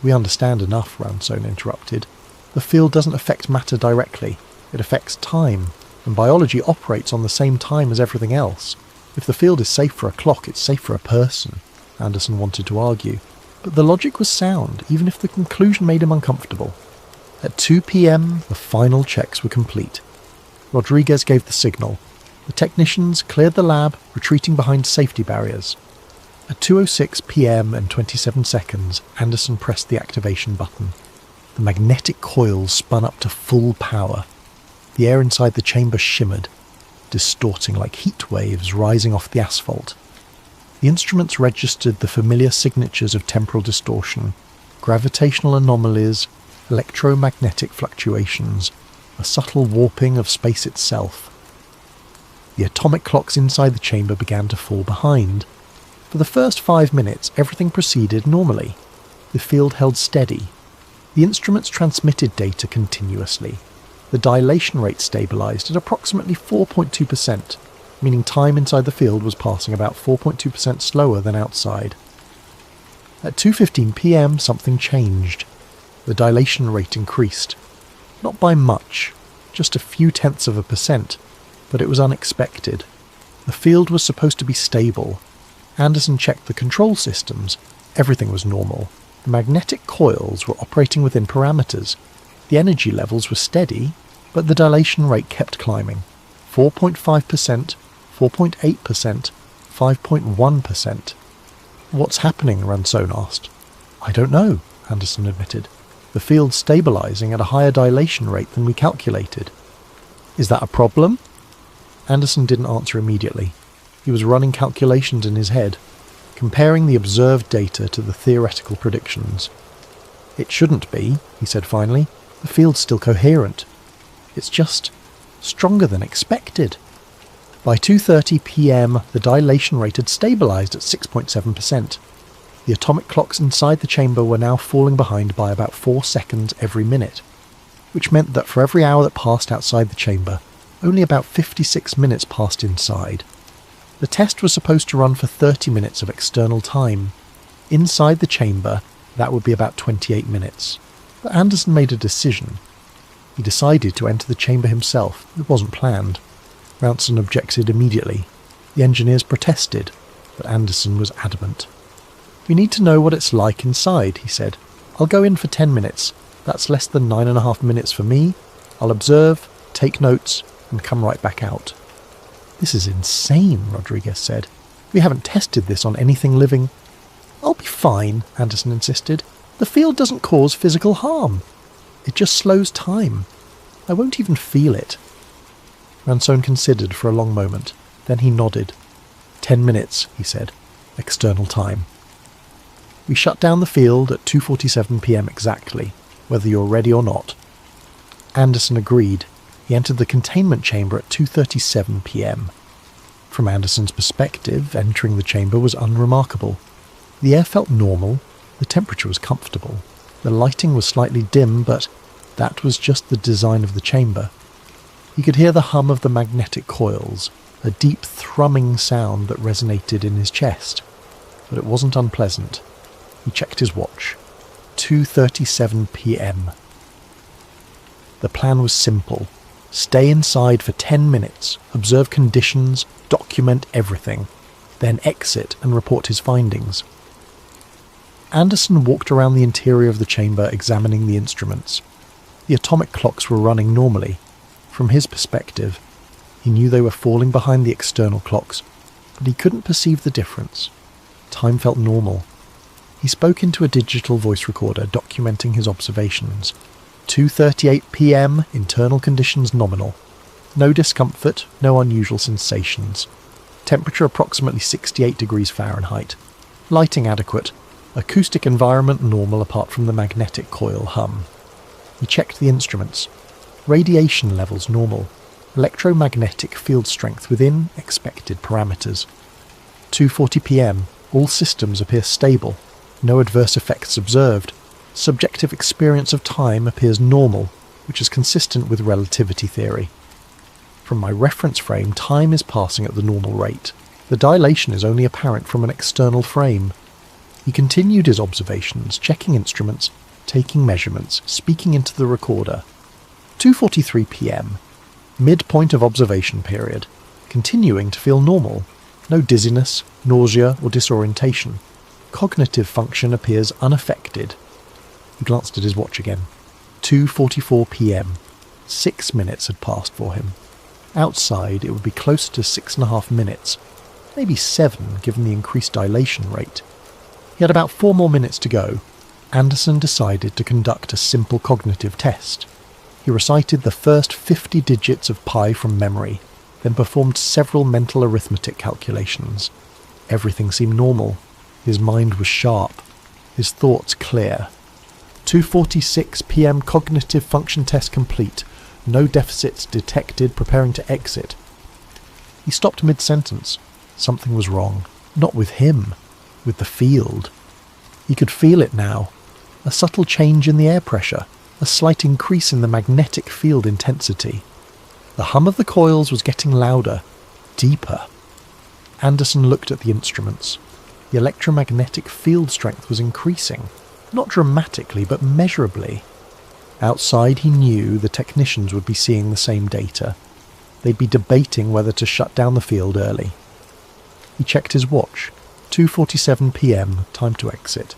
"We understand enough," Ransone interrupted. "The field doesn't affect matter directly. It affects time, and biology operates on the same time as everything else. If the field is safe for a clock, it's safe for a person," Anderson wanted to argue. But the logic was sound, even if the conclusion made him uncomfortable. At 2 p.m, the final checks were complete. Rodriguez gave the signal. The technicians cleared the lab, retreating behind safety barriers. At 2:06 p.m. and 27 seconds, Anderson pressed the activation button. The magnetic coils spun up to full power. The air inside the chamber shimmered, distorting like heat waves rising off the asphalt. The instruments registered the familiar signatures of temporal distortion, gravitational anomalies, electromagnetic fluctuations, a subtle warping of space itself. The atomic clocks inside the chamber began to fall behind. For the first 5 minutes, everything proceeded normally. The field held steady. The instruments transmitted data continuously. The dilation rate stabilized at approximately 4.2%, meaning time inside the field was passing about 4.2% slower than outside. At 2:15 p.m, something changed. The dilation rate increased. Not by much, just a few tenths of a percent, but it was unexpected. The field was supposed to be stable. Anderson checked the control systems. Everything was normal. The magnetic coils were operating within parameters. The energy levels were steady, but the dilation rate kept climbing. 4.5%, 4.8%, 5.1%. What's happening? Ransone asked. I don't know, Anderson admitted. The field's stabilizing at a higher dilation rate than we calculated. Is that a problem? Anderson didn't answer immediately. He was running calculations in his head, comparing the observed data to the theoretical predictions. It shouldn't be, he said finally. The field's still coherent. It's just stronger than expected. By 2:30 p.m, the dilation rate had stabilized at 6.7%. The atomic clocks inside the chamber were now falling behind by about 4 seconds every minute, which meant that for every hour that passed outside the chamber, only about 56 minutes passed inside. The test was supposed to run for 30 minutes of external time. Inside the chamber, that would be about 28 minutes. But Anderson made a decision. He decided to enter the chamber himself. It wasn't planned. Ransone objected immediately. The engineers protested, but Anderson was adamant. We need to know what it's like inside, he said. I'll go in for 10 minutes. That's less than 9.5 minutes for me. I'll observe, take notes, and come right back out. This is insane, Rodriguez said. We haven't tested this on anything living. I'll be fine, Anderson insisted. The field doesn't cause physical harm. It just slows time. I won't even feel it. Ransone considered for a long moment. Then he nodded. 10 minutes, he said. External time. We shut down the field at 2:47 p.m. exactly, whether you're ready or not. Anderson agreed. He entered the containment chamber at 2:37 p.m. From Anderson's perspective, entering the chamber was unremarkable. The air felt normal, the temperature was comfortable, the lighting was slightly dim, but that was just the design of the chamber. He could hear the hum of the magnetic coils, a deep thrumming sound that resonated in his chest, but it wasn't unpleasant. He checked his watch. 2:37 p.m. The plan was simple. Stay inside for 10 minutes, observe conditions, document everything, then exit and report his findings. Anderson walked around the interior of the chamber examining the instruments. The atomic clocks were running normally. From his perspective, he knew they were falling behind the external clocks, but he couldn't perceive the difference. Time felt normal. He spoke into a digital voice recorder documenting his observations. 2:38 p.m, internal conditions nominal. No discomfort, no unusual sensations. Temperature approximately 68 degrees Fahrenheit. Lighting adequate. Acoustic environment normal apart from the magnetic coil hum. He checked the instruments. Radiation levels normal. Electromagnetic field strength within expected parameters. 2:40 p.m. All systems appear stable. No adverse effects observed. Subjective experience of time appears normal, which is consistent with relativity theory. From my reference frame, time is passing at the normal rate. The dilation is only apparent from an external frame. He continued his observations, checking instruments, taking measurements, speaking into the recorder. 2:43 p.m. Midpoint of observation period. Continuing to feel normal. No dizziness, nausea, or disorientation. Cognitive function appears unaffected. He glanced at his watch again. 2:44 p.m. 6 minutes had passed for him. Outside, it would be closer to 6.5 minutes, maybe 7 given the increased dilation rate. He had about 4 more minutes to go. Anderson decided to conduct a simple cognitive test. He recited the first 50 digits of pi from memory, then performed several mental arithmetic calculations. Everything seemed normal. His mind was sharp, his thoughts clear. 2:46 p.m. cognitive function test complete. No deficits detected, preparing to exit. He stopped mid-sentence. Something was wrong. Not with him, with the field. He could feel it now. A subtle change in the air pressure, a slight increase in the magnetic field intensity. The hum of the coils was getting louder, deeper. Anderson looked at the instruments. The electromagnetic field strength was increasing, not dramatically, but measurably. Outside, he knew the technicians would be seeing the same data. They'd be debating whether to shut down the field early. He checked his watch. 2:47 p.m, time to exit.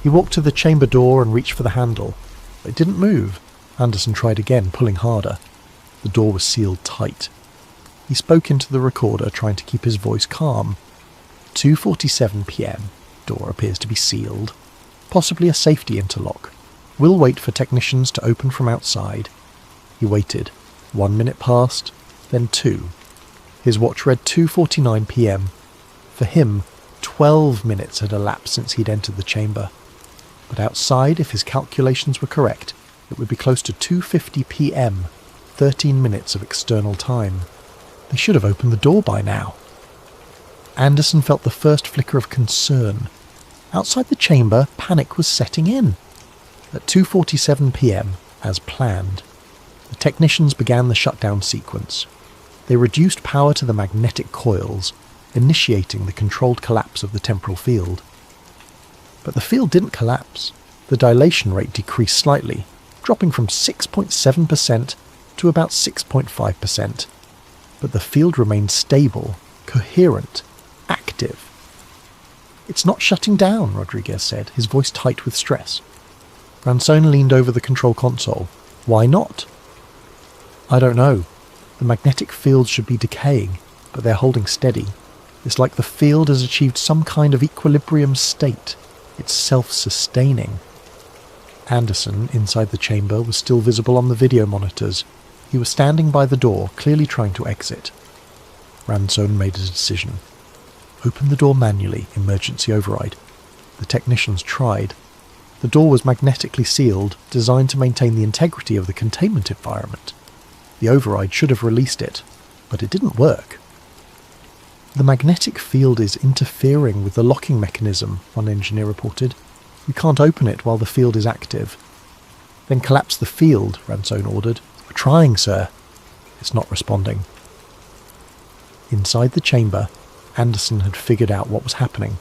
He walked to the chamber door and reached for the handle. It didn't move. Anderson tried again, pulling harder. The door was sealed tight. He spoke into the recorder, trying to keep his voice calm. 2:47 p.m. Door appears to be sealed. Possibly a safety interlock. We'll wait for technicians to open from outside. He waited. 1 minute passed, then 2. His watch read 2:49 p.m. For him, 12 minutes had elapsed since he'd entered the chamber. But outside, if his calculations were correct, it would be close to 2:50 p.m, 13 minutes of external time. They should have opened the door by now. Anderson felt the first flicker of concern. Outside the chamber, panic was setting in. At 2:47 p.m, as planned, the technicians began the shutdown sequence. They reduced power to the magnetic coils, initiating the controlled collapse of the temporal field. But the field didn't collapse. The dilation rate decreased slightly, dropping from 6.7% to about 6.5%. But the field remained stable, coherent, active. "It's not shutting down," Rodriguez said, his voice tight with stress. Ransone leaned over the control console. "Why not?" "I don't know. The magnetic field should be decaying, but they're holding steady. It's like the field has achieved some kind of equilibrium state. It's self-sustaining." Anderson, inside the chamber, was still visible on the video monitors. He was standing by the door, clearly trying to exit. Ransone made a decision. Open the door manually, emergency override. The technicians tried. The door was magnetically sealed, designed to maintain the integrity of the containment environment. The override should have released it, but it didn't work. "The magnetic field is interfering with the locking mechanism," one engineer reported. "We can't open it while the field is active." "Then collapse the field," Ransone ordered. "We're trying, sir." It's not responding. Inside the chamber, Anderson had figured out what was happening.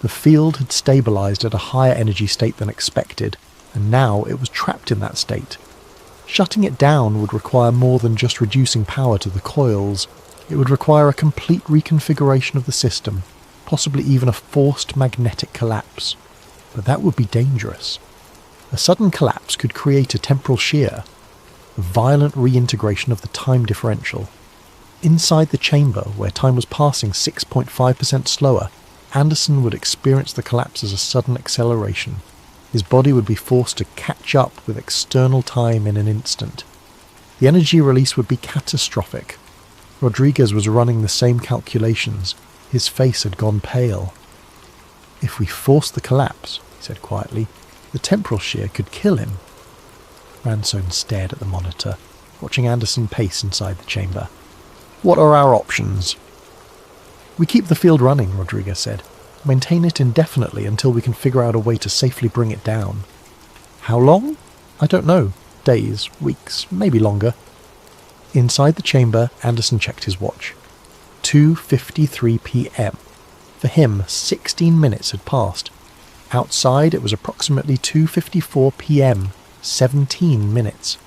The field had stabilized at a higher energy state than expected, and now it was trapped in that state. Shutting it down would require more than just reducing power to the coils. It would require a complete reconfiguration of the system, possibly even a forced magnetic collapse. But that would be dangerous. A sudden collapse could create a temporal shear, a violent reintegration of the time differential. Inside the chamber, where time was passing 6.5% slower, Anderson would experience the collapse as a sudden acceleration. His body would be forced to catch up with external time in an instant. The energy release would be catastrophic. Rodriguez was running the same calculations. His face had gone pale. "If we force the collapse," he said quietly, "the temporal shear could kill him." Ransone stared at the monitor, watching Anderson pace inside the chamber. "What are our options?" "We keep the field running," Rodriguez said. "Maintain it indefinitely until we can figure out a way to safely bring it down." "How long?" "I don't know. Days, weeks, maybe longer." Inside the chamber, Anderson checked his watch. 2:53 p.m. For him, 16 minutes had passed. Outside, it was approximately 2:54 p.m., 17 minutes.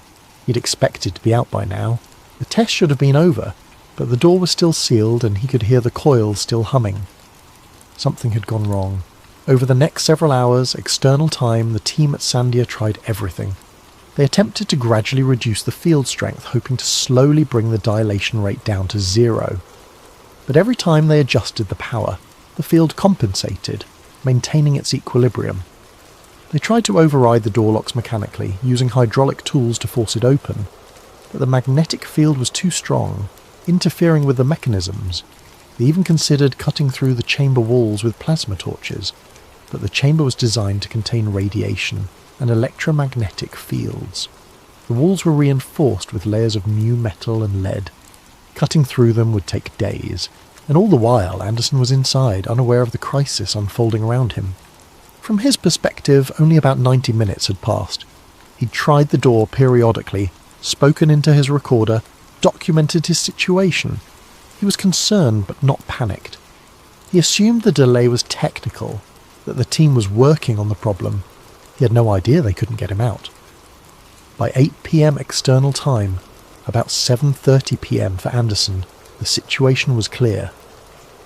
He'd expected to be out by now. The test should have been over, but the door was still sealed and he could hear the coils still humming. Something had gone wrong. Over the next several hours, external time, the team at Sandia tried everything. They attempted to gradually reduce the field strength, hoping to slowly bring the dilation rate down to 0. But every time they adjusted the power, the field compensated, maintaining its equilibrium. They tried to override the door locks mechanically, using hydraulic tools to force it open, but the magnetic field was too strong, interfering with the mechanisms. They even considered cutting through the chamber walls with plasma torches, but the chamber was designed to contain radiation and electromagnetic fields. The walls were reinforced with layers of new metal and lead. Cutting through them would take days, and all the while Anderson was inside, unaware of the crisis unfolding around him. From his perspective, only about 90 minutes had passed. He'd tried the door periodically, spoken into his recorder, documented his situation. He was concerned but not panicked. He assumed the delay was technical, that the team was working on the problem. He had no idea they couldn't get him out. By 8 p.m. external time, about 7:30 p.m. for Anderson, the situation was clear.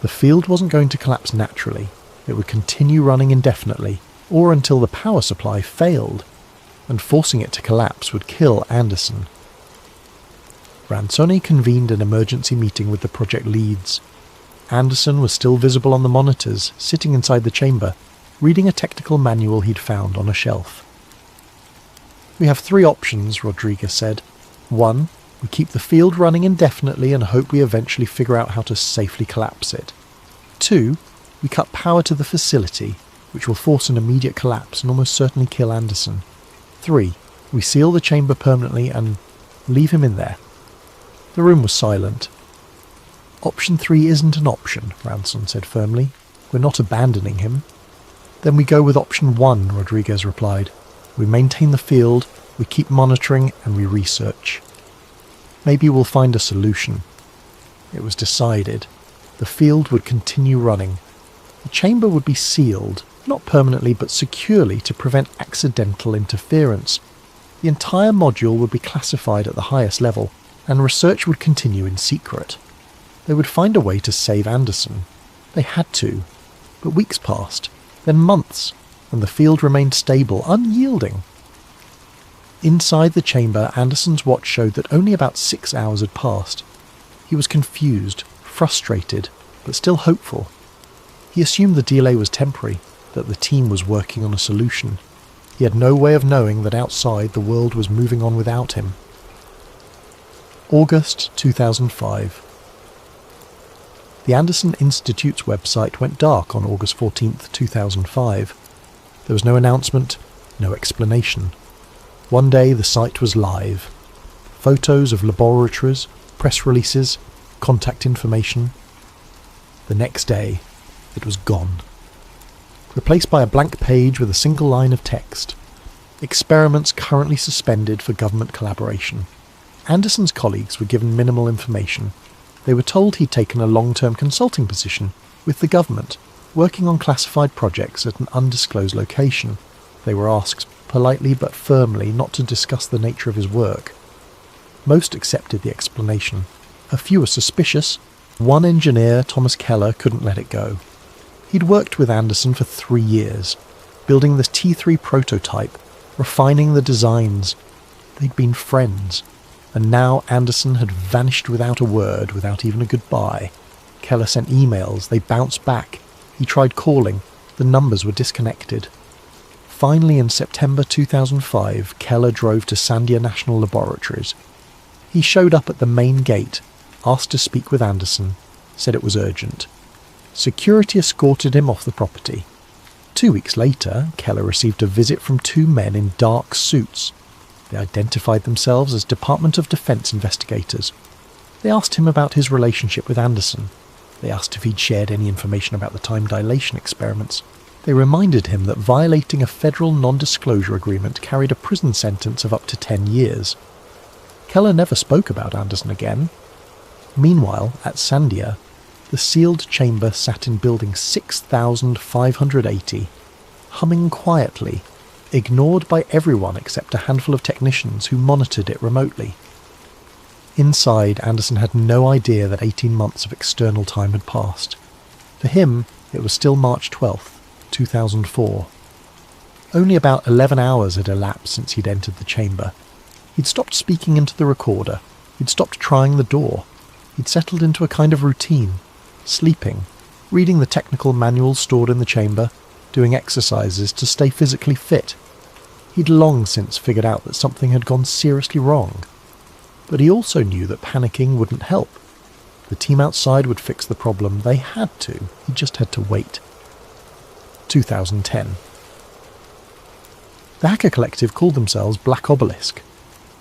The field wasn't going to collapse naturally. It would continue running indefinitely, or until the power supply failed, and forcing it to collapse would kill Anderson. Ransoni convened an emergency meeting with the project leads. Anderson was still visible on the monitors, sitting inside the chamber, reading a technical manual he'd found on a shelf. "We have 3 options," Rodriguez said. 1. We keep the field running indefinitely and hope we eventually figure out how to safely collapse it. 2. We cut power to the facility, which will force an immediate collapse and almost certainly kill Anderson. 3. We seal the chamber permanently and leave him in there. The room was silent. "Option 3 isn't an option," Ranson said firmly. "We're not abandoning him." "Then we go with option 1, Rodriguez replied. "We maintain the field, we keep monitoring, and we research. Maybe we'll find a solution." It was decided. The field would continue running. The chamber would be sealed, not permanently but securely to prevent accidental interference. The entire module would be classified at the highest level, and research would continue in secret. They would find a way to save Anderson. They had to. But weeks passed, then months, and the field remained stable, unyielding. Inside the chamber, Anderson's watch showed that only about 6 hours had passed. He was confused, frustrated, but still hopeful. He assumed the delay was temporary, that the team was working on a solution. He had no way of knowing that outside the world was moving on without him. August 2005. The Anderson Institute's website went dark on August 14th, 2005. There was no announcement, no explanation. One day the site was live. Photos of laboratories, press releases, contact information. The next day, it was gone. Replaced by a blank page with a single line of text. Experiments currently suspended for government collaboration. Anderson's colleagues were given minimal information. They were told he'd taken a long-term consulting position with the government, working on classified projects at an undisclosed location. They were asked politely but firmly not to discuss the nature of his work. Most accepted the explanation. A few were suspicious. One engineer, Thomas Keller, couldn't let it go. He'd worked with Anderson for 3 years, building the T3 prototype, refining the designs. They'd been friends. And now Anderson had vanished without a word, without even a goodbye. Keller sent emails, they bounced back. He tried calling, the numbers were disconnected. Finally, in September 2005, Keller drove to Sandia National Laboratories. He showed up at the main gate, asked to speak with Anderson, said it was urgent. Security escorted him off the property. 2 weeks later, Keller received a visit from 2 men in dark suits. They identified themselves as Department of Defense investigators. They asked him about his relationship with Anderson. They asked if he'd shared any information about the time dilation experiments. They reminded him that violating a federal non-disclosure agreement carried a prison sentence of up to 10 years. Keller never spoke about Anderson again. Meanwhile, at Sandia, the sealed chamber sat in building 6580, humming quietly, ignored by everyone except a handful of technicians who monitored it remotely. Inside, Anderson had no idea that 18 months of external time had passed. For him, it was still March 12th, 2004. Only about 11 hours had elapsed since he'd entered the chamber. He'd stopped speaking into the recorder. He'd stopped trying the door. He'd settled into a kind of routine, sleeping, reading the technical manuals stored in the chamber, doing exercises to stay physically fit. He'd long since figured out that something had gone seriously wrong. But he also knew that panicking wouldn't help. The team outside would fix the problem. They had to. He just had to wait. 2010. The hacker collective called themselves Black Obelisk.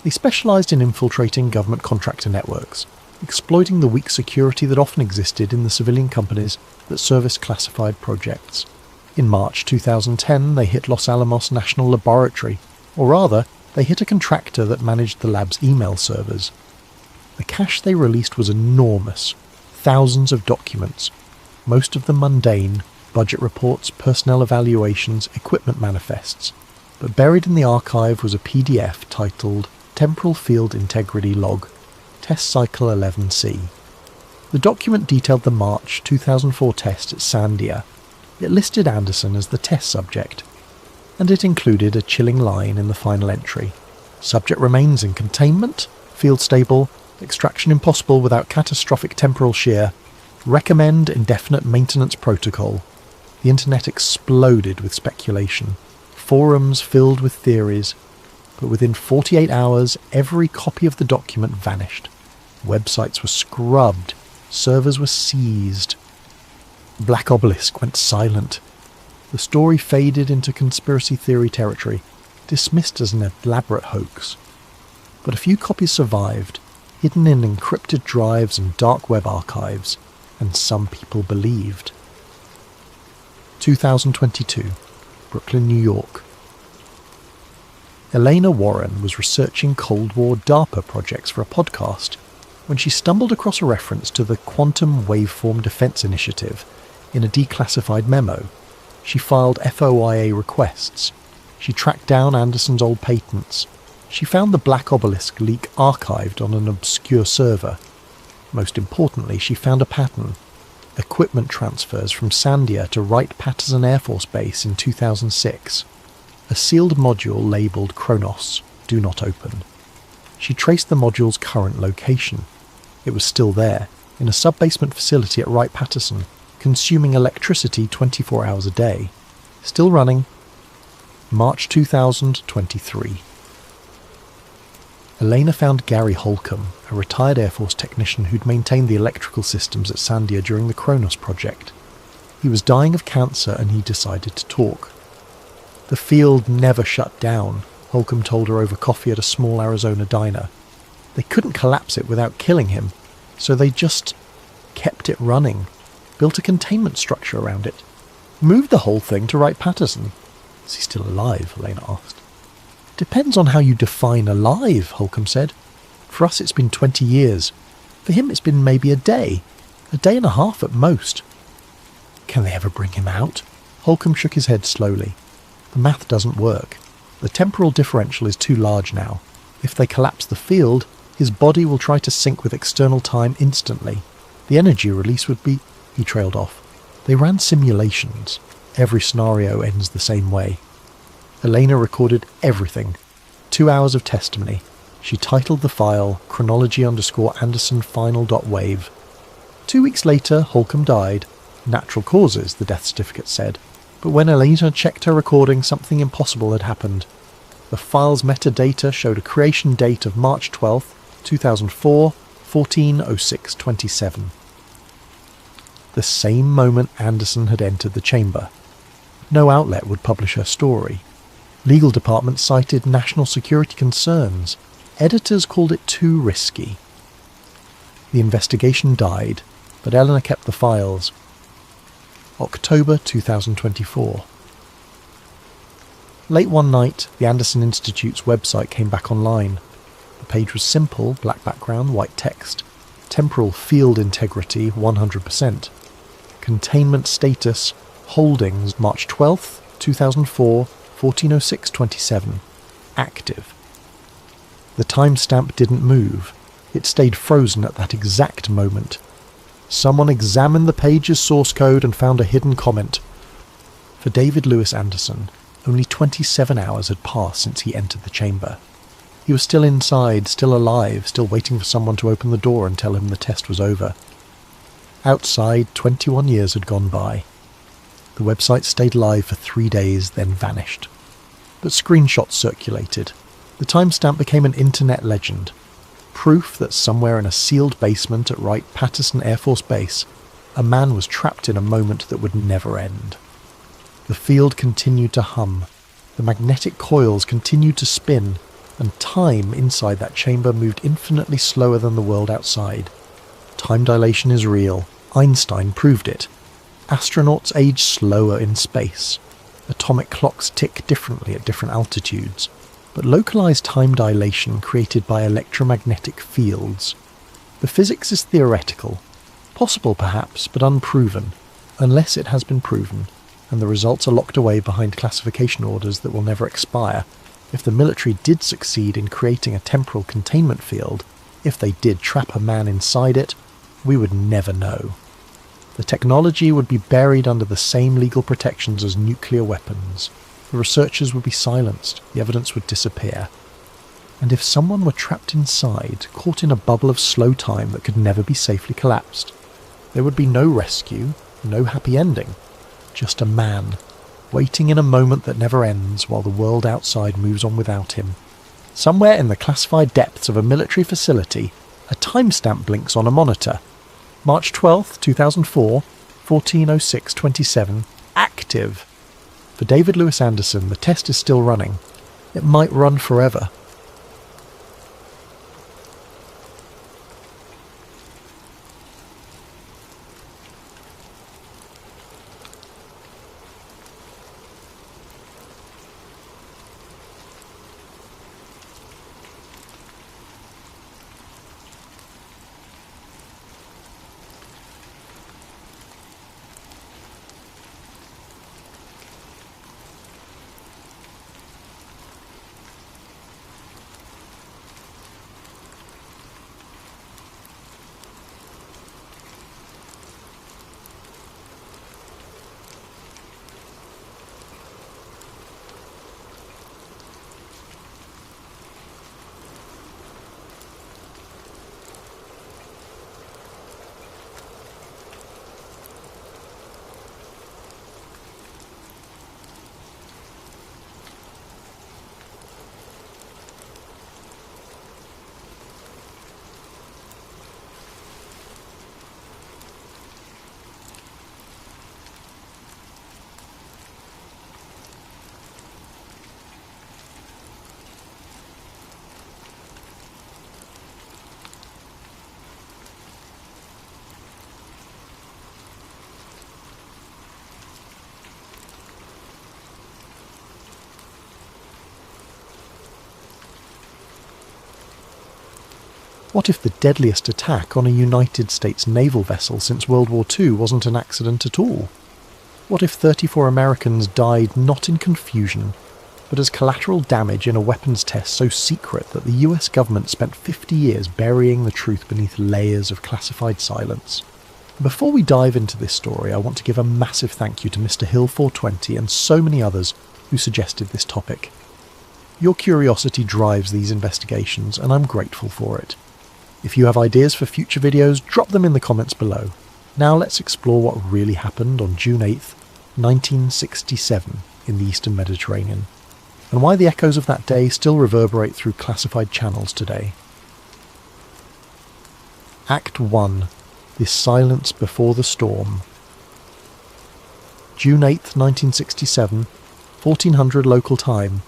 They specialised in infiltrating government contractor networks, exploiting the weak security that often existed in the civilian companies that serviced classified projects. In March 2010, they hit Los Alamos National Laboratory, or rather, they hit a contractor that managed the lab's email servers. The cache they released was enormous, thousands of documents, most of them mundane, budget reports, personnel evaluations, equipment manifests. But buried in the archive was a PDF titled Temporal Field Integrity Log, Test Cycle 11C. The document detailed the March 2004 test at Sandia. It listed Anderson as the test subject, and it included a chilling line in the final entry. Subject remains in containment, field stable, extraction impossible without catastrophic temporal shear, recommend indefinite maintenance protocol. The internet exploded with speculation, forums filled with theories, but within 48 hours every copy of the document vanished. Websites were scrubbed, servers were seized. Black Obelisk went silent. The story faded into conspiracy theory territory, dismissed as an elaborate hoax. But a few copies survived, hidden in encrypted drives and dark web archives, and some people believed. 2022, Brooklyn, New York. Elena Warren was researching Cold War DARPA projects for a podcast when she stumbled across a reference to the Quantum Waveform Defense Initiative in a declassified memo. She filed FOIA requests. She tracked down Anderson's old patents. She found the Black Obelisk leak archived on an obscure server. Most importantly, she found a pattern. Equipment transfers from Sandia to Wright-Patterson Air Force Base in 2006. A sealed module labelled Kronos, do not open. She traced the module's current location. It was still there, in a sub-basement facility at Wright-Patterson, consuming electricity 24 hours a day. Still running. March 2023. Elena found Gary Holcomb, a retired Air Force technician who'd maintained the electrical systems at Sandia during the Kronos project. He was dying of cancer and he decided to talk. The field never shut down, Holcomb told her over coffee at a small Arizona diner. They couldn't collapse it without killing him, so they just kept it running, built a containment structure around it, moved the whole thing to Wright-Patterson. Is he still alive? Elena asked. Depends on how you define alive, Holcomb said. For us it's been 20 years. For him it's been maybe a day and a half at most. Can they ever bring him out? Holcomb shook his head slowly. The math doesn't work. The temporal differential is too large now. If they collapse the field, his body will try to sync with external time instantly. The energy release would be... He trailed off. They ran simulations. Every scenario ends the same way. Elena recorded everything. 2 hours of testimony. She titled the file chronology_Anderson final.wave. 2 weeks later, Holcomb died. Natural causes, the death certificate said. But when Elena checked her recording, something impossible had happened. The file's metadata showed a creation date of March 12th, 2004, 14:06:27. The same moment Anderson had entered the chamber. No outlet would publish her story. Legal departments cited national security concerns. Editors called it too risky. The investigation died, but Eleanor kept the files. October 2024. Late one night, the Anderson Institute's website came back online. The page was simple, black background, white text. Temporal field integrity 100%. Containment status, holdings March 12th, 2004, 14:06:27. Active. The timestamp didn't move. It stayed frozen at that exact moment. Someone examined the page's source code and found a hidden comment. For David Lewis Anderson, only 27 hours had passed since he entered the chamber. He was still inside, still alive, still waiting for someone to open the door and tell him the test was over. Outside, 21 years had gone by. The website stayed live for 3 days, then vanished. But screenshots circulated. The timestamp became an internet legend. Proof that somewhere in a sealed basement at Wright-Patterson Air Force Base, a man was trapped in a moment that would never end. The field continued to hum. The magnetic coils continued to spin, and time inside that chamber moved infinitely slower than the world outside. Time dilation is real. Einstein proved it. Astronauts age slower in space. Atomic clocks tick differently at different altitudes. But localized time dilation created by electromagnetic fields. The physics is theoretical. Possible perhaps, but unproven. Unless it has been proven, and the results are locked away behind classification orders that will never expire. If the military did succeed in creating a temporal containment field, if they did trap a man inside it, We would never know. The technology would be buried under the same legal protections as nuclear weapons. The researchers would be silenced, the evidence would disappear. And if someone were trapped inside, caught in a bubble of slow time that could never be safely collapsed, there would be no rescue, no happy ending. Just a man, waiting in a moment that never ends while the world outside moves on without him. Somewhere in the classified depths of a military facility, a timestamp blinks on a monitor. March 12th, 2004, 14:06:27, active. For David Lewis Anderson, the test is still running. It might run forever. What if the deadliest attack on a United States naval vessel since World War II wasn't an accident at all? What if 34 Americans died not in confusion, but as collateral damage in a weapons test so secret that the US government spent 50 years burying the truth beneath layers of classified silence? Before we dive into this story, I want to give a massive thank you to Mr. Hill420 and so many others who suggested this topic. Your curiosity drives these investigations, and I'm grateful for it. If you have ideas for future videos, drop them in the comments below. Now let's explore what really happened on June 8th, 1967 in the Eastern Mediterranean, and why the echoes of that day still reverberate through classified channels today. Act 1. The Silence Before the Storm. June 8th, 1967, 1400 local time.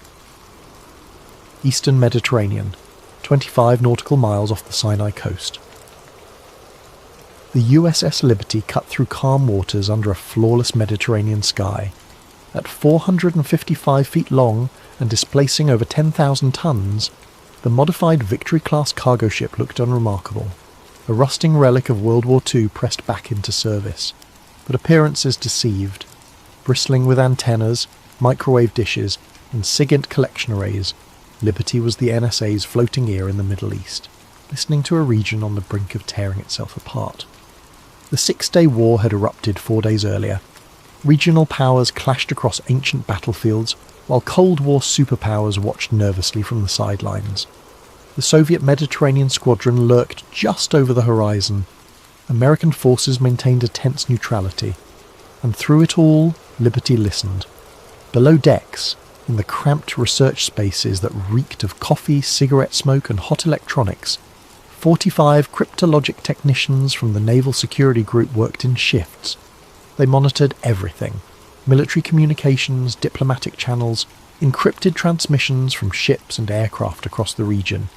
Eastern Mediterranean, 25 nautical miles off the Sinai coast. The USS Liberty cut through calm waters under a flawless Mediterranean sky. At 455 feet long and displacing over 10,000 tons, the modified Victory-class cargo ship looked unremarkable, a rusting relic of World War II pressed back into service. But appearances deceived. Bristling with antennas, microwave dishes, and SIGINT collection arrays, Liberty was the NSA's floating ear in the Middle East, listening to a region on the brink of tearing itself apart. The Six-Day War had erupted 4 days earlier. Regional powers clashed across ancient battlefields, while Cold War superpowers watched nervously from the sidelines. The Soviet Mediterranean squadron lurked just over the horizon. American forces maintained a tense neutrality, and through it all, Liberty listened. Below decks, in the cramped research spaces that reeked of coffee, cigarette smoke and hot electronics, 45 cryptologic technicians from the Naval Security Group worked in shifts. They monitored everything: military communications, diplomatic channels, encrypted transmissions from ships and aircraft across the region.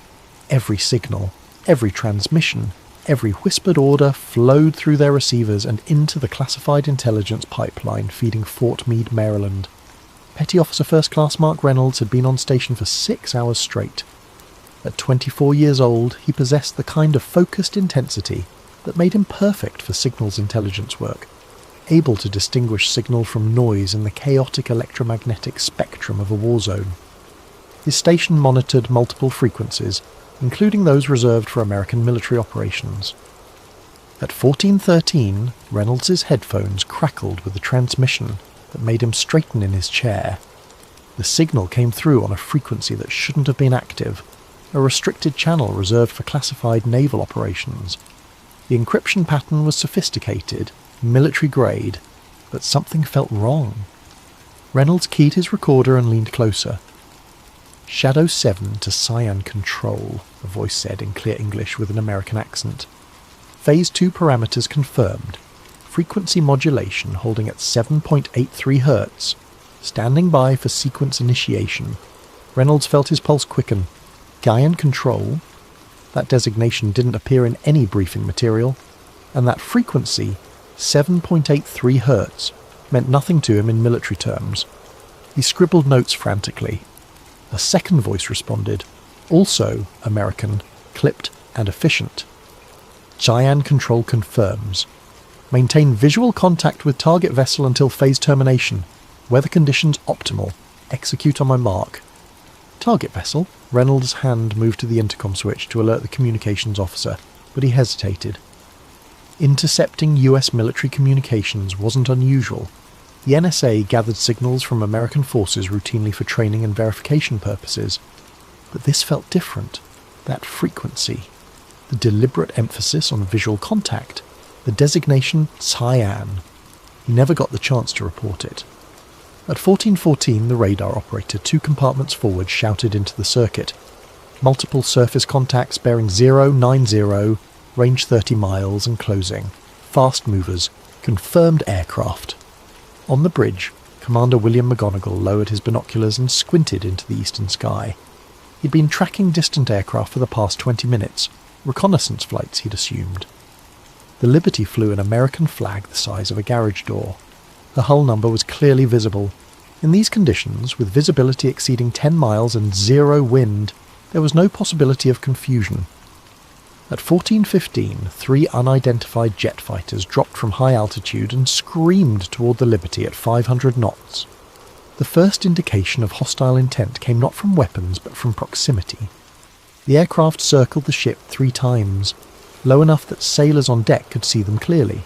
Every signal, every transmission, every whispered order flowed through their receivers and into the classified intelligence pipeline feeding Fort Meade, Maryland. Petty Officer First Class Mark Reynolds had been on station for 6 hours straight. At 24 years old, he possessed the kind of focused intensity that made him perfect for signals intelligence work, able to distinguish signal from noise in the chaotic electromagnetic spectrum of a war zone. His station monitored multiple frequencies, including those reserved for American military operations. At 14:13, Reynolds' headphones crackled with a transmission that made him straighten in his chair. The signal came through on a frequency that shouldn't have been active, a restricted channel reserved for classified naval operations. The encryption pattern was sophisticated, military grade, but something felt wrong. Reynolds keyed his recorder and leaned closer. "Shadow 7 to Cyan Control," a voice said in clear English with an American accent. Phase 2 parameters confirmed. Frequency modulation holding at 7.83 Hz. Standing by for sequence initiation. Reynolds felt his pulse quicken. Cyan Control? That designation didn't appear in any briefing material, and that frequency, 7.83 Hz, meant nothing to him in military terms. He scribbled notes frantically. A second voice responded, also American, clipped and efficient. Cyan Control confirms. Maintain visual contact with target vessel until phase termination. Weather conditions optimal. Execute on my mark. Target vessel? Reynolds' hand moved to the intercom switch to alert the communications officer, but he hesitated. Intercepting US military communications wasn't unusual. The NSA gathered signals from American forces routinely for training and verification purposes. But this felt different. That frequency. The deliberate emphasis on visual contact. The designation Cyan. He never got the chance to report it. At 14:14, the radar operator 2 compartments forward shouted into the circuit. Multiple surface contacts bearing 090, range 30 miles and closing. Fast movers. Confirmed aircraft. On the bridge, Commander William McGonigal lowered his binoculars and squinted into the eastern sky. He'd been tracking distant aircraft for the past 20 minutes. Reconnaissance flights, he'd assumed. The Liberty flew an American flag the size of a garage door. The hull number was clearly visible. In these conditions, with visibility exceeding 10 miles and 0 wind, there was no possibility of confusion. At 14:15, 3 unidentified jet fighters dropped from high altitude and screamed toward the Liberty at 500 knots. The first indication of hostile intent came not from weapons but from proximity. The aircraft circled the ship 3 times, low enough that sailors on deck could see them clearly.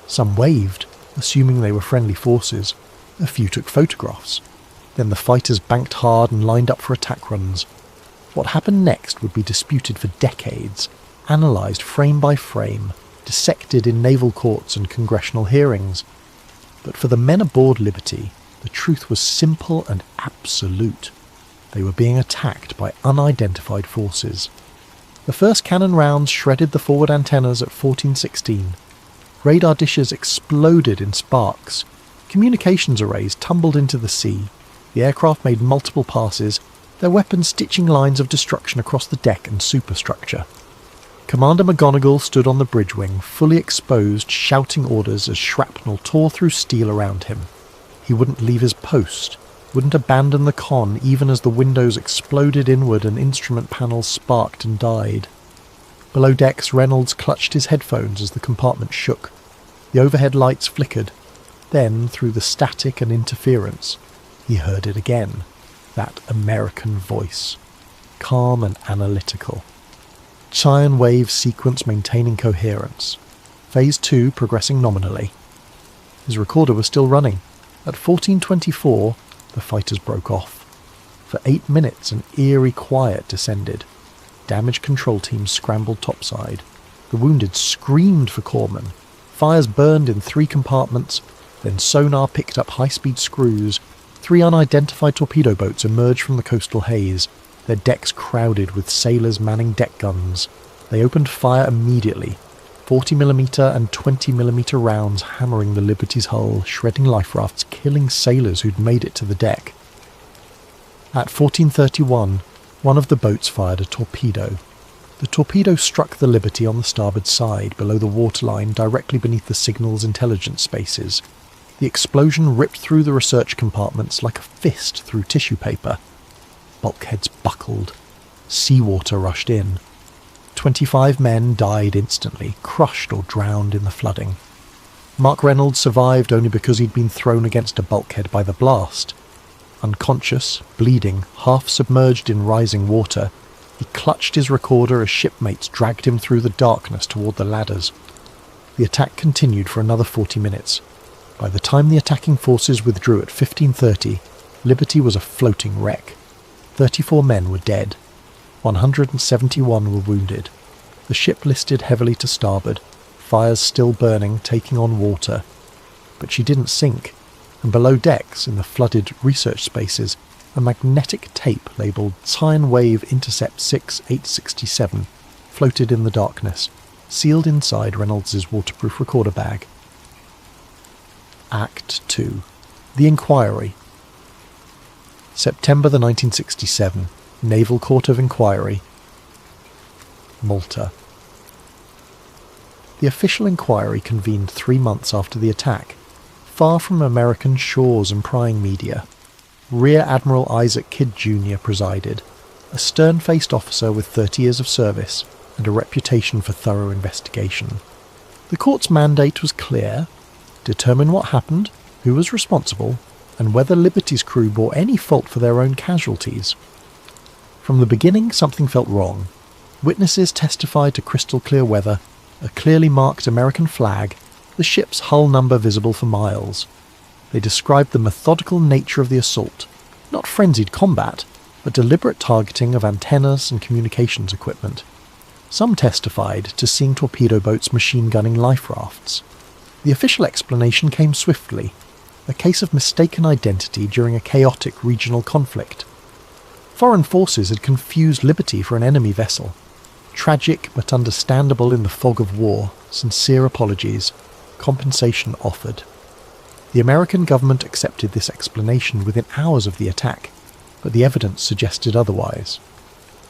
Some waved, assuming they were friendly forces. A few took photographs. Then the fighters banked hard and lined up for attack runs. What happened next would be disputed for decades, analysed frame by frame, dissected in naval courts and congressional hearings. But for the men aboard Liberty, the truth was simple and absolute. They were being attacked by unidentified forces. The first cannon rounds shredded the forward antennas at 14:16. Radar dishes exploded in sparks. Communications arrays tumbled into the sea. The aircraft made multiple passes, their weapons stitching lines of destruction across the deck and superstructure. Commander McGonigal stood on the bridge wing, fully exposed, shouting orders as shrapnel tore through steel around him. He wouldn't leave his post, wouldn't abandon the con even as the windows exploded inward and instrument panels sparked and died. Below decks, Reynolds clutched his headphones as the compartment shook. The overhead lights flickered. Then, through the static and interference, he heard it again. That American voice. Calm and analytical. Cyan wave sequence maintaining coherence. Phase 2 progressing nominally. His recorder was still running. At 14:24, the fighters broke off. For 8 minutes, an eerie quiet descended. Damage control teams scrambled topside. The wounded screamed for corpsmen. Fires burned in 3 compartments. Then sonar picked up high-speed screws. 3 unidentified torpedo boats emerged from the coastal haze, their decks crowded with sailors manning deck guns. They opened fire immediately, 40mm and 20mm rounds hammering the Liberty's hull, shredding life rafts, killing sailors who'd made it to the deck. At 14:31, one of the boats fired a torpedo. The torpedo struck the Liberty on the starboard side, below the waterline, directly beneath the signal's intelligence spaces. The explosion ripped through the research compartments like a fist through tissue paper. Bulkheads buckled. Seawater rushed in. 25 men died instantly, crushed or drowned in the flooding. Mark Reynolds survived only because he'd been thrown against a bulkhead by the blast. Unconscious, bleeding, half submerged in rising water, he clutched his recorder as shipmates dragged him through the darkness toward the ladders. The attack continued for another 40 minutes. By the time the attacking forces withdrew at 15:30, Liberty was a floating wreck. 34 men were dead. 171 were wounded. The ship listed heavily to starboard, fires still burning, taking on water. But she didn't sink, and below decks, in the flooded research spaces, a magnetic tape labelled Sine Wave Intercept 6867 floated in the darkness, sealed inside Reynolds's waterproof recorder bag. Act 2. The Inquiry. September the 1967. Naval Court of Inquiry. Malta. The official inquiry convened 3 months after the attack, far from American shores and prying media. Rear Admiral Isaac Kidd Jr. presided, a stern-faced officer with 30 years of service and a reputation for thorough investigation. The court's mandate was clear: determine what happened, who was responsible, and whether Liberty's crew bore any fault for their own casualties. From the beginning, something felt wrong. Witnesses testified to crystal clear weather, a clearly marked American flag, the ship's hull number visible for miles. They described the methodical nature of the assault, not frenzied combat, but deliberate targeting of antennas and communications equipment. Some testified to seeing torpedo boats machine-gunning life rafts. The official explanation came swiftly: a case of mistaken identity during a chaotic regional conflict. Foreign forces had confused Liberty for an enemy vessel. Tragic but understandable in the fog of war, sincere apologies, compensation offered. The American government accepted this explanation within hours of the attack, but the evidence suggested otherwise.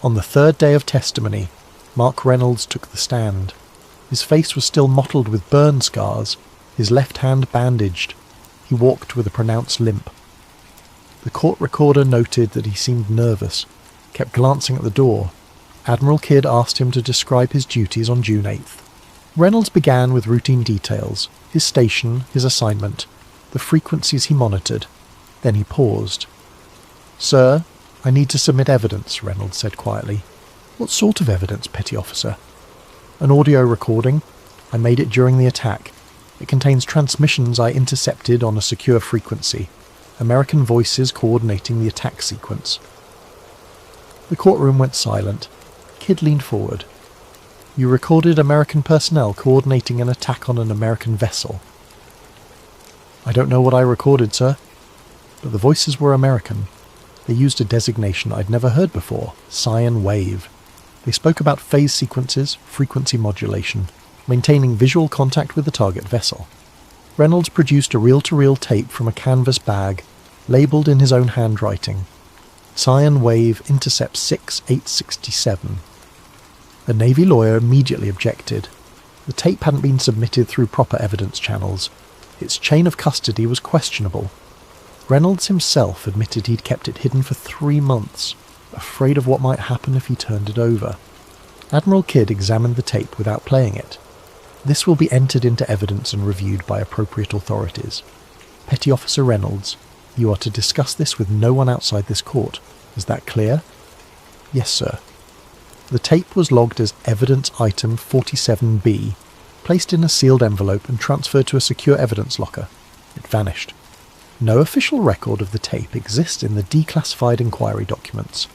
On the third day of testimony, Mark Reynolds took the stand. His face was still mottled with burn scars, his left hand bandaged. He walked with a pronounced limp. The court recorder noted that he seemed nervous, kept glancing at the door. Admiral Kidd asked him to describe his duties on June 8th. Reynolds began with routine details: his station, his assignment, the frequencies he monitored. Then he paused. "Sir, I need to submit evidence," Reynolds said quietly. "What sort of evidence, Petty Officer?" "An audio recording. I made it during the attack. It contains transmissions I intercepted on a secure frequency. American voices coordinating the attack sequence." The courtroom went silent. Kidd leaned forward. "You recorded American personnel coordinating an attack on an American vessel." "I don't know what I recorded, sir. But the voices were American. They used a designation I'd never heard before: Sine Wave. They spoke about phase sequences, frequency modulation, maintaining visual contact with the target vessel." Reynolds produced a reel-to-reel tape from a canvas bag, labelled in his own handwriting: Sine Wave Intercept 6867. A Navy lawyer immediately objected. The tape hadn't been submitted through proper evidence channels. Its chain of custody was questionable. Reynolds himself admitted he'd kept it hidden for 3 months, afraid of what might happen if he turned it over. Admiral Kidd examined the tape without playing it. "This will be entered into evidence and reviewed by appropriate authorities. Petty Officer Reynolds, you are to discuss this with no one outside this court. Is that clear?" "Yes, sir." The tape was logged as Evidence Item 47B, placed in a sealed envelope and transferred to a secure evidence locker. It vanished. No official record of the tape exists in the declassified inquiry documents.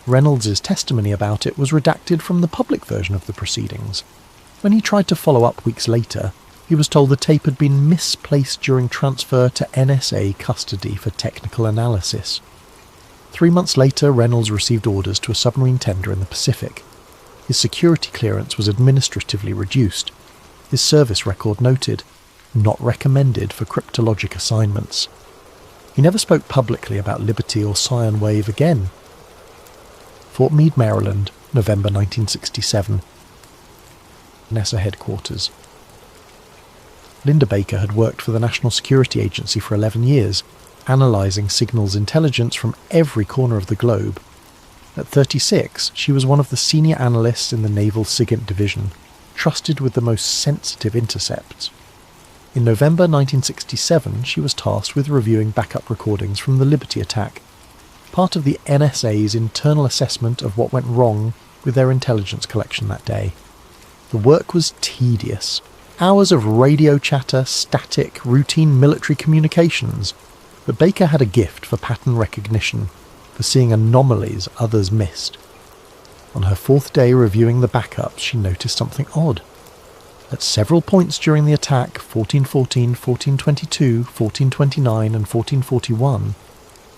Reynolds's testimony about it was redacted from the public version of the proceedings. When he tried to follow up weeks later, he was told the tape had been misplaced during transfer to NSA custody for technical analysis. 3 months later, Reynolds received orders to a submarine tender in the Pacific. His security clearance was administratively reduced. His service record noted: not recommended for cryptologic assignments. He never spoke publicly about Liberty or Sine Wave again. Fort Meade, Maryland, November 1967. NASA headquarters. Linda Baker had worked for the National Security Agency for 11 years, analysing signals intelligence from every corner of the globe. At 36, she was one of the senior analysts in the Naval SIGINT Division, trusted with the most sensitive intercepts. In November 1967, she was tasked with reviewing backup recordings from the Liberty attack, part of the NSA's internal assessment of what went wrong with their intelligence collection that day. The work was tedious. Hours of radio chatter, static, routine military communications. But Baker had a gift for pattern recognition, for seeing anomalies others missed. On her fourth day reviewing the backups, she noticed something odd. At several points during the attack, 1414, 1422, 1429 and 1441,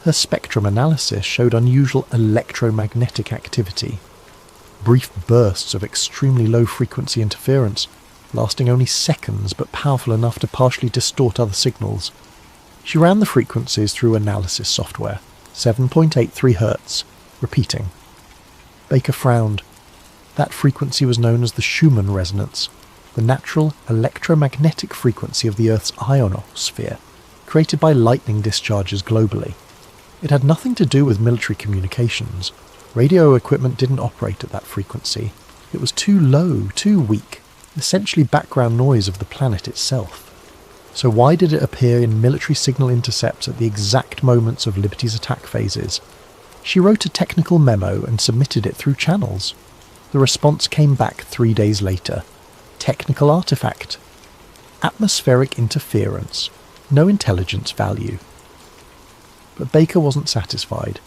her spectrum analysis showed unusual electromagnetic activity. Brief bursts of extremely low-frequency interference, lasting only seconds but powerful enough to partially distort other signals. She ran the frequencies through analysis software, 7.83 Hz, repeating. Baker frowned. That frequency was known as the Schumann resonance, the natural electromagnetic frequency of the Earth's ionosphere, created by lightning discharges globally. It had nothing to do with military communications. Radio equipment didn't operate at that frequency. It was too low, too weak, essentially background noise of the planet itself. So why did it appear in military signal intercepts at the exact moments of Liberty's attack phases? She wrote a technical memo and submitted it through channels. The response came back 3 days later. Technical artifact. Atmospheric interference. No intelligence value. But Baker wasn't satisfied.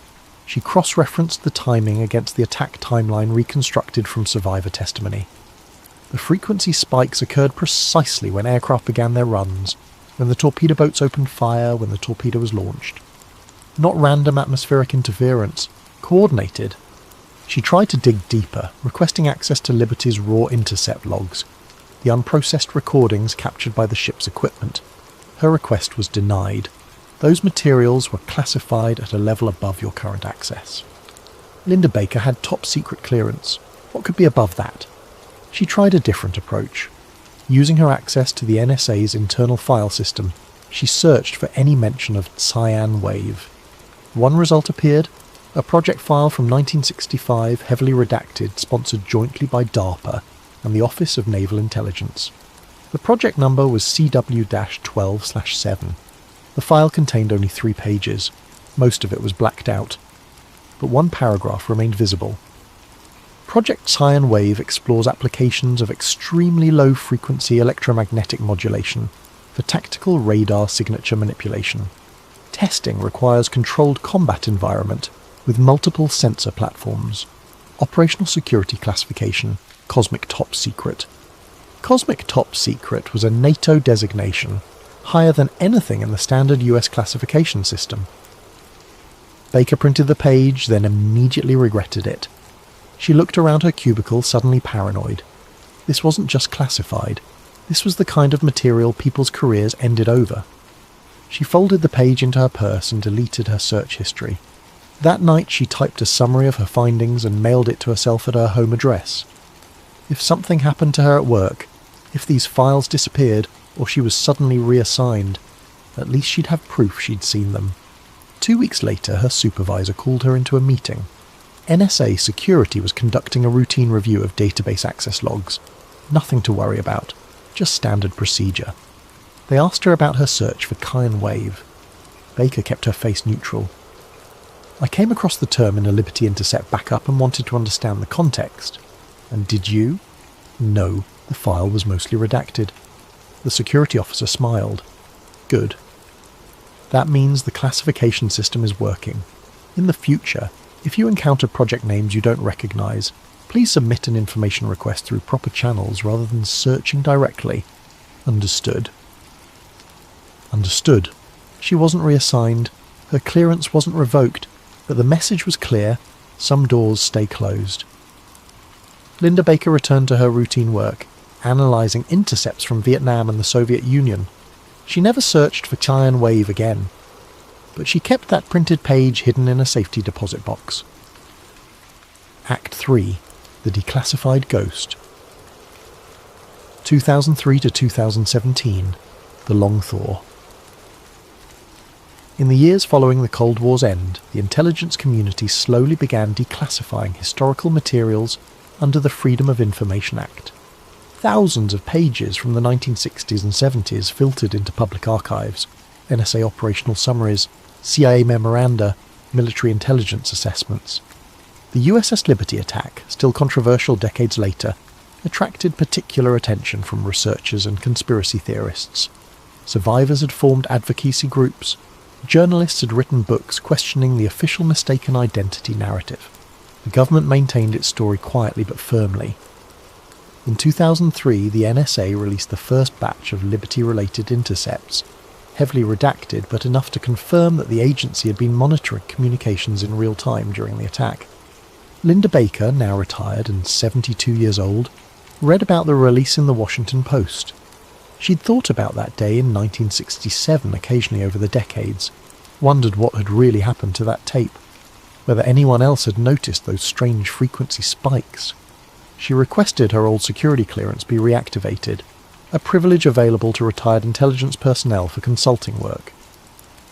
She cross-referenced the timing against the attack timeline reconstructed from survivor testimony. The frequency spikes occurred precisely when aircraft began their runs, when the torpedo boats opened fire, when the torpedo was launched. Not random atmospheric interference, coordinated. She tried to dig deeper, requesting access to Liberty's raw intercept logs, the unprocessed recordings captured by the ship's equipment. Her request was denied. Those materials were classified at a level above your current access. Linda Baker had top-secret clearance. What could be above that? She tried a different approach. Using her access to the NSA's internal file system, she searched for any mention of cyan wave. One result appeared, a project file from 1965, heavily redacted, sponsored jointly by DARPA and the Office of Naval Intelligence. The project number was CW-12/7. The file contained only 3 pages. Most of it was blacked out, but one paragraph remained visible. Project Cyan Wave explores applications of extremely low-frequency electromagnetic modulation for tactical radar signature manipulation. Testing requires controlled combat environment with multiple sensor platforms. Operational security classification, Cosmic Top Secret. Cosmic Top Secret was a NATO designation, higher than anything in the standard US classification system. Baker printed the page, then immediately regretted it. She looked around her cubicle, suddenly paranoid. This wasn't just classified. This was the kind of material people's careers ended over. She folded the page into her purse and deleted her search history. That night she typed a summary of her findings and mailed it to herself at her home address. If something happened to her at work, if these files disappeared, or she was suddenly reassigned, at least she'd have proof she'd seen them. 2 weeks later, her supervisor called her into a meeting. NSA Security was conducting a routine review of database access logs. Nothing to worry about, just standard procedure. They asked her about her search for cyan wave. Baker kept her face neutral. I came across the term in a Liberty Intercept backup and wanted to understand the context. And did you? No, the file was mostly redacted. The security officer smiled. Good. That means the classification system is working. In the future, if you encounter project names you don't recognize, please submit an information request through proper channels rather than searching directly. Understood. Understood. She wasn't reassigned, her clearance wasn't revoked, but the message was clear: some doors stay closed. Linda Baker returned to her routine work, analysing intercepts from Vietnam and the Soviet Union. She never searched for cyan wave again, but she kept that printed page hidden in a safety deposit box. Act 3. The Declassified Ghost. 2003 to 2017. The Long Thaw. In the years following the Cold War's end, the intelligence community slowly began declassifying historical materials under the Freedom of Information Act. Thousands of pages from the 1960s and 70s filtered into public archives, NSA operational summaries, CIA memoranda, military intelligence assessments. The USS Liberty attack, still controversial decades later, attracted particular attention from researchers and conspiracy theorists. Survivors had formed advocacy groups. Journalists had written books questioning the official mistaken identity narrative. The government maintained its story quietly but firmly. In 2003, the NSA released the first batch of Liberty-related intercepts, heavily redacted but enough to confirm that the agency had been monitoring communications in real time during the attack. Linda Baker, now retired and 72 years old, read about the release in the Washington Post. She'd thought about that day in 1967 occasionally over the decades, wondered what had really happened to that tape, whether anyone else had noticed those strange frequency spikes. She requested her old security clearance be reactivated, a privilege available to retired intelligence personnel for consulting work.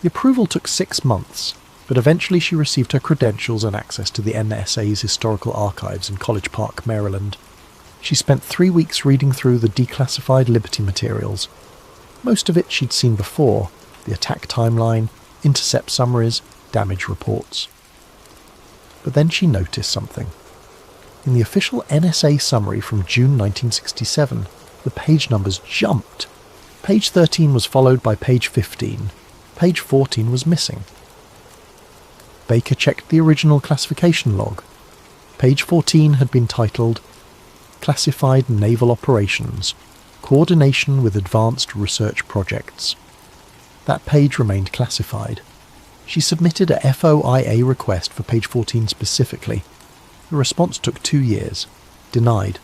The approval took 6 months, but eventually she received her credentials and access to the NSA's historical archives in College Park, Maryland. She spent 3 weeks reading through the declassified Liberty materials. Most of it she'd seen before: the attack timeline, intercept summaries, damage reports. But then she noticed something. In the official NSA summary from June 1967, the page numbers jumped. Page 13 was followed by page 15. Page 14 was missing. Baker checked the original classification log. Page 14 had been titled Classified Naval Operations, Coordination with Advanced Research Projects. That page remained classified. She submitted a FOIA request for page 14 specifically. The response took 2 years. Denied.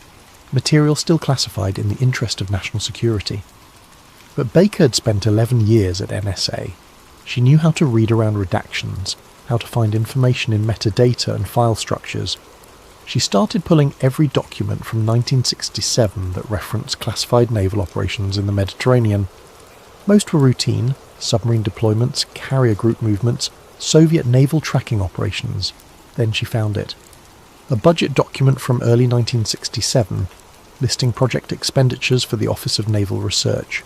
Material still classified in the interest of national security. But Baker had spent 11 years at NSA. She knew how to read around redactions, how to find information in metadata and file structures. She started pulling every document from 1967 that referenced classified naval operations in the Mediterranean. Most were routine: submarine deployments, carrier group movements, Soviet naval tracking operations. Then she found it. A budget document from early 1967, listing project expenditures for the Office of Naval Research.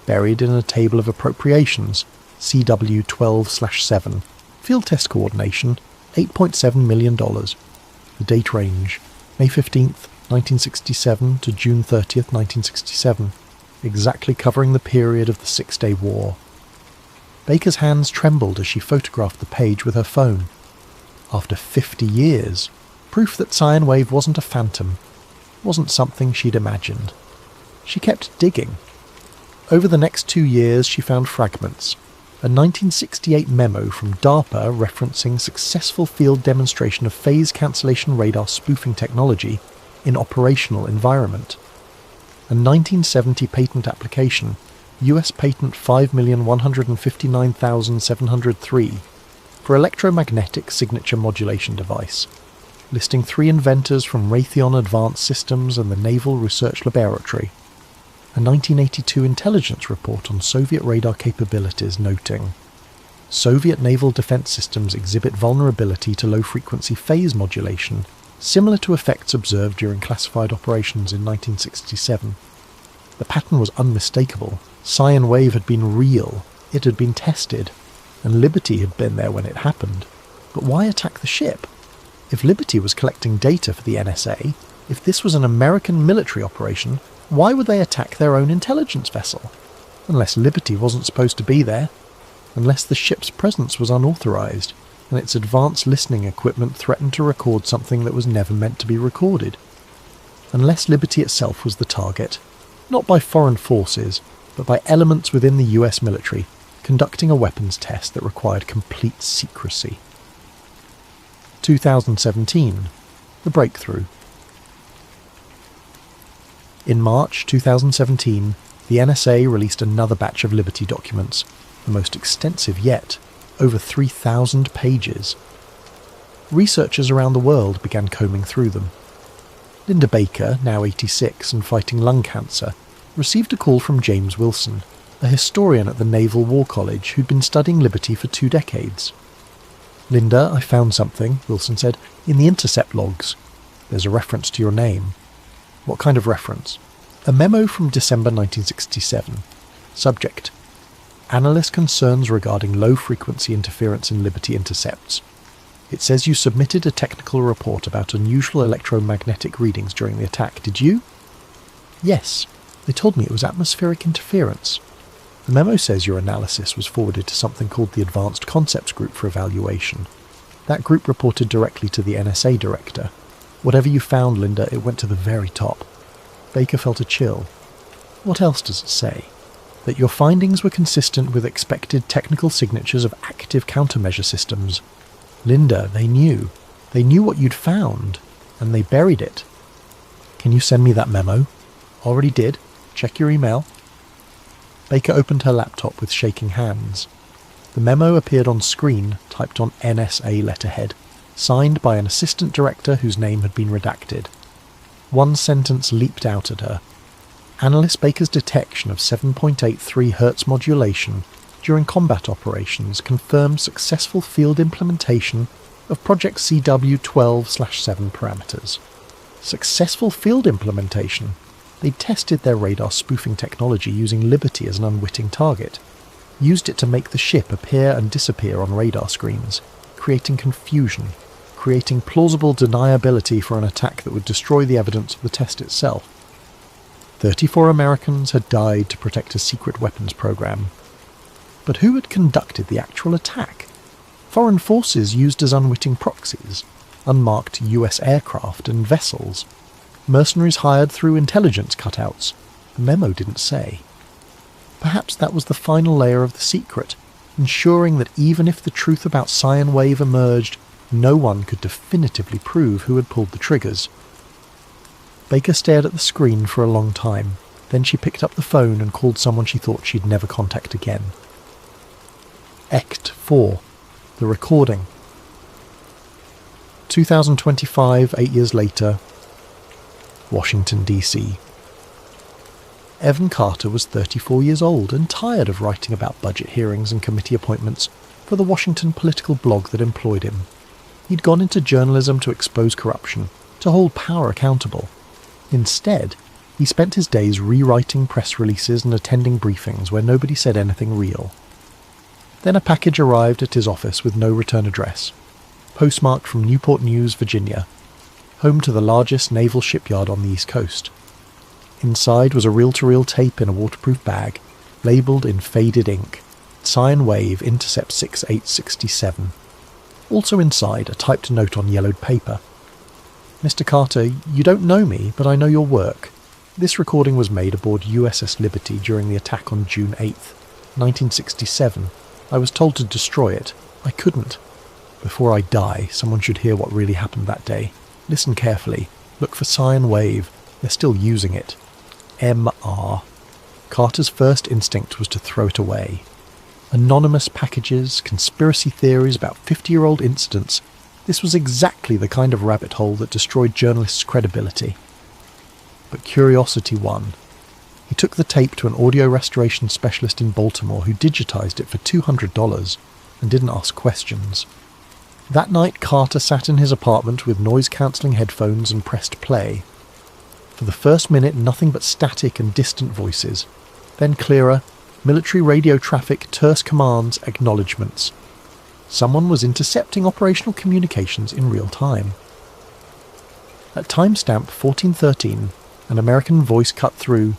Buried in a table of appropriations, CW 12/7, Field Test Coordination, $8.7 million. The date range, May 15th, 1967 to June 30th, 1967, exactly covering the period of the Six-Day War. Baker's hands trembled as she photographed the page with her phone. After 50 years, proof that sine wave wasn't a phantom, wasn't something she'd imagined. She kept digging. Over the next 2 years she found fragments. A 1968 memo from DARPA referencing successful field demonstration of phase cancellation radar spoofing technology in operational environment. A 1970 patent application, US Patent 5,159,703, for electromagnetic signature modulation device, listing 3 inventors from Raytheon Advanced Systems and the Naval Research Laboratory. A 1982 intelligence report on Soviet radar capabilities noting, Soviet naval defense systems exhibit vulnerability to low-frequency phase modulation, similar to effects observed during classified operations in 1967. The pattern was unmistakable. Sine wave had been real, it had been tested, and Liberty had been there when it happened. But why attack the ship? If Liberty was collecting data for the NSA, if this was an American military operation, why would they attack their own intelligence vessel? Unless Liberty wasn't supposed to be there, unless the ship's presence was unauthorized, and its advanced listening equipment threatened to record something that was never meant to be recorded. Unless Liberty itself was the target, not by foreign forces, but by elements within the US military, conducting a weapons test that required complete secrecy. 2017. The breakthrough. In March 2017, the NSA released another batch of Liberty documents, the most extensive yet, over 3,000 pages. Researchers around the world began combing through them. Linda Baker, now 86 and fighting lung cancer, received a call from James Wilson, a historian at the Naval War College who'd been studying Liberty for 2 decades. "Linda, I found something," Wilson said, "in the intercept logs. There's a reference to your name." "What kind of reference?" "A memo from December 1967. Subject: Analyst concerns regarding low-frequency interference in Liberty intercepts." It says you submitted a technical report about unusual electromagnetic readings during the attack. Did you? Yes. They told me it was atmospheric interference. The memo says your analysis was forwarded to something called the Advanced Concepts Group for evaluation. That group reported directly to the NSA director. Whatever you found, Linda, it went to the very top. Baker felt a chill. What else does it say? That your findings were consistent with expected technical signatures of active countermeasure systems. Linda, they knew. They knew what you'd found, and they buried it. Can you send me that memo? Already did. Check your email. Baker opened her laptop with shaking hands. The memo appeared on screen, typed on NSA letterhead, signed by an assistant director whose name had been redacted. One sentence leaped out at her. Analyst Baker's detection of 7.83 Hz modulation during combat operations confirmed successful field implementation of Project CW12/7 parameters. Successful field implementation? They'd tested their radar spoofing technology using Liberty as an unwitting target, used it to make the ship appear and disappear on radar screens, creating confusion, creating plausible deniability for an attack that would destroy the evidence of the test itself. 34 Americans had died to protect a secret weapons program. But who had conducted the actual attack? Foreign forces used as unwitting proxies, unmarked US aircraft and vessels, mercenaries hired through intelligence cutouts. The memo didn't say. Perhaps that was the final layer of the secret, ensuring that even if the truth about Scion Wave emerged, no one could definitively prove who had pulled the triggers. Baker stared at the screen for a long time. Then she picked up the phone and called someone she thought she'd never contact again. Act 4. The recording. 2025, 8 years later. Washington, D.C. Evan Carter was 34 years old and tired of writing about budget hearings and committee appointments for the Washington political blog that employed him. He'd gone into journalism to expose corruption, to hold power accountable. Instead, he spent his days rewriting press releases and attending briefings where nobody said anything real. Then a package arrived at his office with no return address, postmarked from Newport News, Virginia, home to the largest naval shipyard on the East Coast. Inside was a reel-to-reel tape in a waterproof bag, labelled in faded ink, Scion Wave Intercept 6867. Also inside, a typed note on yellowed paper. Mr. Carter, you don't know me, but I know your work. This recording was made aboard USS Liberty during the attack on June 8th, 1967. I was told to destroy it. I couldn't. Before I die, someone should hear what really happened that day. Listen carefully. Look for Scion Wave. They're still using it. MR. Carter's first instinct was to throw it away. Anonymous packages, conspiracy theories about 50-year-old incidents. This was exactly the kind of rabbit hole that destroyed journalists' credibility. But curiosity won. He took the tape to an audio restoration specialist in Baltimore who digitized it for $200 and didn't ask questions. That night, Carter sat in his apartment with noise-cancelling headphones and pressed play. For the first minute, nothing but static and distant voices. Then clearer, military radio traffic, terse commands, acknowledgements. Someone was intercepting operational communications in real time. At timestamp 1413, an American voice cut through.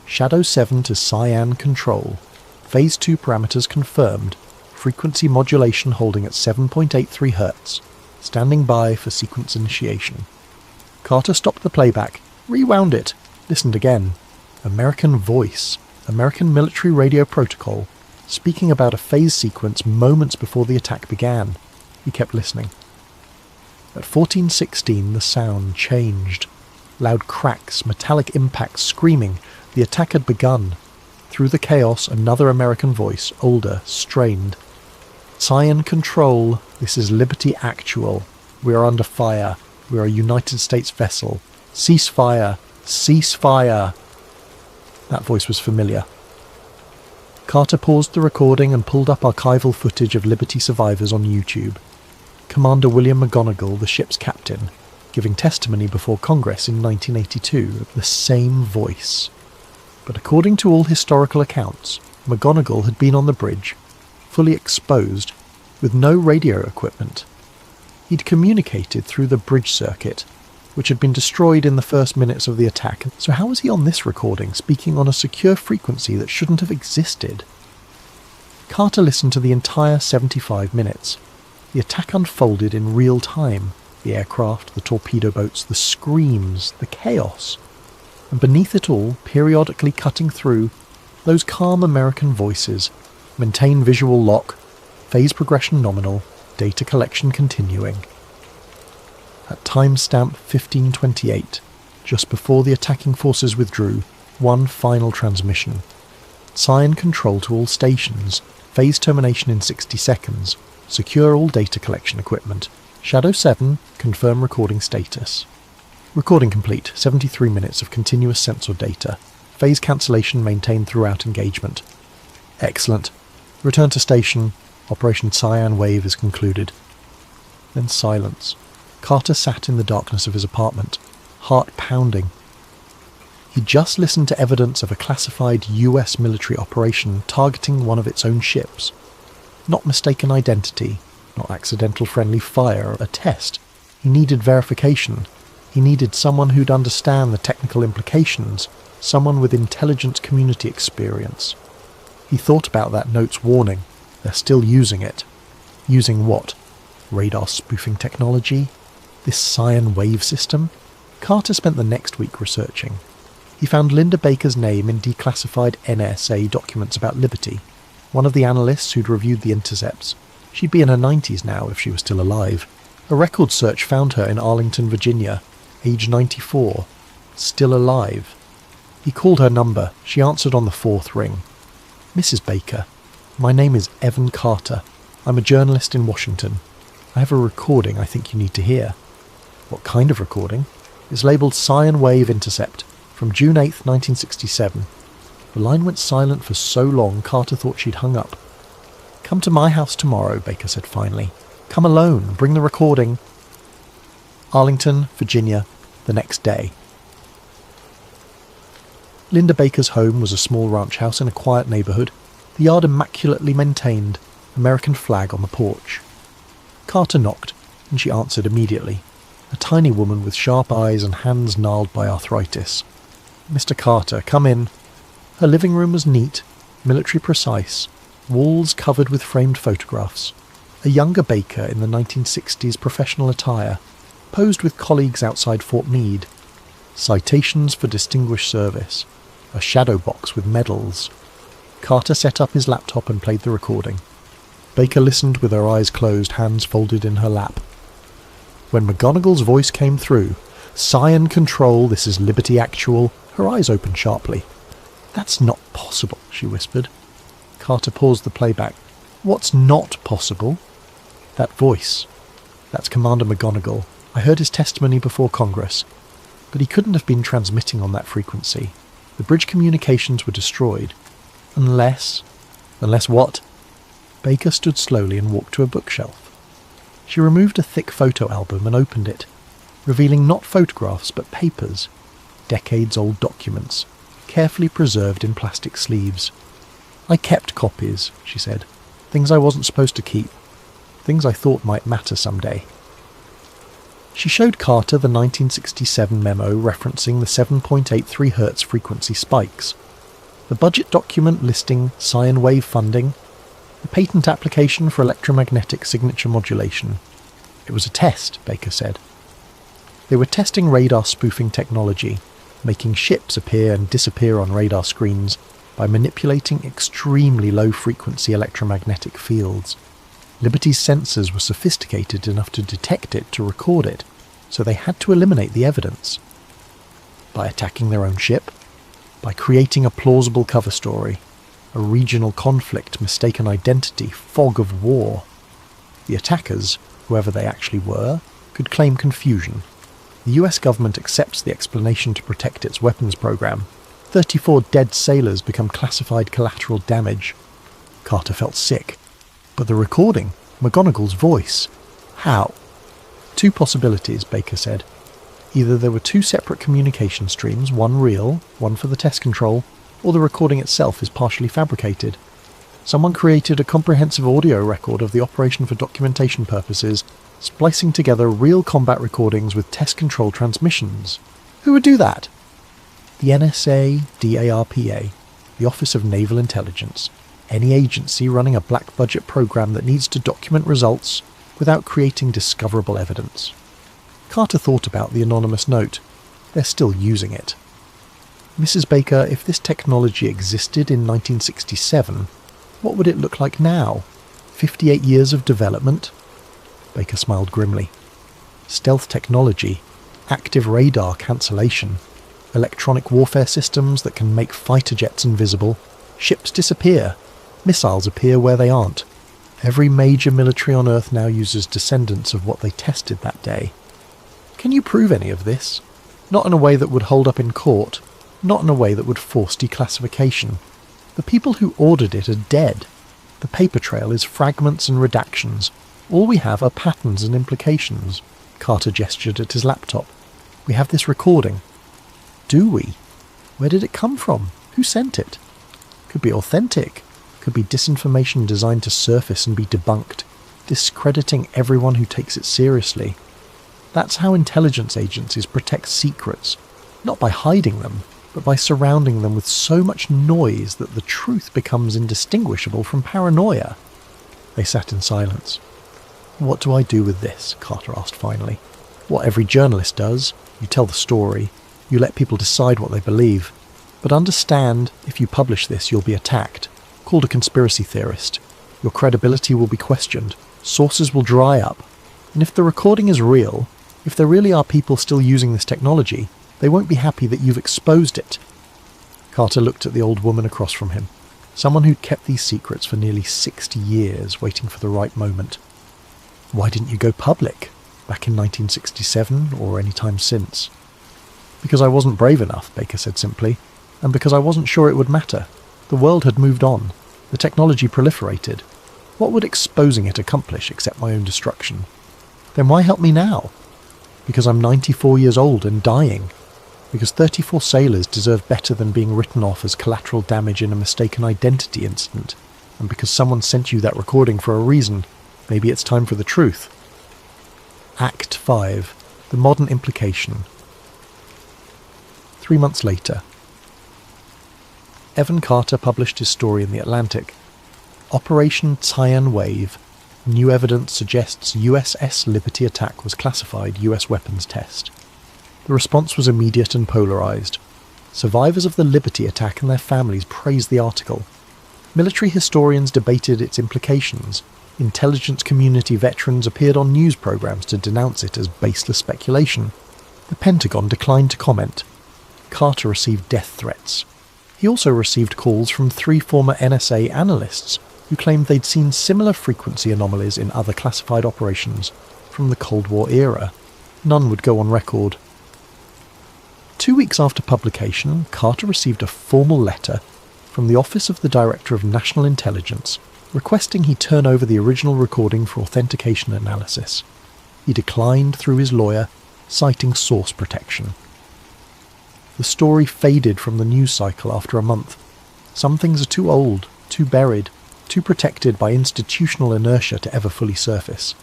Shadow 7 to Cyan Control. Phase 2 parameters confirmed. Frequency modulation holding at 7.83 Hz. Standing by for sequence initiation. Carter stopped the playback, rewound it, listened again. American voice. American military radio protocol. Speaking about a phase sequence moments before the attack began. He kept listening. At 1416 the sound changed. Loud cracks, metallic impacts, screaming. The attack had begun. Through the chaos, another American voice, older, strained. Cyan Control, this is Liberty Actual. We are under fire. We are a United States vessel. Cease fire. Cease fire. That voice was familiar. Carter paused the recording and pulled up archival footage of Liberty survivors on YouTube. Commander William McGonigal, the ship's captain, giving testimony before Congress in 1982, the same voice. But according to all historical accounts, McGonigal had been on the bridge, fully exposed, with no radio equipment. He'd communicated through the bridge circuit, which had been destroyed in the first minutes of the attack, so how was he on this recording, speaking on a secure frequency that shouldn't have existed? Carter listened to the entire 75 minutes. The attack unfolded in real time. The aircraft, the torpedo boats, the screams, the chaos. And beneath it all, periodically cutting through, those calm American voices. Maintain visual lock, phase progression nominal, data collection continuing. At timestamp 1528, just before the attacking forces withdrew, one final transmission. Assign control to all stations. Phase termination in 60 seconds. Secure all data collection equipment. Shadow 7, confirm recording status. Recording complete, 73 minutes of continuous sensor data. Phase cancellation maintained throughout engagement. Excellent. Return to station. Operation Cyan Wave is concluded. Then silence. Carter sat in the darkness of his apartment, heart pounding. He just listened to evidence of a classified US military operation targeting one of its own ships. Not mistaken identity, not accidental friendly fire, a test. He needed verification. He needed someone who'd understand the technical implications, someone with intelligence community experience. He thought about that note's warning. They're still using it. Using what? Radar spoofing technology? This Cyan Wave system? Carter spent the next week researching. He found Linda Baker's name in declassified NSA documents about Liberty, one of the analysts who'd reviewed the intercepts. She'd be in her 90s now if she was still alive. A record search found her in Arlington, Virginia, age 94, still alive. He called her number. She answered on the fourth ring. Mrs. Baker, my name is Evan Carter. I'm a journalist in Washington. I have a recording I think you need to hear. What kind of recording? It's labelled Cyan Wave Intercept, from June 8th, 1967. The line went silent for so long Carter thought she'd hung up. Come to my house tomorrow, Baker said finally. Come alone, bring the recording. Arlington, Virginia, the next day. Linda Baker's home was a small ranch house in a quiet neighbourhood, the yard immaculately maintained, American flag on the porch. Carter knocked, and she answered immediately, a tiny woman with sharp eyes and hands gnarled by arthritis. Mr. Carter, come in. Her living room was neat, military precise, walls covered with framed photographs. A younger Baker in the 1960s professional attire, posed with colleagues outside Fort Meade. Citations for distinguished service. A shadow box with medals. Carter set up his laptop and played the recording. Baker listened with her eyes closed, hands folded in her lap. When McGonagall's voice came through, Cyan Control, this is Liberty Actual, her eyes opened sharply. That's not possible, she whispered. Carter paused the playback. What's not possible? That voice. That's Commander McGonagall. I heard his testimony before Congress. But he couldn't have been transmitting on that frequency. The bridge communications were destroyed. Unless what? Baker stood slowly and walked to a bookshelf. She removed a thick photo album and opened it, revealing not photographs but papers, decades-old documents, carefully preserved in plastic sleeves. I kept copies, she said. Things I wasn't supposed to keep. Things I thought might matter someday. She showed Carter the 1967 memo referencing the 7.83 Hz frequency spikes, the budget document listing Cyan Wave funding, the patent application for electromagnetic signature modulation. It was a test, Baker said. They were testing radar spoofing technology, making ships appear and disappear on radar screens by manipulating extremely low-frequency electromagnetic fields. Liberty's sensors were sophisticated enough to detect it, to record it, so they had to eliminate the evidence. By attacking their own ship, by creating a plausible cover story, a regional conflict, mistaken identity, fog of war. The attackers, whoever they actually were, could claim confusion. The US government accepts the explanation to protect its weapons program. 34 dead sailors become classified collateral damage. Carter felt sick. But the recording, McGonagall's voice. How? Two possibilities, Baker said. Either there were two separate communication streams, one real, one for the test control, or the recording itself is partially fabricated. Someone created a comprehensive audio record of the operation for documentation purposes, splicing together real combat recordings with test-controlled transmissions. Who would do that? The NSA, DARPA, the Office of Naval Intelligence, any agency running a black-budget program that needs to document results without creating discoverable evidence. Carter thought about the anonymous note. They're still using it. Mrs. Baker, if this technology existed in 1967, what would it look like now? 58 years of development? Baker smiled grimly. Stealth technology, active radar cancellation, electronic warfare systems that can make fighter jets invisible, ships disappear, missiles appear where they aren't. Every major military on Earth now uses descendants of what they tested that day. Can you prove any of this? Not in a way that would hold up in court, not in a way that would force declassification. The people who ordered it are dead. The paper trail is fragments and redactions. All we have are patterns and implications. Carter gestured at his laptop. We have this recording. Do we? Where did it come from? Who sent it? Could be authentic. Could be disinformation designed to surface and be debunked, discrediting everyone who takes it seriously. That's how intelligence agencies protect secrets, not by hiding them, but by surrounding them with so much noise that the truth becomes indistinguishable from paranoia. They sat in silence. What do I do with this? Carter asked finally. What every journalist does. You tell the story. You let people decide what they believe. But understand, if you publish this, you'll be attacked, called a conspiracy theorist. Your credibility will be questioned. Sources will dry up. And if the recording is real, if there really are people still using this technology, they won't be happy that you've exposed it. Carter looked at the old woman across from him, someone who'd kept these secrets for nearly 60 years, waiting for the right moment. Why didn't you go public, back in 1967 or any time since? Because I wasn't brave enough, Baker said simply, and because I wasn't sure it would matter. The world had moved on. The technology proliferated. What would exposing it accomplish except my own destruction? Then why help me now? Because I'm 94 years old and dying. Because 34 sailors deserve better than being written off as collateral damage in a mistaken identity incident. And because someone sent you that recording for a reason, maybe it's time for the truth. Act 5. The Modern Implication. 3 months later. Evan Carter published his story in The Atlantic. Operation Cyan Wave. New evidence suggests USS Liberty attack was classified US weapons test. The response was immediate and polarised. Survivors of the Liberty attack and their families praised the article. Military historians debated its implications. Intelligence community veterans appeared on news programmes to denounce it as baseless speculation. The Pentagon declined to comment. Carter received death threats. He also received calls from 3 former NSA analysts who claimed they'd seen similar frequency anomalies in other classified operations from the Cold War era. None would go on record. 2 weeks after publication, Carter received a formal letter from the Office of the Director of National Intelligence requesting he turn over the original recording for authentication analysis. He declined through his lawyer, citing source protection. The story faded from the news cycle after a month. Some things are too old, too buried, too protected by institutional inertia to ever fully surface.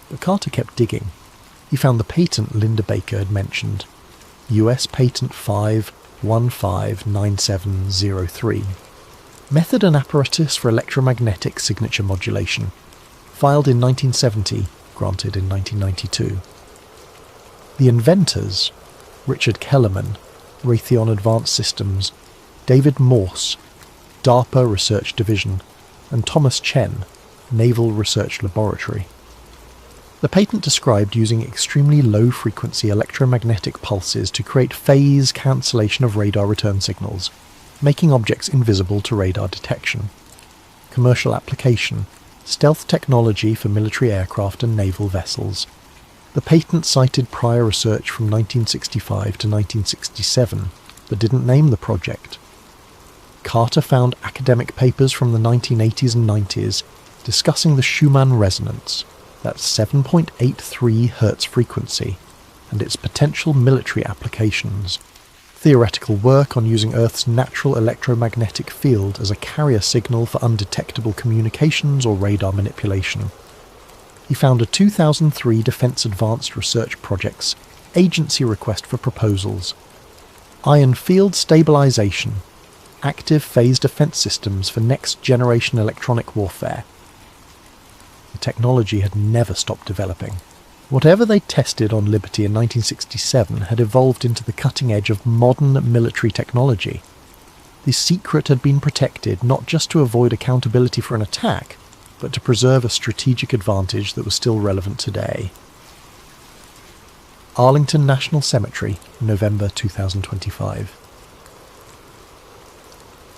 But Carter kept digging. He found the patent Linda Baker had mentioned, US Patent 5159703. Method and apparatus for electromagnetic signature modulation. Filed in 1970, granted in 1992. The inventors, Richard Kellerman, Raytheon Advanced Systems, David Morse, DARPA Research Division, and Thomas Chen, Naval Research Laboratory. The patent described using extremely low-frequency electromagnetic pulses to create phase cancellation of radar return signals, making objects invisible to radar detection. Commercial application: stealth technology for military aircraft and naval vessels. The patent cited prior research from 1965 to 1967, but didn't name the project. Carter found academic papers from the 1980s and 90s discussing the Schumann resonance, that's 7.83 Hz frequency, and its potential military applications. Theoretical work on using Earth's natural electromagnetic field as a carrier signal for undetectable communications or radar manipulation. he found a 2003 Defence Advanced Research Project's agency request for proposals. Iron Field Stabilization, Active Phase Defence Systems for Next Generation Electronic Warfare. The technology had never stopped developing. Whatever they tested on Liberty in 1967 had evolved into the cutting edge of modern military technology. The secret had been protected not just to avoid accountability for an attack, but to preserve a strategic advantage that was still relevant today. Arlington National Cemetery, November 2025.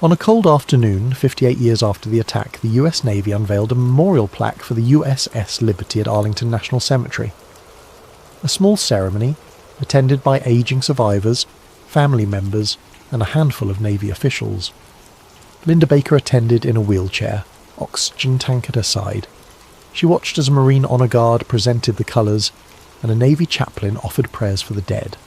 On a cold afternoon, 58 years after the attack, the US Navy unveiled a memorial plaque for the USS Liberty at Arlington National Cemetery. A small ceremony, attended by aging survivors, family members, and a handful of Navy officials. Linda Baker attended in a wheelchair, oxygen tank at her side. She watched as a Marine Honor Guard presented the colours, and a Navy chaplain offered prayers for the dead.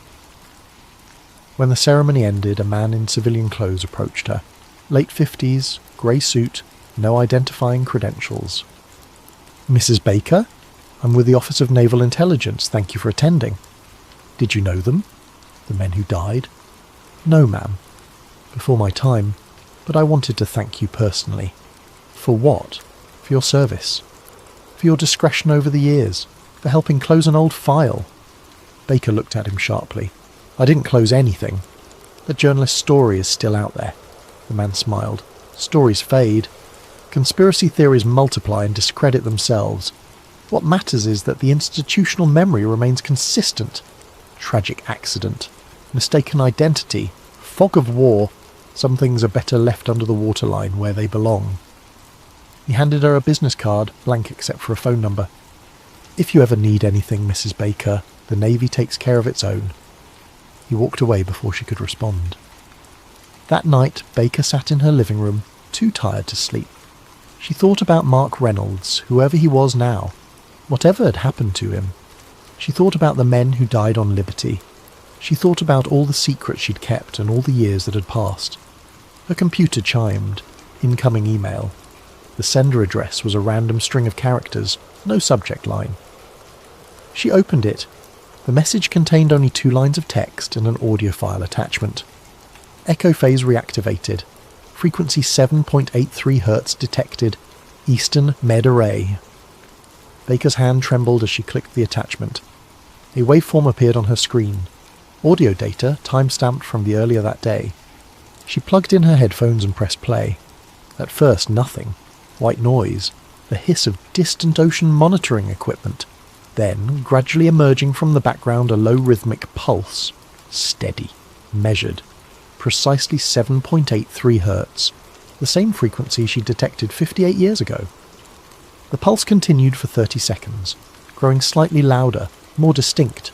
When the ceremony ended, a man in civilian clothes approached her. Late 50s, grey suit, no identifying credentials. "Mrs. Baker? I'm with the Office of Naval Intelligence, thank you for attending." "Did you know them? The men who died?" "No, ma'am. Before my time, but I wanted to thank you personally." "For what?" "For your service. For your discretion over the years. For helping close an old file." Baker looked at him sharply. "I didn't close anything. The journalist's story is still out there." The man smiled. "Stories fade. Conspiracy theories multiply and discredit themselves. What matters is that the institutional memory remains consistent. Tragic accident. Mistaken identity. Fog of war. Some things are better left under the waterline where they belong." He handed her a business card, blank except for a phone number. "If you ever need anything, Mrs. Baker, the Navy takes care of its own." He walked away before she could respond. That night, Baker sat in her living room, too tired to sleep. She thought about Mark Reynolds, whoever he was now, whatever had happened to him. She thought about the men who died on Liberty. She thought about all the secrets she'd kept and all the years that had passed. Her computer chimed. Incoming email. The sender address was a random string of characters, no subject line. She opened it. The message contained only 2 lines of text and an audio file attachment. Echo phase reactivated. Frequency 7.83 Hz detected. Eastern Med Array. Baker's hand trembled as she clicked the attachment. A waveform appeared on her screen. Audio data, time-stamped from the earlier that day. She plugged in her headphones and pressed play. At first, nothing. White noise. The hiss of distant ocean monitoring equipment. Then, gradually emerging from the background, a low rhythmic pulse. Steady. Measured. Precisely 7.83 Hz. The same frequency she detected 58 years ago. The pulse continued for 30 seconds, growing slightly louder, more distinct,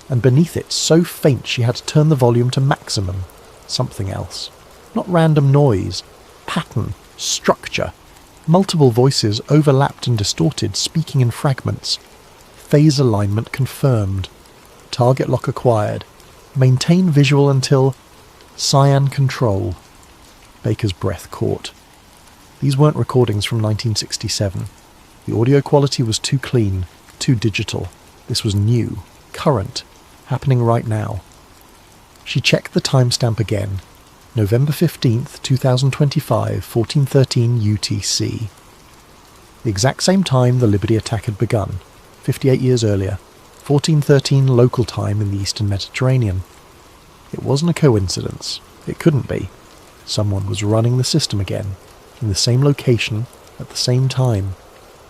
and beneath it so faint she had to turn the volume to maximum. Something else. Not random noise. Pattern. Structure. Multiple voices overlapped and distorted, speaking in fragments. Phase alignment confirmed. Target lock acquired. Maintain visual until... Cyan control. Baker's breath caught. These weren't recordings from 1967. The audio quality was too clean, too digital. This was new, current, happening right now. She checked the timestamp again. November 15th, 2025, 1413 UTC. The exact same time the Liberty attack had begun, 58 years earlier, 1413 local time in the Eastern Mediterranean. It wasn't a coincidence. It couldn't be. Someone was running the system again, in the same location, at the same time,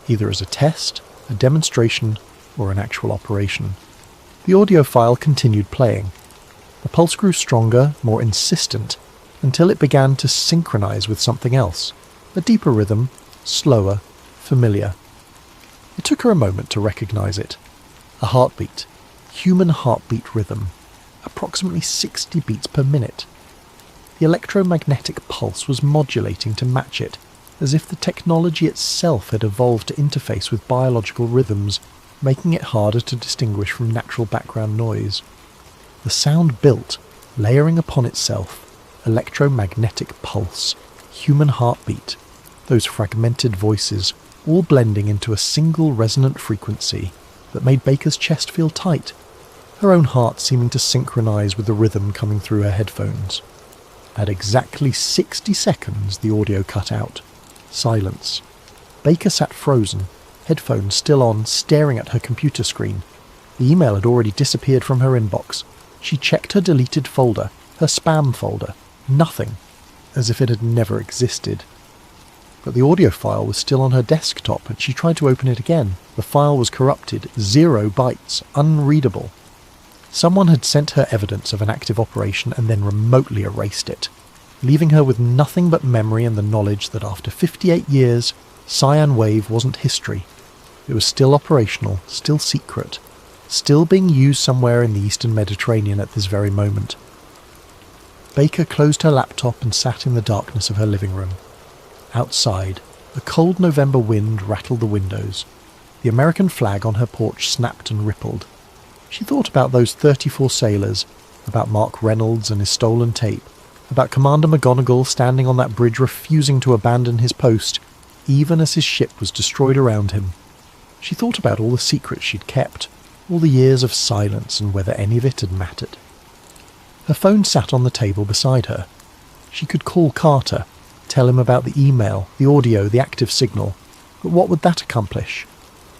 either as a test, a demonstration, or an actual operation. The audio file continued playing. The pulse grew stronger, more insistent, until it began to synchronize with something else, a deeper rhythm, slower, familiar. It took her a moment to recognize it. A heartbeat, human heartbeat rhythm. Approximately 60 beats per minute. The electromagnetic pulse was modulating to match it, as if the technology itself had evolved to interface with biological rhythms, making it harder to distinguish from natural background noise. The sound built, layering upon itself, electromagnetic pulse, human heartbeat, those fragmented voices, all blending into a single resonant frequency that made Baker's chest feel tight, her own heart seeming to synchronize with the rhythm coming through her headphones. At exactly 60 seconds, the audio cut out. Silence. Baker sat frozen, headphones still on, staring at her computer screen. The email had already disappeared from her inbox. She checked her deleted folder, her spam folder. Nothing. As if it had never existed. But the audio file was still on her desktop, and she tried to open it again. The file was corrupted, 0 bytes, unreadable. Someone had sent her evidence of an active operation and then remotely erased it, leaving her with nothing but memory and the knowledge that after 58 years, Cyan Wave wasn't history. It was still operational, still secret, still being used somewhere in the Eastern Mediterranean at this very moment. Baker closed her laptop and sat in the darkness of her living room. Outside, a cold November wind rattled the windows. The American flag on her porch snapped and rippled. She thought about those 34 sailors, about Mark Reynolds and his stolen tape, about Commander McGonagall standing on that bridge refusing to abandon his post, even as his ship was destroyed around him. She thought about all the secrets she'd kept, all the years of silence and whether any of it had mattered. Her phone sat on the table beside her. She could call Carter, tell him about the email, the audio, the active signal, but what would that accomplish?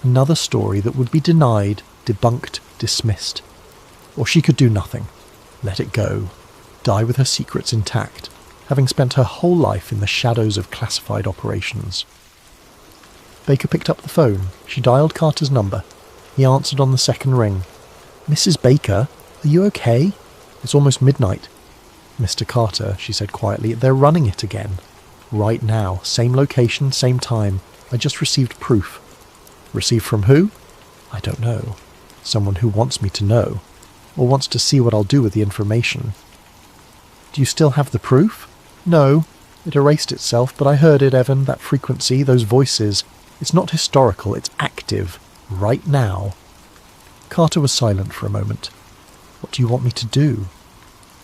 Another story that would be denied, debunked, dismissed. Or she could do nothing, let it go, die with her secrets intact, having spent her whole life in the shadows of classified operations. Baker picked up the phone. She dialed Carter's number. He answered on the second ring. "Mrs. Baker, are you okay? It's almost midnight." "Mr. Carter," she said quietly, "they're running it again. Right now, same location, same time. I just received proof." "Received from who?" "I don't know. Someone who wants me to know, or wants to see what I'll do with the information." "Do you still have the proof?" "No. It erased itself, but I heard it, Evan, that frequency, those voices. It's not historical, it's active. Right now." Carter was silent for a moment. "What do you want me to do?"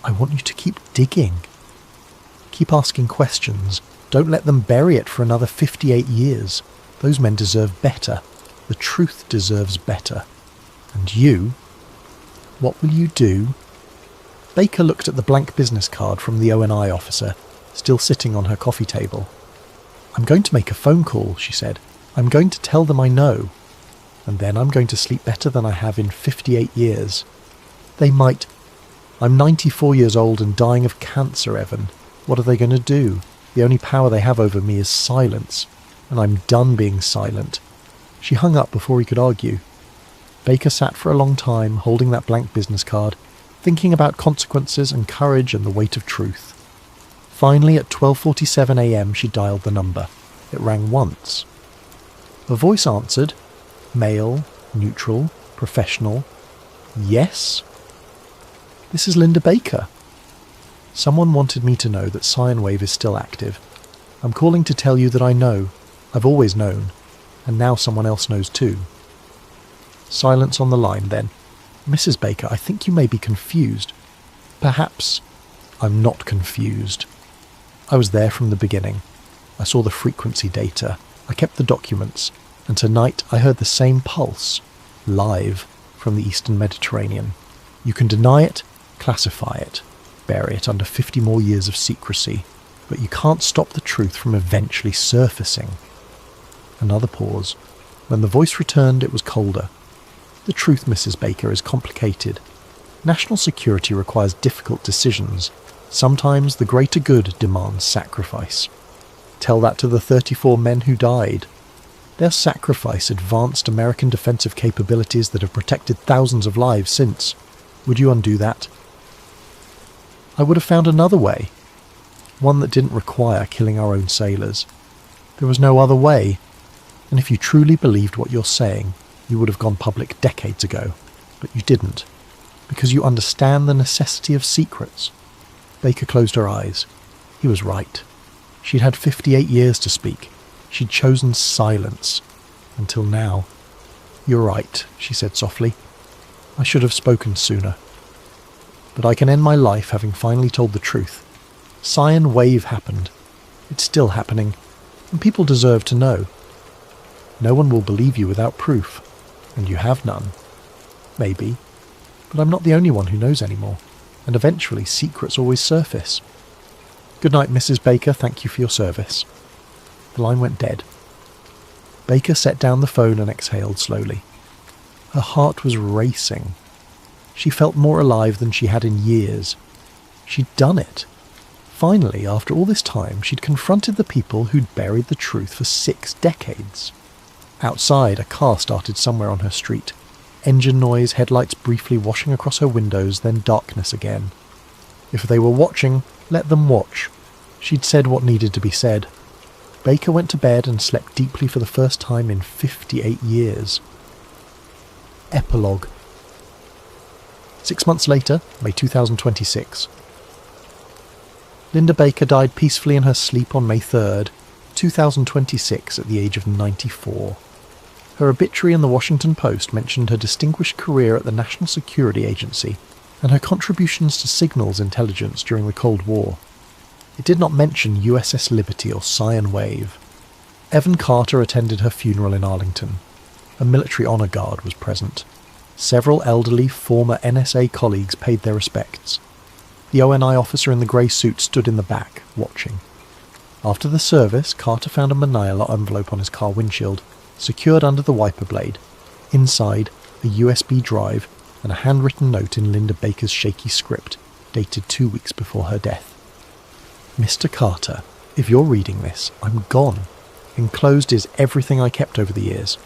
"I want you to keep digging. Keep asking questions. Don't let them bury it for another 58 years. Those men deserve better. The truth deserves better. And you? What will you do?" Baker looked at the blank business card from the O&I officer, still sitting on her coffee table. "I'm going to make a phone call," she said. "I'm going to tell them I know. And then I'm going to sleep better than I have in 58 years. They might... I'm 94 years old and dying of cancer, Evan. What are they going to do? The only power they have over me is silence. And I'm done being silent." She hung up before he could argue. Baker sat for a long time, holding that blank business card, thinking about consequences and courage and the weight of truth. Finally, at 12:47 a.m, she dialed the number. It rang once. A voice answered. Male, neutral, professional. "Yes?" "This is Linda Baker. Someone wanted me to know that Cyan Wave is still active. I'm calling to tell you that I know. I've always known. And now someone else knows too." Silence on the line then. "Mrs. Baker, I think you may be confused." "Perhaps." "I'm not confused. I was there from the beginning. I saw the frequency data. I kept the documents. And tonight I heard the same pulse, live, from the Eastern Mediterranean. You can deny it, classify it, bury it under 50 more years of secrecy, but you can't stop the truth from eventually surfacing." Another pause. When the voice returned, it was colder. "The truth, Mrs. Baker, is complicated. National security requires difficult decisions. Sometimes the greater good demands sacrifice. Tell that to the 34 men who died. Their sacrifice advanced American defensive capabilities that have protected thousands of lives since. Would you undo that?" "I would have found another way. One that didn't require killing our own sailors. There was no other way. And if you truly believed what you're saying, you would have gone public decades ago. But you didn't. Because you understand the necessity of secrets." Baker closed her eyes. He was right. She'd had 58 years to speak. She'd chosen silence. Until now. "You're right," she said softly. "I should have spoken sooner. But I can end my life having finally told the truth. Cyan Wave happened. It's still happening. And people deserve to know. No one will believe you without proof, and you have none. Maybe, but I'm not the only one who knows anymore, and eventually secrets always surface. Good night, Mrs. Baker, thank you for your service. The line went dead. Baker set down the phone and exhaled slowly. Her heart was racing. She felt more alive than she had in years. She'd done it. Finally, after all this time, she'd confronted the people who'd buried the truth for 6 decades. Outside, a car started somewhere on her street. Engine noise, headlights briefly washing across her windows, then darkness again. If they were watching, let them watch. She'd said what needed to be said. Baker went to bed and slept deeply for the first time in 58 years. Epilogue. 6 months later, May 2026. Linda Baker died peacefully in her sleep on May 3rd, 2026 at the age of 94. Her obituary in the Washington Post mentioned her distinguished career at the National Security Agency and her contributions to signals intelligence during the Cold War. It did not mention USS Liberty or Cyan Wave. Evan Carter attended her funeral in Arlington. A military honor guard was present. Several elderly former NSA colleagues paid their respects. The ONI officer in the grey suit stood in the back, watching. After the service, Carter found a manila envelope on his car windshield, secured under the wiper blade. Inside, a USB drive and a handwritten note in Linda Baker's shaky script, dated 2 weeks before her death. Mr. Carter, if you're reading this, I'm gone. Enclosed is everything I kept over the years.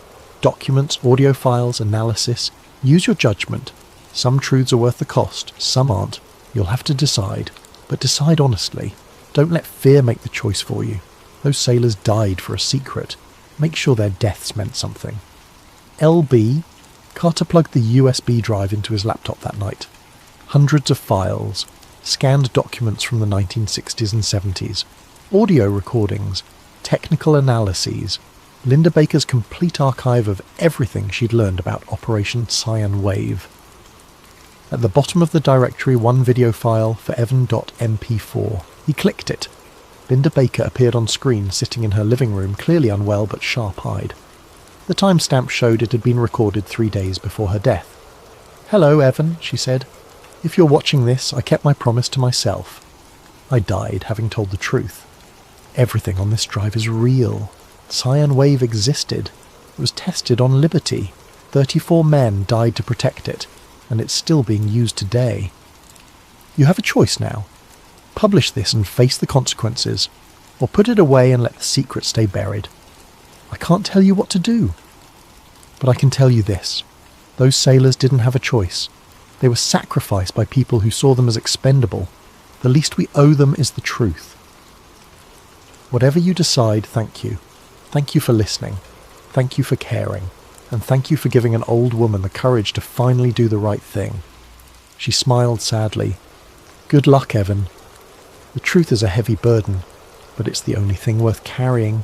Documents, audio files, analysis. Use your judgment. Some truths are worth the cost, some aren't. You'll have to decide. But decide honestly. Don't let fear make the choice for you. Those sailors died for a secret. Make sure their deaths meant something. LB. Carter plugged the USB drive into his laptop that night. Hundreds of files. Scanned documents from the 1960s and 70s. Audio recordings. Technical analyses. Linda Baker's complete archive of everything she'd learned about Operation Cyan Wave. At the bottom of the directory, one video file for Evan.mp4. He clicked it. Linda Baker appeared on screen, sitting in her living room, clearly unwell but sharp-eyed. The timestamp showed it had been recorded 3 days before her death. "Hello, Evan," she said. "If you're watching this, I kept my promise to myself. I died, having told the truth. Everything on this drive is real. Cyan Wave existed. It was tested on Liberty. 34 men died to protect it, and it's still being used today. You have a choice now. Publish this and face the consequences, or put it away and let the secret stay buried. I can't tell you what to do. But I can tell you this. Those sailors didn't have a choice. They were sacrificed by people who saw them as expendable. The least we owe them is the truth. Whatever you decide, thank you. Thank you for listening. Thank you for caring. And thank you for giving an old woman the courage to finally do the right thing." She smiled sadly. "Good luck, Evan. The truth is a heavy burden, but it's the only thing worth carrying."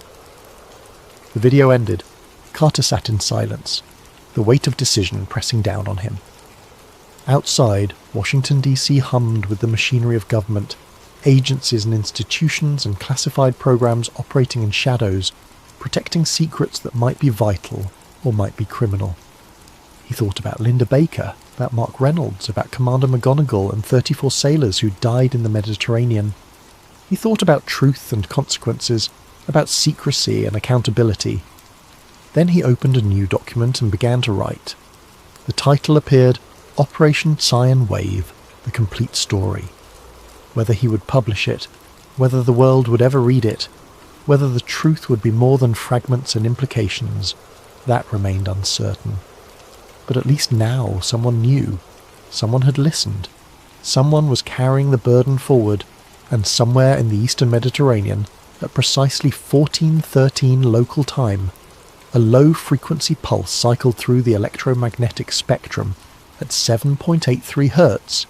The video ended. Carter sat in silence, the weight of decision pressing down on him. Outside, Washington, D.C. hummed with the machinery of government, agencies and institutions and classified programs operating in shadows, protecting secrets that might be vital or might be criminal. He thought about Linda Baker, about Mark Reynolds, about Commander McGonagall and 34 sailors who died in the Mediterranean. He thought about truth and consequences, about secrecy and accountability. Then he opened a new document and began to write. The title appeared, Operation Cyan Wave, The Complete Story. Whether he would publish it, whether the world would ever read it, whether the truth would be more than fragments and implications, that remained uncertain. But at least now someone knew. Someone had listened. Someone was carrying the burden forward, and somewhere in the eastern Mediterranean, at precisely 14:13 local time, a low-frequency pulse cycled through the electromagnetic spectrum at 7.83 Hz,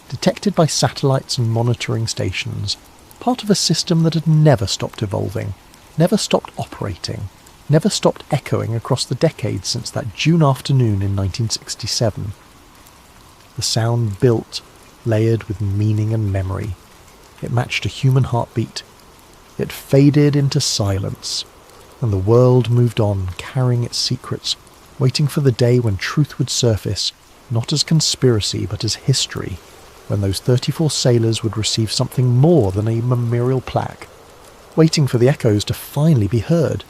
detected by satellites and monitoring stations, part of a system that had never stopped evolving, never stopped operating, never stopped echoing across the decades since that June afternoon in 1967. The sound built, layered with meaning and memory. It matched a human heartbeat. It faded into silence. And the world moved on, carrying its secrets, waiting for the day when truth would surface, not as conspiracy but as history, when those 34 sailors would receive something more than a memorial plaque, waiting for the echoes to finally be heard,